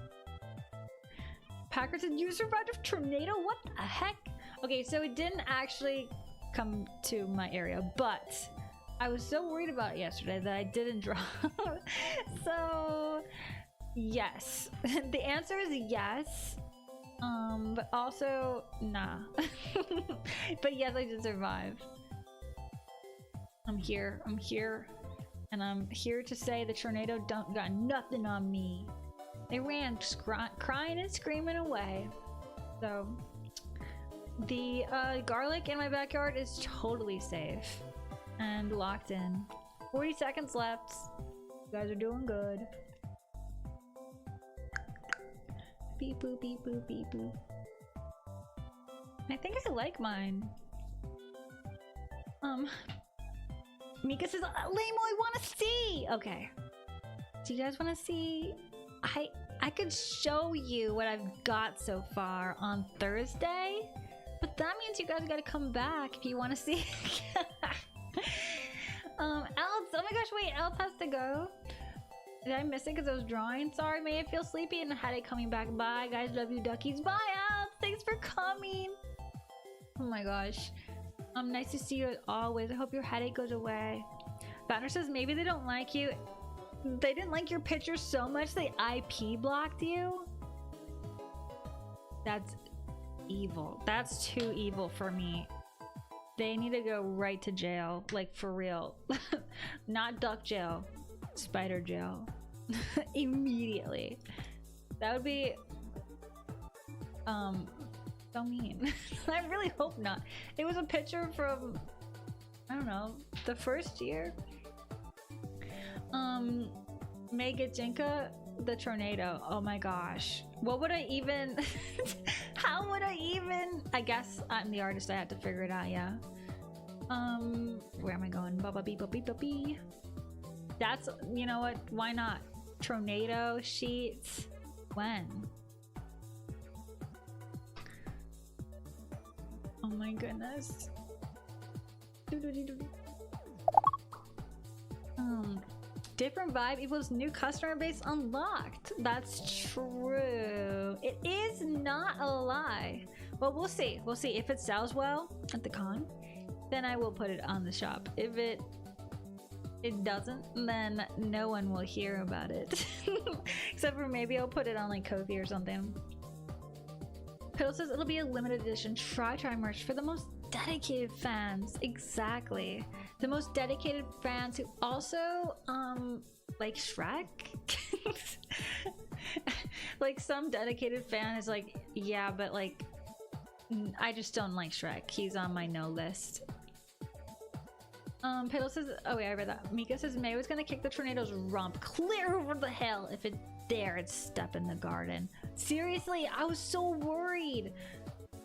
Packer said, you survived a tornado? What the heck? Okay, so it didn't actually come to my area, but I was so worried about it yesterday that I didn't draw. So, yes. The answer is yes. But also, nah. But yes, I did survive. I'm here. And I'm here to say the tornado don't got nothing on me. They ran crying and screaming away. So the garlic in my backyard is totally safe and locked in. 40 seconds left. You guys are doing good. Beep boop beep boop beep boop. I think I like mine. Mika says, Lamo, I want to see! Okay. Do you guys want to see? I could show you what I've got so far on Thursday, but that means you guys gotta come back if you want to see. Alex, oh my gosh, wait, Alex has to go. Did I miss it because I was drawing? Sorry, may I feel sleepy and had it coming back. Bye, guys, love you, duckies. Bye, Alex, thanks for coming. Oh my gosh. Nice to see you as always. I hope your headache goes away. Banner says maybe they don't like you. They didn't like your picture so much they IP blocked you. That's evil. That's too evil for me. They need to go right to jail, like for real. Not duck jail, spider jail. Immediately. That would be so mean. I really hope not. It was a picture from, I don't know, the first year. Mega Jinka, the tornado. Oh my gosh. What would I even how would I even, I guess I'm the artist, I have to figure it out. Yeah. Where am I going? Ba bee ba bee ba bee. That's, you know what, why not? Tornado sheets. When? Oh my goodness. Different vibe equals new customer base unlocked. That's true. It is not a lie. Well, we'll see. We'll see. If it sells well at the con, then I will put it on the shop. If it doesn't, then no one will hear about it. Except for maybe I'll put it on like Ko-fi or something. Piddle says it'll be a limited edition try merch for the most dedicated fans. Exactly. The most dedicated fans who also like Shrek. Like some dedicated fan is like, yeah, but like I just don't like Shrek. He's on my no list. Piddle says, oh wait, I read that. Mika says May was gonna kick the tornado's rump clear over the hill if it dared step in the garden. Seriously, I was so worried.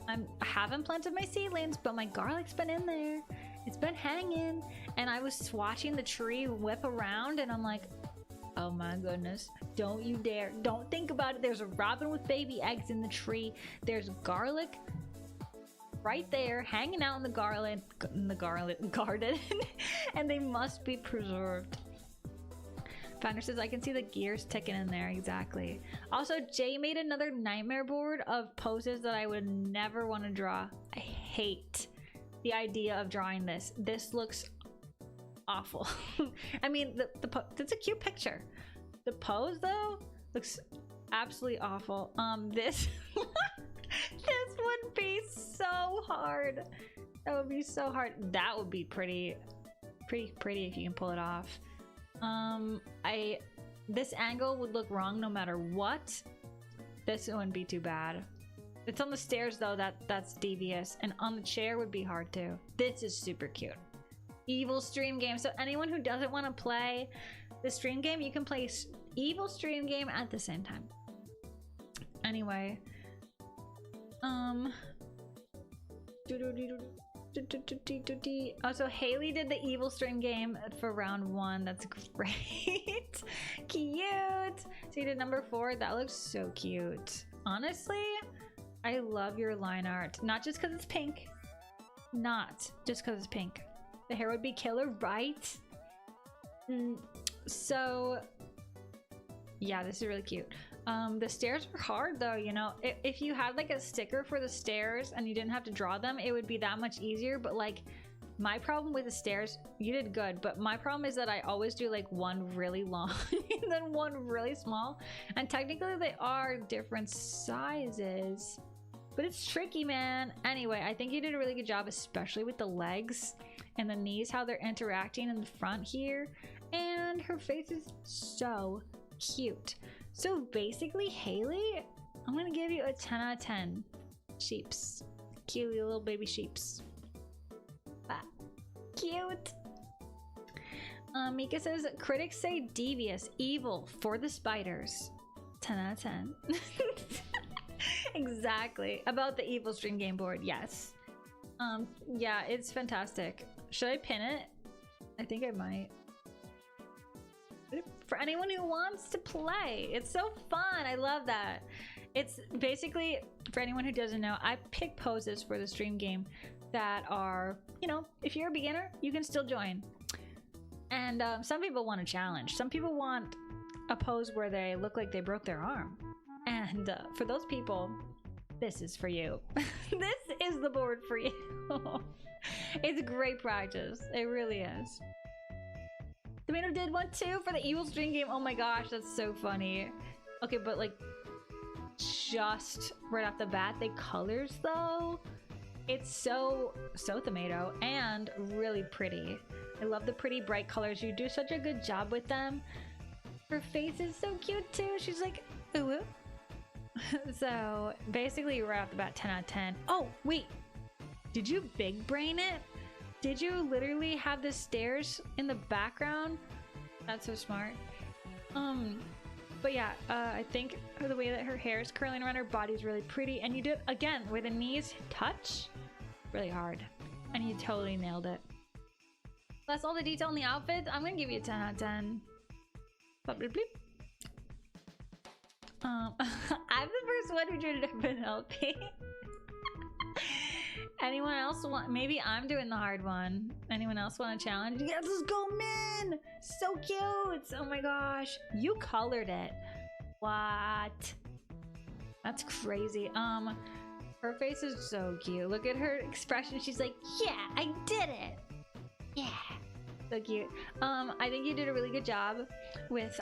I haven't planted my seedlings, but my garlic's been in there. It's been hanging, and I was watching the tree whip around, and I'm like, oh my goodness, don't you dare. Don't think about it. There's a robin with baby eggs in the tree. There's garlic right there hanging out in the garden, and they must be preserved. Founder says, I can see the gears ticking in there. Exactly. Also, Jay made another nightmare board of poses that I would never want to draw. I hate the idea of drawing this. This looks awful. I mean, it's a cute picture. The pose though looks absolutely awful. This this would be so hard. That would be so hard. That would be pretty if you can pull it off. This angle would look wrong no matter what. This wouldn't be too bad. It's on the stairs though, that's devious, and on the chair would be hard too. This is super cute. Evil stream game. So anyone who doesn't want to play the stream game, you can play evil stream game at the same time. Anyway, also Haley did the evil stream game for round 1. That's great. Cute. So you did number 4. That looks so cute. Honestly, I love your line art. Not just because it's pink. Not just because it's pink. The hair would be killer, right? So yeah, this is really cute. The stairs are hard though, you know. If you had like a sticker for the stairs and you didn't have to draw them, it would be that much easier. But like, my problem with the stairs, you did good, but my problem is that I always do like one really long and then one really small, and technically they are different sizes, but it's tricky, man. Anyway, I think you did a really good job, especially with the legs and the knees, how they're interacting in the front here, and her face is so cute. So basically, Haley, I'm gonna give you a 10 out of 10. Sheeps. Cute little baby sheeps. Ah, cute. Mika says, critics say devious, evil, for the spiders. 10 out of 10. Exactly. About the evil string game board, yes. Yeah, it's fantastic. Should I pin it? I think I might. For anyone who wants to play, it's so fun. I love that. It's basically, for anyone who doesn't know, I pick poses for the stream game that are, you know, if you're a beginner, you can still join. And some people want a challenge. Some people want a pose where they look like they broke their arm. And for those people, this is for you. This is the board for you. It's great practice. It really is. Tomato did one too for the evil string game. Oh my gosh, that's so funny. Okay, but like, just right off the bat, the colors though, it's so Tomato and really pretty. I love the pretty bright colors. You do such a good job with them. Her face is so cute too. She's like, ooh, ooh. So basically right off the bat, 10 out of 10. Oh wait, did you big brain it? Did you literally have the stairs in the background? That's so smart. But yeah, I think the way that her hair is curling around her body is really pretty, and you did again where the knees touch really hard, and you totally nailed it. That's all the detail in the outfit. I'm gonna give you a 10 out of 10. Bleep, bleep, bleep. I'm the first one who drew Penelope. Anyone else want? Maybe I'm doing the hard one. Anyone else want a challenge? Yes, let's go, man! So cute! Oh my gosh, you colored it. What? That's crazy. Her face is so cute. Look at her expression. She's like, yeah, I did it. Yeah, so cute. I think you did a really good job with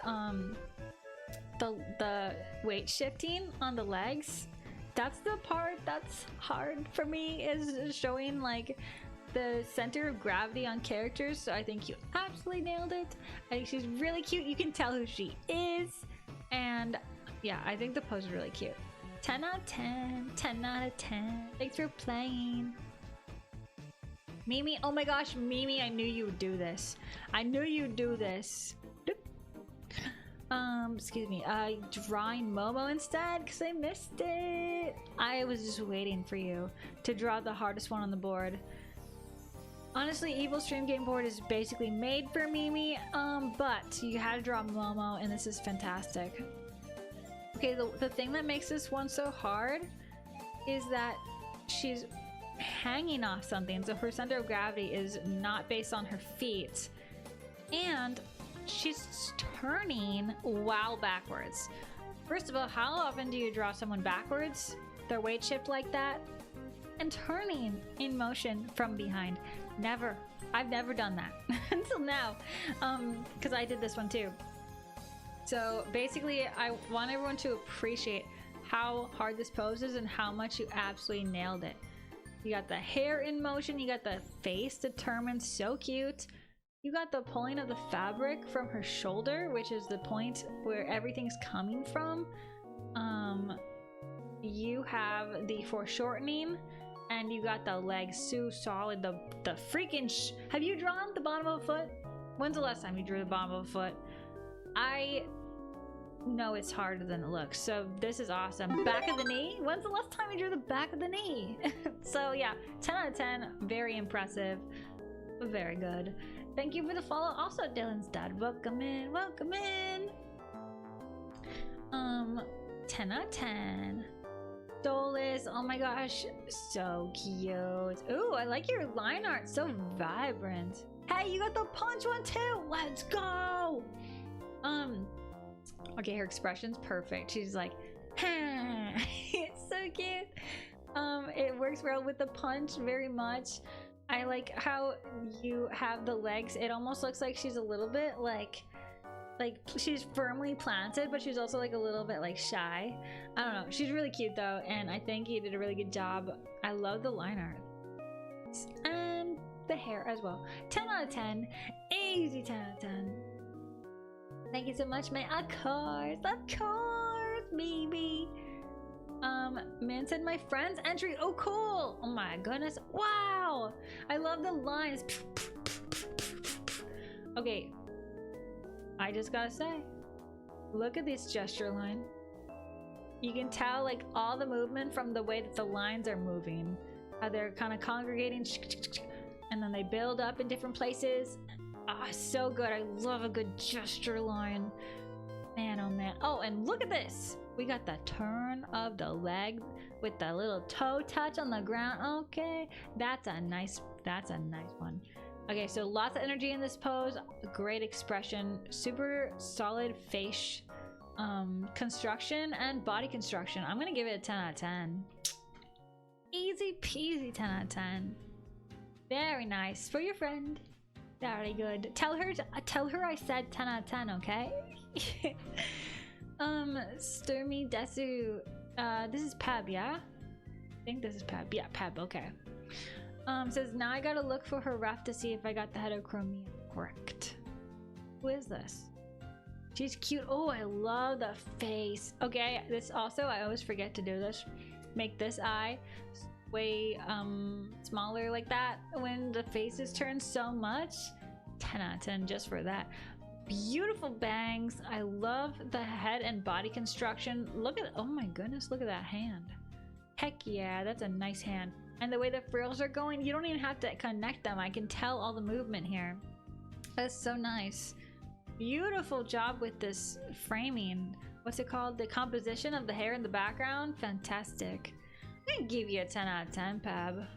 the weight shifting on the legs. That's the part that's hard for me, is showing like the center of gravity on characters. So I think you absolutely nailed it. I think she's really cute. You can tell who she is. And yeah, I think the pose is really cute. 10 out of 10. 10 out of 10. Thanks for playing. Mimi, oh my gosh, Mimi, I knew you would do this. I knew you'd do this. Excuse me, drawing Momo instead because I missed it. I was just waiting for you to draw the hardest one on the board. Honestly, Evil Stream Game Board is basically made for Mimi, but you had to draw Momo, and this is fantastic. Okay, the thing that makes this one so hard is that she's hanging off something, so her center of gravity is not based on her feet, and she's turning while backwards. First of all, how often do you draw someone backwards, their weight shift like that, and turning in motion from behind? Never. I've never done that until now, because I did this one too. So basically, I want everyone to appreciate how hard this pose is and how much you absolutely nailed it. You got the hair in motion, you got the face determined, so cute. You got the pulling of the fabric from her shoulder, which is the point where everything's coming from. You have the foreshortening, and you got the legs so solid. The freaking have you drawn the bottom of a foot? When's the last time you drew the bottom of a foot? I know it's harder than it looks, so this is awesome. Back of the knee? When's the last time you drew the back of the knee? So yeah, 10 out of 10. Very impressive. Very good. Thank you for the follow. Also, Dylan's dad. Welcome in. Welcome in. 10 out of 10. Dolus. Oh my gosh. So cute. Ooh, I like your line art. So vibrant. Hey, you got the punch one too. Let's go. Okay, her expression's perfect. She's like, ha. It's so cute. It works well with the punch very much. I like how you have the legs. It almost looks like she's a little bit like she's firmly planted, but she's also like a little bit like shy. I don't know. She's really cute though, and I think you did a really good job. I love the line art. And the hair as well. 10 out of 10. Easy 10 out of 10. Thank you so much, man. Of course, baby. Man said my friend's entry. Oh, cool. Oh my goodness. Wow. I love the lines. Okay. I just gotta say, look at this gesture line. You can tell like all the movement from the way that the lines are moving. How they're kind of congregating, and then they build up in different places. Ah, oh, so good. I love a good gesture line. Man, oh man. Oh, and look at this. We got the turn of the leg with the little toe touch on the ground. Okay, that's a nice one. Okay, so lots of energy in this pose. Great expression. Super solid face construction and body construction. I'm gonna give it a 10 out of 10. Easy peasy 10 out of 10. Very nice for your friend. Very good. Tell her I said 10 out of 10, okay? Sturmy Desu. This is Pab, yeah? I think this is Pab. Yeah, Pab, okay. Says, now I gotta look for her ref to see if I got the heterochromia correct. Who is this? She's cute. Oh, I love the face. Okay, this also, I always forget to do this. Make this eye way smaller like that when the face is turned so much. 10 out of 10 just for that. Beautiful bangs. I love the head and body construction. Look at, oh my goodness, look at that hand. Heck yeah, that's a nice hand. And the way the frills are going, you don't even have to connect them. I can tell all the movement here. That's so nice. Beautiful job with this framing. What's it called? The composition of the hair in the background. Fantastic. I'm gonna give you a 10 out of 10, Pab.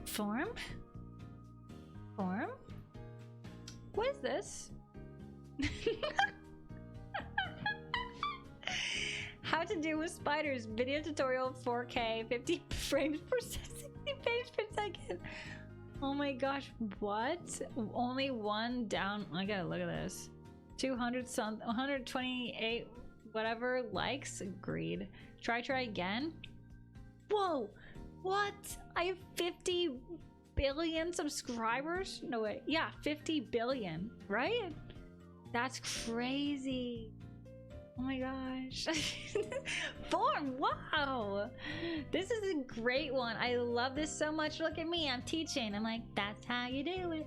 Form? What is this? How to deal with spiders. Video tutorial 4K, 50 frames per second, 60 frames per second. Oh my gosh, what? Only one down. I gotta look at this. 128 whatever likes. Agreed. Try again. Whoa, what? I have 50 billion subscribers? No way. Yeah, 50 billion, right? That's crazy. Oh my gosh. Form, wow. This is a great one. I love this so much. Look at me, I'm teaching. I'm like, that's how you do it.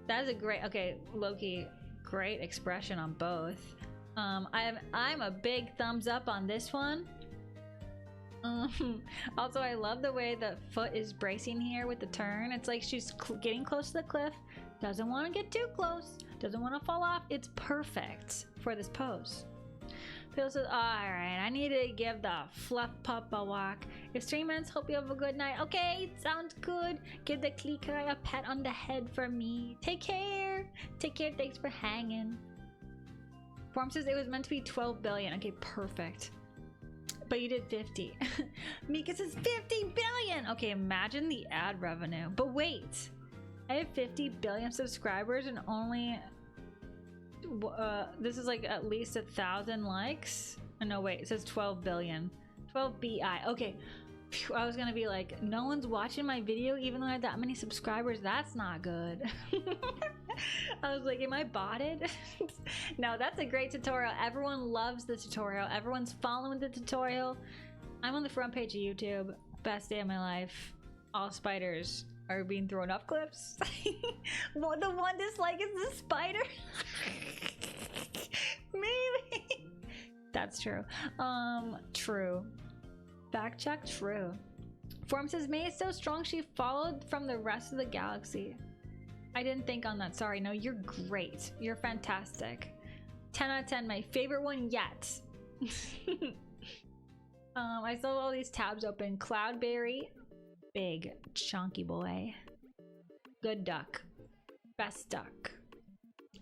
That is a great, okay, Loki, great expression on both. I'm a big thumbs up on this one. Also, I love the way the foot is bracing here with the turn. It's like she's getting close to the cliff, doesn't want to get too close, doesn't want to fall off. It's perfect for this pose. Phil says, alright, I need to give the fluff pup a walk. If stream ends, hope you have a good night. Okay, sounds good. Give the clicker a pat on the head for me. Take care. Take care, thanks for hanging. Form says it was meant to be 12 billion. Okay, perfect. But you did 50. Mika says 50 billion. Okay, imagine the ad revenue. But wait, I have 50 billion subscribers and only this is like at least 1,000 likes. Oh, no, wait, it says 12 billion. 12 bi. Okay. Phew, I was gonna be like, no one's watching my video even though I have that many subscribers. That's not good. I was like, am I botted? No, that's a great tutorial. Everyone loves the tutorial. Everyone's following the tutorial. I'm on the front page of YouTube. Best day of my life. All spiders are being thrown off cliffs. Well, the one dislike is the spider. Maybe. That's true. True. Fact check, true. Form says, May is so strong she followed from the rest of the galaxy. I didn't think on that, sorry. No, you're great. You're fantastic. 10 out of 10, my favorite one yet. I still have all these tabs open. Cloudberry, big chunky boy. Good duck. Best duck.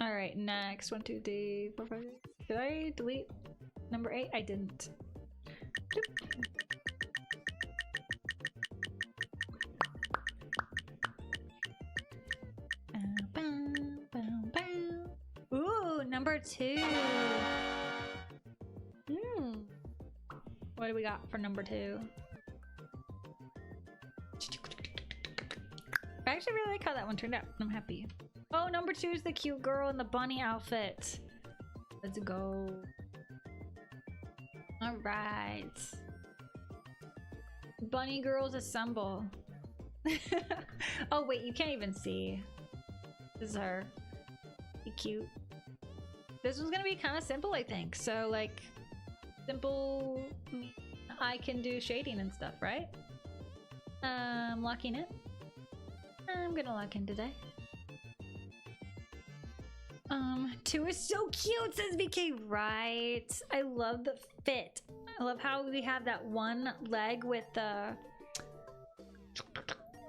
All right, next. 1, 2, 3, 4, 5. Did I delete number 8? I didn't. Ooh, number 2. What do we got for number 2? I actually really like how that one turned out. I'm happy. Oh, number 2 is the cute girl in the bunny outfit. Let's go. All right. Bunny girls assemble. Oh wait, you can't even see. This is her. Be cute. This one's gonna be kind of simple, I think. So like, simple. I can do shading and stuff, right? Locking it. I'm gonna lock in today. 2 is so cute, says BK. Right. I love the fit. I love how we have that one leg with the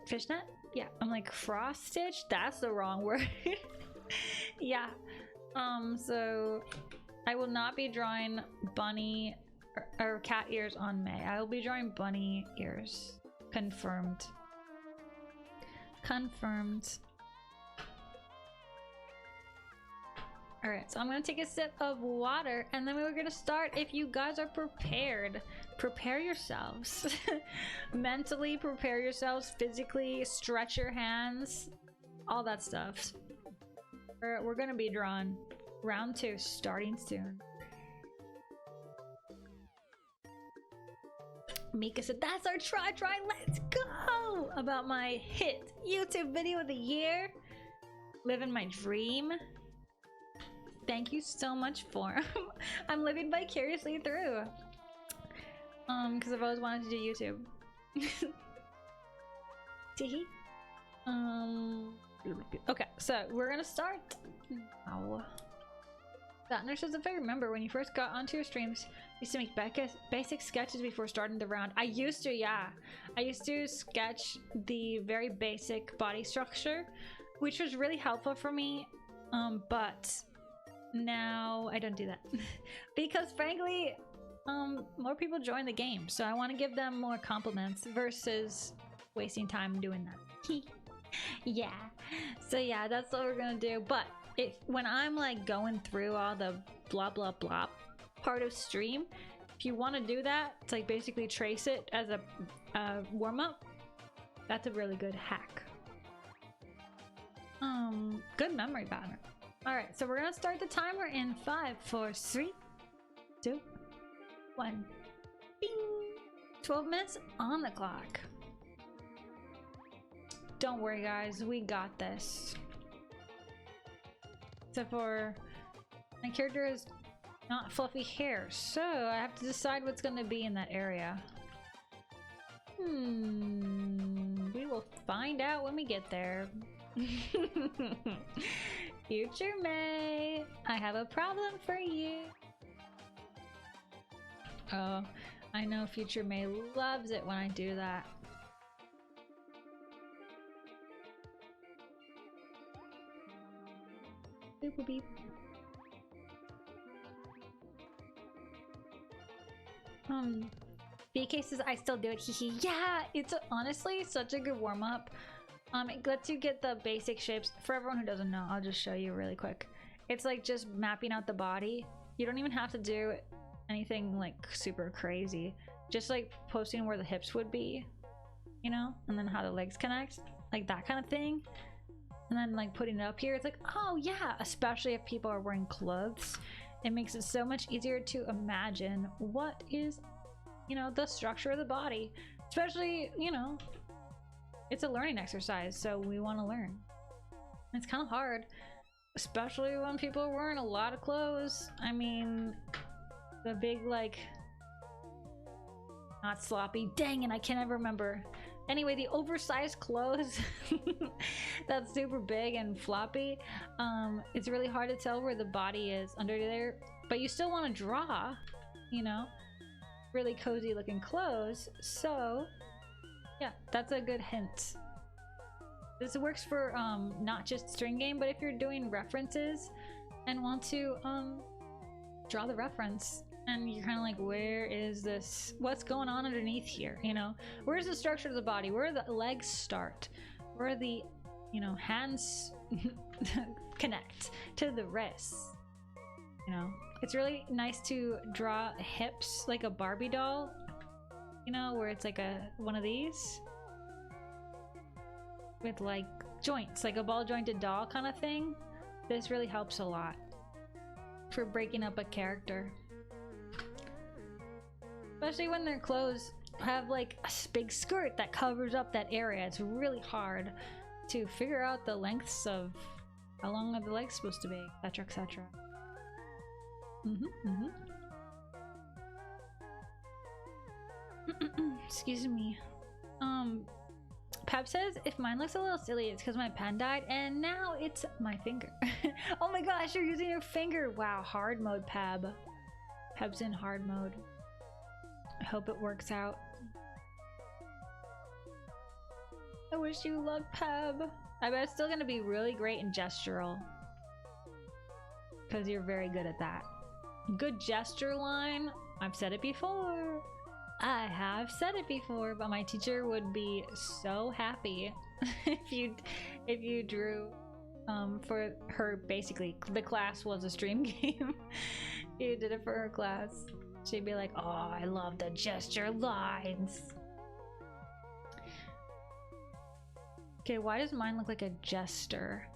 fishnet. Yeah, I'm like cross stitch. That's the wrong word. Yeah. So I will not be drawing bunny or cat ears on May. I will be drawing bunny ears. Confirmed. Confirmed. All right, so I'm gonna take a sip of water and then we're gonna start. If you guys are prepared, prepare yourselves. Mentally prepare yourselves, physically stretch your hands, all that stuff. We're gonna be drawing round 2 starting soon. Mika said, that's our try, let's go! About my hit YouTube video of the year. Living my dream. Thank you so much for I'm living vicariously through. Because I've always wanted to do YouTube. Teehee. Okay, so we're gonna start now. Gatner says, if I remember, when you first got onto your streams, you used to make basic sketches before starting the round. I used to, yeah. I used to sketch the very basic body structure, which was really helpful for me. But now I don't do that because frankly, more people join the game, so I want to give them more compliments versus wasting time doing that. Yeah, so yeah, that's what we're gonna do. But when I'm like going through all the blah blah blah part of stream, if you want to do that, it's like basically trace it as a warm-up. That's a really good hack. Good memory pattern. All right, so we're gonna start the timer in 5, 4, 3, 2, 1. Bing! 12 minutes on the clock. Don't worry, guys, we got this. Except for my character is not fluffy hair. So I have to decide what's gonna be in that area. We will find out when we get there. Future May, I have a problem for you. Oh, I know Future May loves it when I do that. Beep boop beep. B cases, I still do it. Hehe. Yeah, it's honestly such a good warm-up. It lets you get the basic shapes. For everyone who doesn't know, I'll just show you really quick. It's like just mapping out the body. You don't even have to do anything like super crazy. Just like posting where the hips would be, you know, and then how the legs connect, like that kind of thing. And then like putting it up here, it's like, oh yeah, especially if people are wearing clothes. It makes it so much easier to imagine what is, you know, the structure of the body. Especially, you know, it's a learning exercise, so we want to learn. It's kind of hard, especially when people are wearing a lot of clothes. I mean, the big, like, not sloppy, dang it, I can't ever remember. Anyway, the oversized clothes that's super big and floppy, it's really hard to tell where the body is under there, but you still want to draw, you know, really cozy looking clothes. So yeah, that's a good hint. This works for not just string game, but if you're doing references and want to draw the reference, and you're kind of like, where is this, what's going on underneath here, you know, where's the structure of the body, where the legs start, where the, you know, hands connect to the wrists, you know. It's really nice to draw hips like a Barbie doll, you know, where it's like one of these with like joints, like a ball jointed doll kind of thing. This really helps a lot for breaking up a character. Especially when their clothes have like a big skirt that covers up that area. It's really hard to figure out the lengths of how long are the legs supposed to be, etc, etc. Excuse me. Pep says if mine looks a little silly, it's because my pen died and now it's my finger. Oh my gosh, you're using your finger. Wow, hard mode, Peb. Peb's in hard mode. I hope it works out. I wish you luck, Peb. I bet it's still gonna be really great in gestural, because you're very good at that. Good gesture line. I've said it before. I have said it before, but my teacher would be so happy if you drew for her. Basically, the class was a stream game. You did it for her class. She'd be like, oh, I love the gesture lines. Okay, why does mine look like a jester?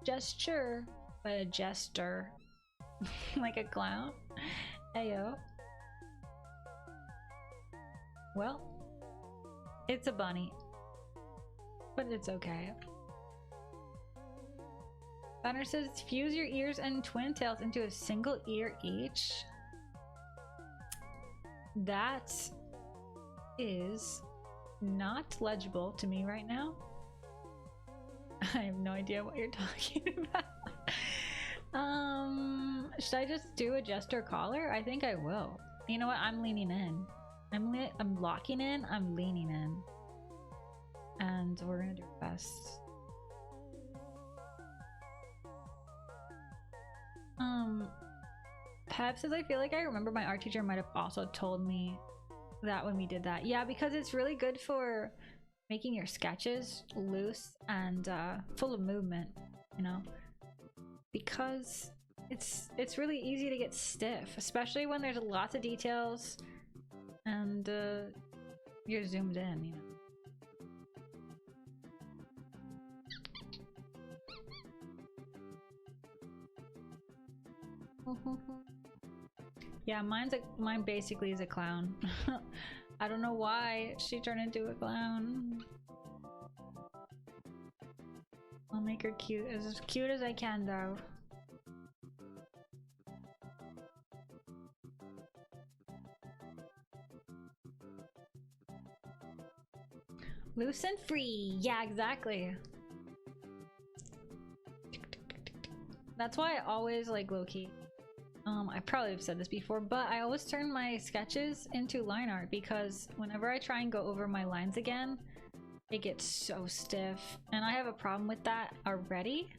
Gesture, but a jester. Like a clown? Ayo. Well, it's a bunny, but it's okay. Banner says, fuse your ears and twin tails into a single ear each. That is not legible to me right now. I have no idea what you're talking about. Should I just do a jester collar? I think I will. You know what? I'm leaning in. I'm locking in. I'm leaning in. And we're gonna do our best. Pep says, I feel like I remember my art teacher might have also told me that when we did that. Yeah, because it's really good for making your sketches loose and full of movement, you know, because it's really easy to get stiff, especially when there's lots of details and you're zoomed in, you know. Yeah, mine basically is a clown. I don't know why she turned into a clown. I'll make her cute as I can though. Loose and free. Yeah, exactly. That's why I always like low-key. I probably have said this before, but I always turn my sketches into line art because whenever I try and go over my lines again, it gets so stiff. And I have a problem with that already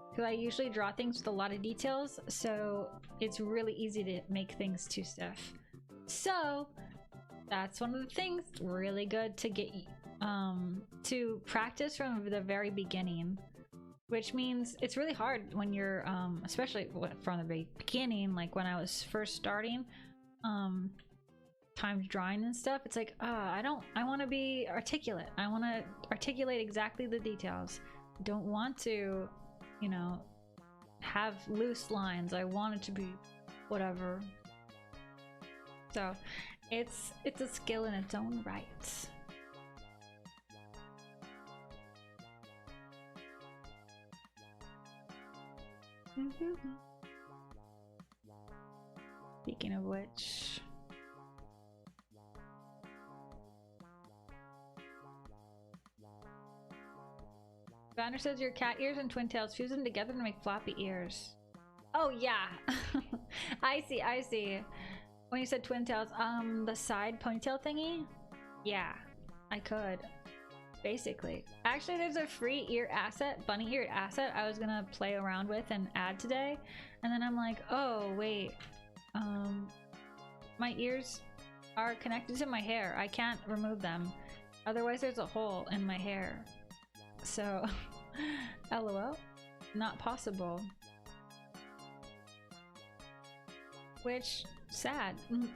because I usually draw things with a lot of details, so it's really easy to make things too stiff. So that's one of the things really good to get to practice from the very beginning. Which means it's really hard when you're, especially from the very beginning, like when I was first starting, timed drawing and stuff. It's like, I want to be articulate. I want to articulate exactly the details. Don't want to, you know, have loose lines. I want it to be whatever. So it's a skill in its own right. Speaking of which, Banner says your cat ears and twin tails fuse them together to make floppy ears. Oh yeah. I see. When you said twin tails, the side ponytail thingy? Yeah, I could. Basically. Actually, there's a free ear asset, bunny ear asset I was gonna play around with and add today. And then I'm like, oh wait, my ears are connected to my hair. I can't remove them. Otherwise there's a hole in my hair. So, LOL, not possible. Which, sad,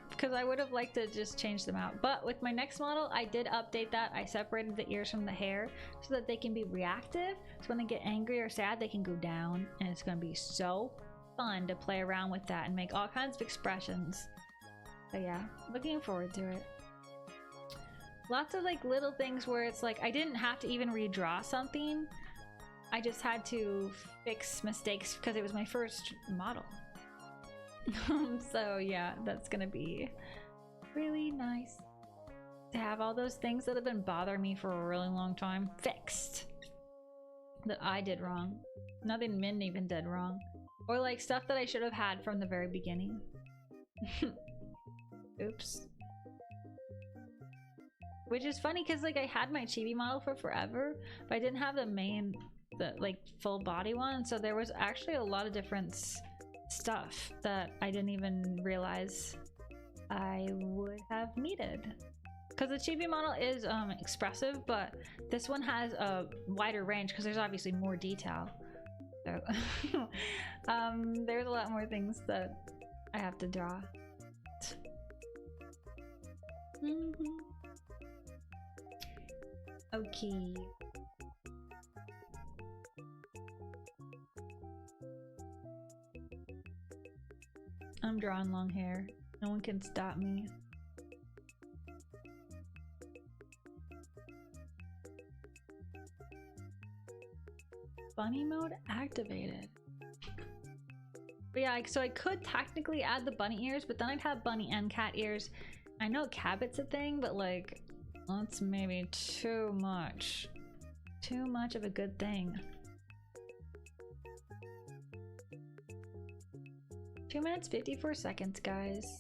because I would have liked to just change them out. But with my next model, I did update that. I separated the ears from the hair so that they can be reactive. So when they get angry or sad, they can go down. And it's going to be so fun to play around with that and make all kinds of expressions. But yeah, looking forward to it. Lots of like little things where it's like I didn't have to even redraw something. I just had to fix mistakes because it was my first model. So yeah, that's gonna be really nice to have all those things that have been bothering me for a really long time fixed. That I did wrong. Nothing Min even did wrong. Or like stuff that I should have had from the very beginning. Oops. Which is funny because like I had my chibi model for forever, but I didn't have the like full body one, so there was actually a lot of different stuff that I didn't even realize I would have needed. Because the chibi model is expressive, but this one has a wider range because there's obviously more detail. So there's a lot more things that I have to draw. Okay. I'm drawing long hair. No one can stop me. Bunny mode activated. But yeah, so I could technically add the bunny ears, but then I'd have bunny and cat ears. I know Cabot's a thing, but like, that's maybe too much. Too much of a good thing. 2 minutes 54 seconds, guys.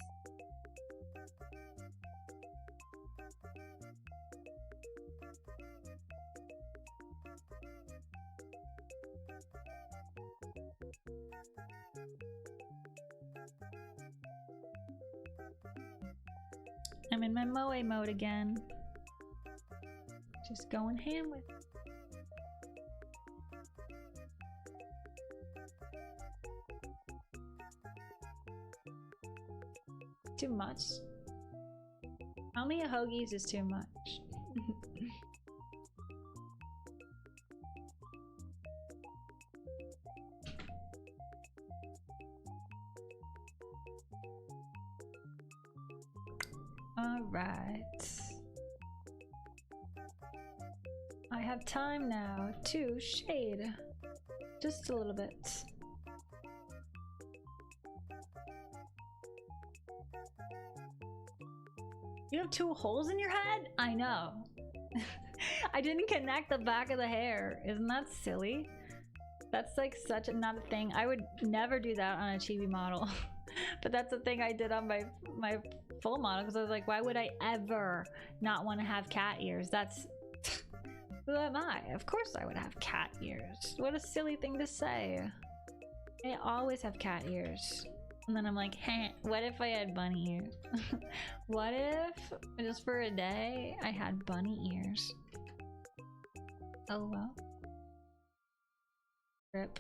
I'm in my moe mode again. Just going ham with it. Too much? How many hoagies is too much? All right. I have time now to shade just a little bit. You have 2 holes in your head? I know. I didn't connect the back of the hair. Isn't that silly? That's like such a not a thing. I would never do that on a chibi model. But that's the thing I did on my full model because I was like, why would I ever not want to have cat ears? That's who am I? Of course I would have cat ears. What a silly thing to say. I always have cat ears. And then I'm like, hey, what if I had bunny ears? What if, just for a day, I had bunny ears? Oh well. Rip.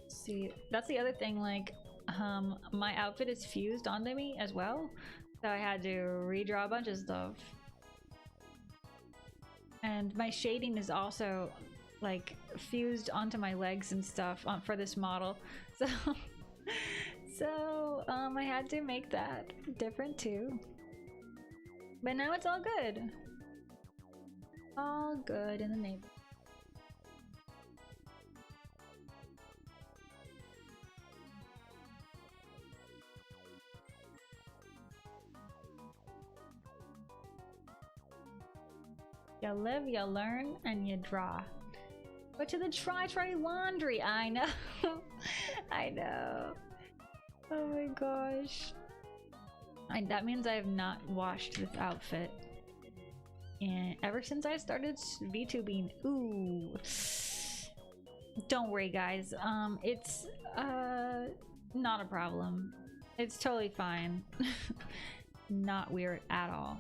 See, that's the other thing, like, my outfit is fused onto me as well. So I had to redraw a bunch of stuff. And my shading is also like fused onto my legs and stuff for this model. So I had to make that different too. But now it's all good. All good in the neighborhood. You live, you learn, and you draw. Go to the try laundry. I know. I know. Oh my gosh. That means I have not washed this outfit. And ever since I started VTubing. Ooh. Don't worry guys. It's not a problem. It's totally fine. Not weird at all.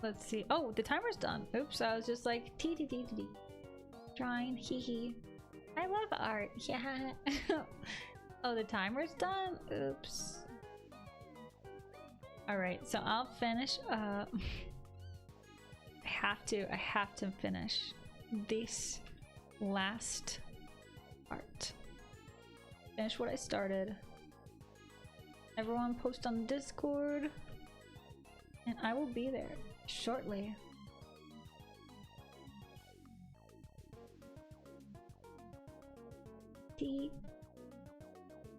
Let's see. Oh, the timer's done. Oops, I was just like tee. Drawing, hee. I love art. Yeah. Oh, the timer's done. Oops. All right, so I'll finish. I have to finish this last part. Finish what I started. Everyone post on Discord, and I will be there shortly.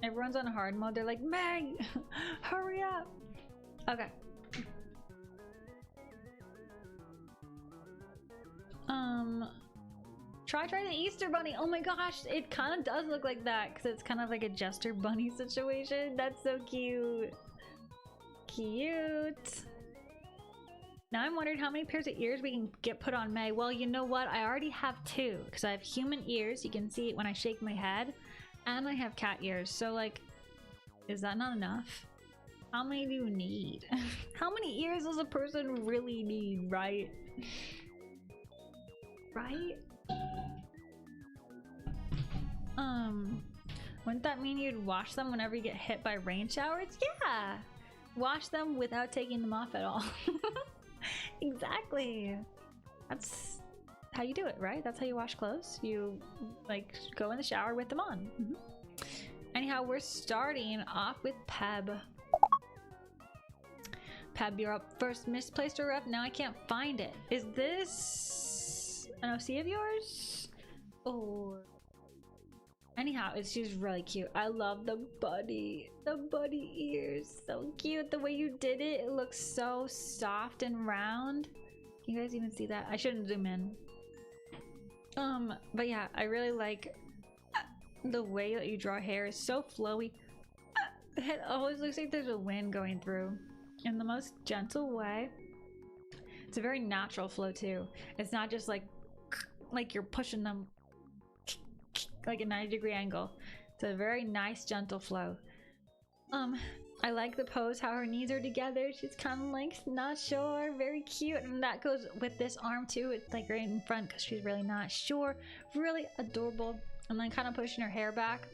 Everyone's on hard mode. They're like, Meg, hurry up. Okay. Try the Easter bunny. Oh my gosh, it kind of does look like that because it's kind of like a jester bunny situation. That's so cute. Cute. Now I'm wondering how many pairs of ears we can get put on May. Well, you know what? I already have two because I have human ears. You can see it when I shake my head, and I have cat ears. So like, is that not enough? How many do you need? How many ears does a person really need, right? Right? Wouldn't that mean you'd wash them whenever you get hit by rain showers? Yeah! Wash them without taking them off at all. Exactly. That's how you do it, right? That's how you wash clothes. You like go in the shower with them on. Anyhow, we're starting off with Peb. Peb, you're up first. Misplaced or ref? Now I can't find it. Is this an OC of yours? Or anyhow, she's really cute. I love the buddy ears. So cute. The way you did it, it looks so soft and round. Can you guys even see that? I shouldn't zoom in. But yeah, I really like the way that you draw hair. Is so flowy. It always looks like there's a wind going through in the most gentle way. It's a very natural flow too. It's not just like you're pushing them like a 90-degree angle. It's a very nice gentle flow. I like the pose, how her knees are together. She's kind of like not sure. Very cute. And that goes with this arm too. It's like right in front because she's really not sure. Really adorable. And then kind of pushing her hair back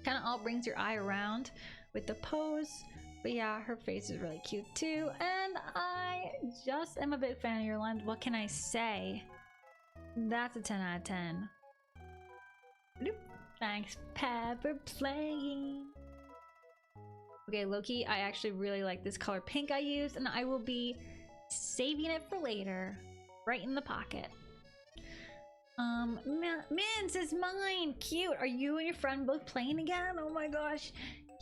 kind of all brings your eye around with the pose. But yeah, her face is really cute too. And I just am a big fan of your lens. What can I say? That's a 10 out of 10. Thanks, Peb, for playing. Okay, Loki, I actually really like this color pink I used, and I will be saving it for later, right in the pocket. Mince is mine. Cute. Are you and your friend both playing again? Oh my gosh.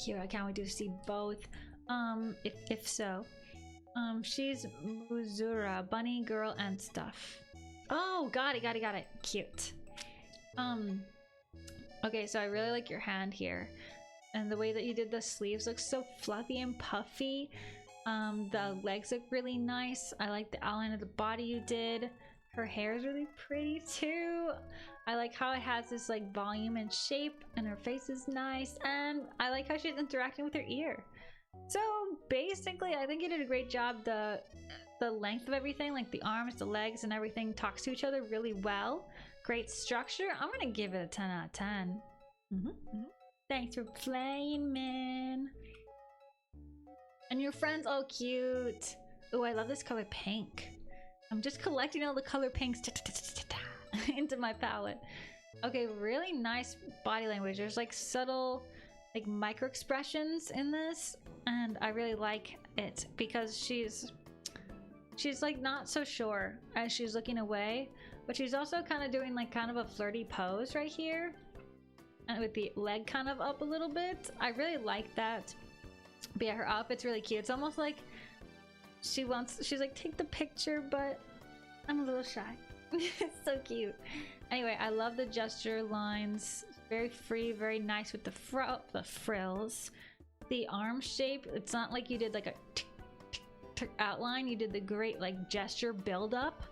Cute. I can't wait to see both. If so. She's Muzura, bunny girl and stuff. Oh, got it. Cute. Okay, so I really like your hand here. And the way that you did the sleeves looks so fluffy and puffy. The legs look really nice. I like the outline of the body you did. Her hair is really pretty too. I like how it has this like volume and shape, and her face is nice, and I like how she's interacting with her ear. So basically, I think you did a great job. The length of everything, like the arms, the legs, and everything talks to each other really well. Great structure. I'm gonna give it a 10 out of 10. Thanks for playing, man. And your friend's all cute. Oh, I love this color pink. I'm just collecting all the color pinks into my palette. Okay, really nice body language. There's like subtle, like micro expressions in this, and I really like it because she's like not so sure as she's looking away, but she's also kind of doing like kind of a flirty pose right here, and with the leg kind of up a little bit. I really like that. But yeah, her outfit's really cute. It's almost like she's like, take the picture, but I'm a little shy. It's so cute. Anyway, I love the gesture lines. Very free, very nice with the frills. The arm shape, it's not like you did like a outline. You did the great like gesture build up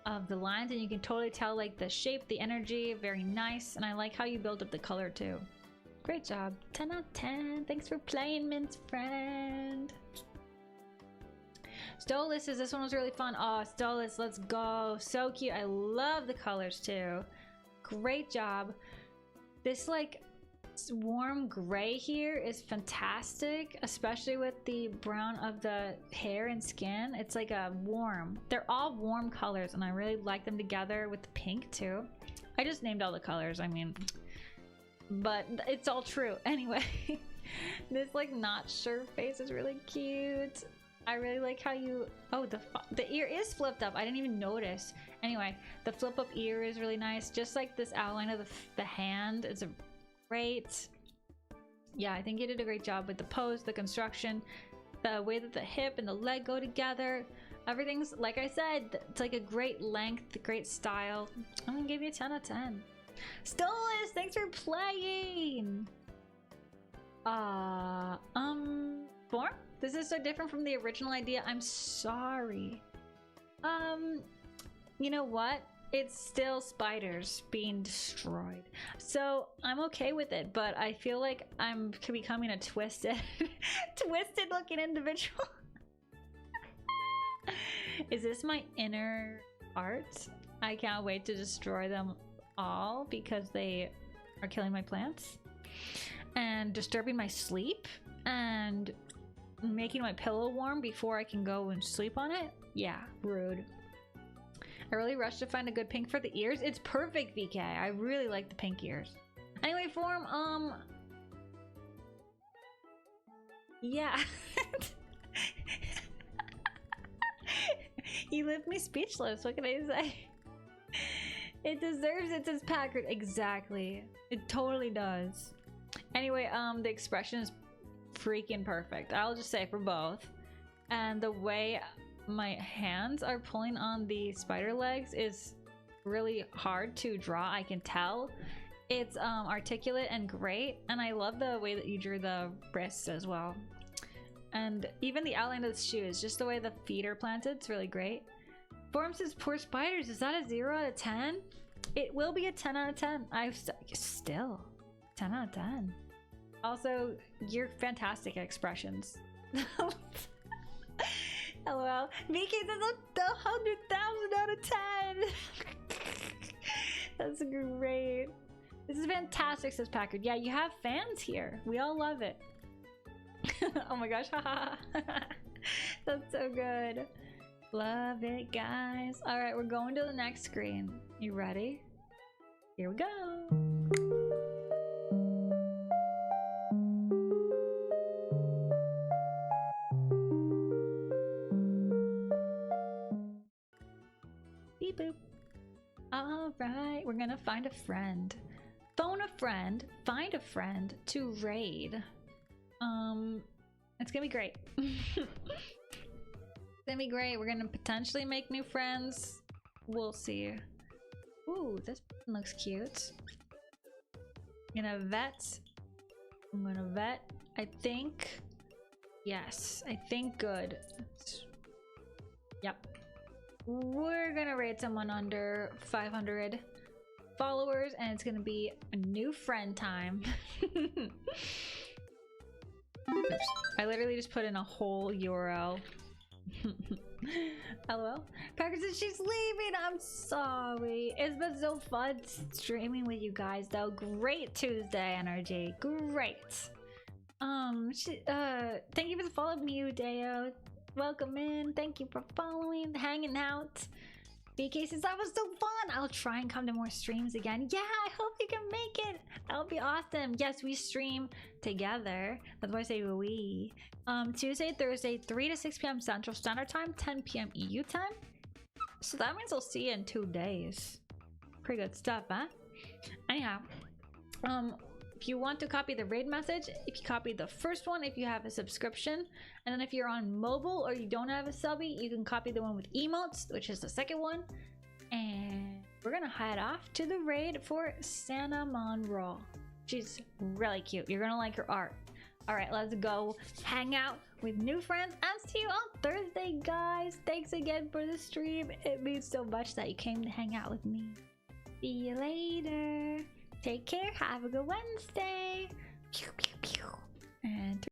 of the lines, and you can totally tell like the shape, the energy, very nice. And I like how you build up the color too. Great job. 10 out of 10. Thanks for playing, Mince friend. Stolas says this one was really fun. Oh, Stolas, let's go. So cute. I love the colors too. Great job. This like warm gray here is fantastic, especially with the brown of the hair and skin. It's like a warm. They're all warm colors, and I really like them together with the pink too. I just named all the colors. I mean, but it's all true. Anyway, this like not sure face is really cute. I really like how you, oh, the ear is flipped up. I didn't even notice. Anyway, the flip up ear is really nice. Just like this outline of the hand is great. Yeah, I think you did a great job with the pose, the construction, the way that the hip and the leg go together. Everything's, like I said, it's like a great length, great style. I'm gonna give you a 10 out of 10. Stolas, thanks for playing. Form? This is so different from the original idea. I'm sorry. You know what? It's still spiders being destroyed. So I'm okay with it, but I feel like I'm becoming a twisted looking individual. Is this my inner art? I can't wait to destroy them all because they are killing my plants and disturbing my sleep and making my pillow warm before I can go and sleep on it. Yeah, rude. I really rushed to find a good pink for the ears. It's perfect, VK. I really like the pink ears. Anyway, Form, yeah. You left me speechless. What can I say? It deserves it, says Packard. Exactly. It totally does. Anyway, the expression is freaking perfect. I'll just say for both. And the way my hands are pulling on the spider legs is really hard to draw. I can tell. It's articulate and great, and I love the way that you drew the wrists as well. And even the outline of the shoes, just the way the feet are planted, it's really great. Form says poor spiders. Is that a 0 out of 10? It will be a 10 out of 10. Still 10 out of 10. Also, you're fantastic at expressions. LOL. VK says the 100,000 out of 10. That's great. This is fantastic, says Packard. Yeah, you have fans here. We all love it. Oh my gosh. That's so good. Love it, guys. All right, we're going to the next screen. You ready? Here we go. Beep boop. All right, we're gonna find a friend. Phone a friend, find a friend to raid. It's gonna be great. It's gonna be great. We're gonna potentially make new friends. We'll see. Ooh, this looks cute. I'm gonna vet. I'm gonna vet. I think. Yes, I think good. Yep. We're gonna raid someone under 500 followers, and it's gonna be a new friend time. Oops. I literally just put in a whole URL. LOL. Packer says she's leaving. I'm sorry. It's been so fun streaming with you guys, though. Great Tuesday energy. Great. Thank you for following me, Udeo. Welcome in. Thank you for following, hanging out. BK says that was so fun. I'll try and come to more streams again. Yeah, I hope you can make it. That would be awesome. Yes, we stream together. That's why I say we. Tuesday, Thursday, 3 to 6 p.m. Central Standard Time, 10 p.m. EU time. So that means I'll see you in 2 days. Pretty good stuff, huh? Anyhow, if you want to copy the raid message, if you copy the first one, if you have a subscription, and then if you're on mobile or you don't have a subby, you can copy the one with emotes, which is the second one. And we're gonna head off to the raid for Santa Monroe. She's really cute. You're gonna like her art. All right, let's go hang out with new friends and see you on Thursday, guys. Thanks again for the stream. It means so much that you came to hang out with me. See you later. Take care. Have a good Wednesday. Pew, pew, pew. And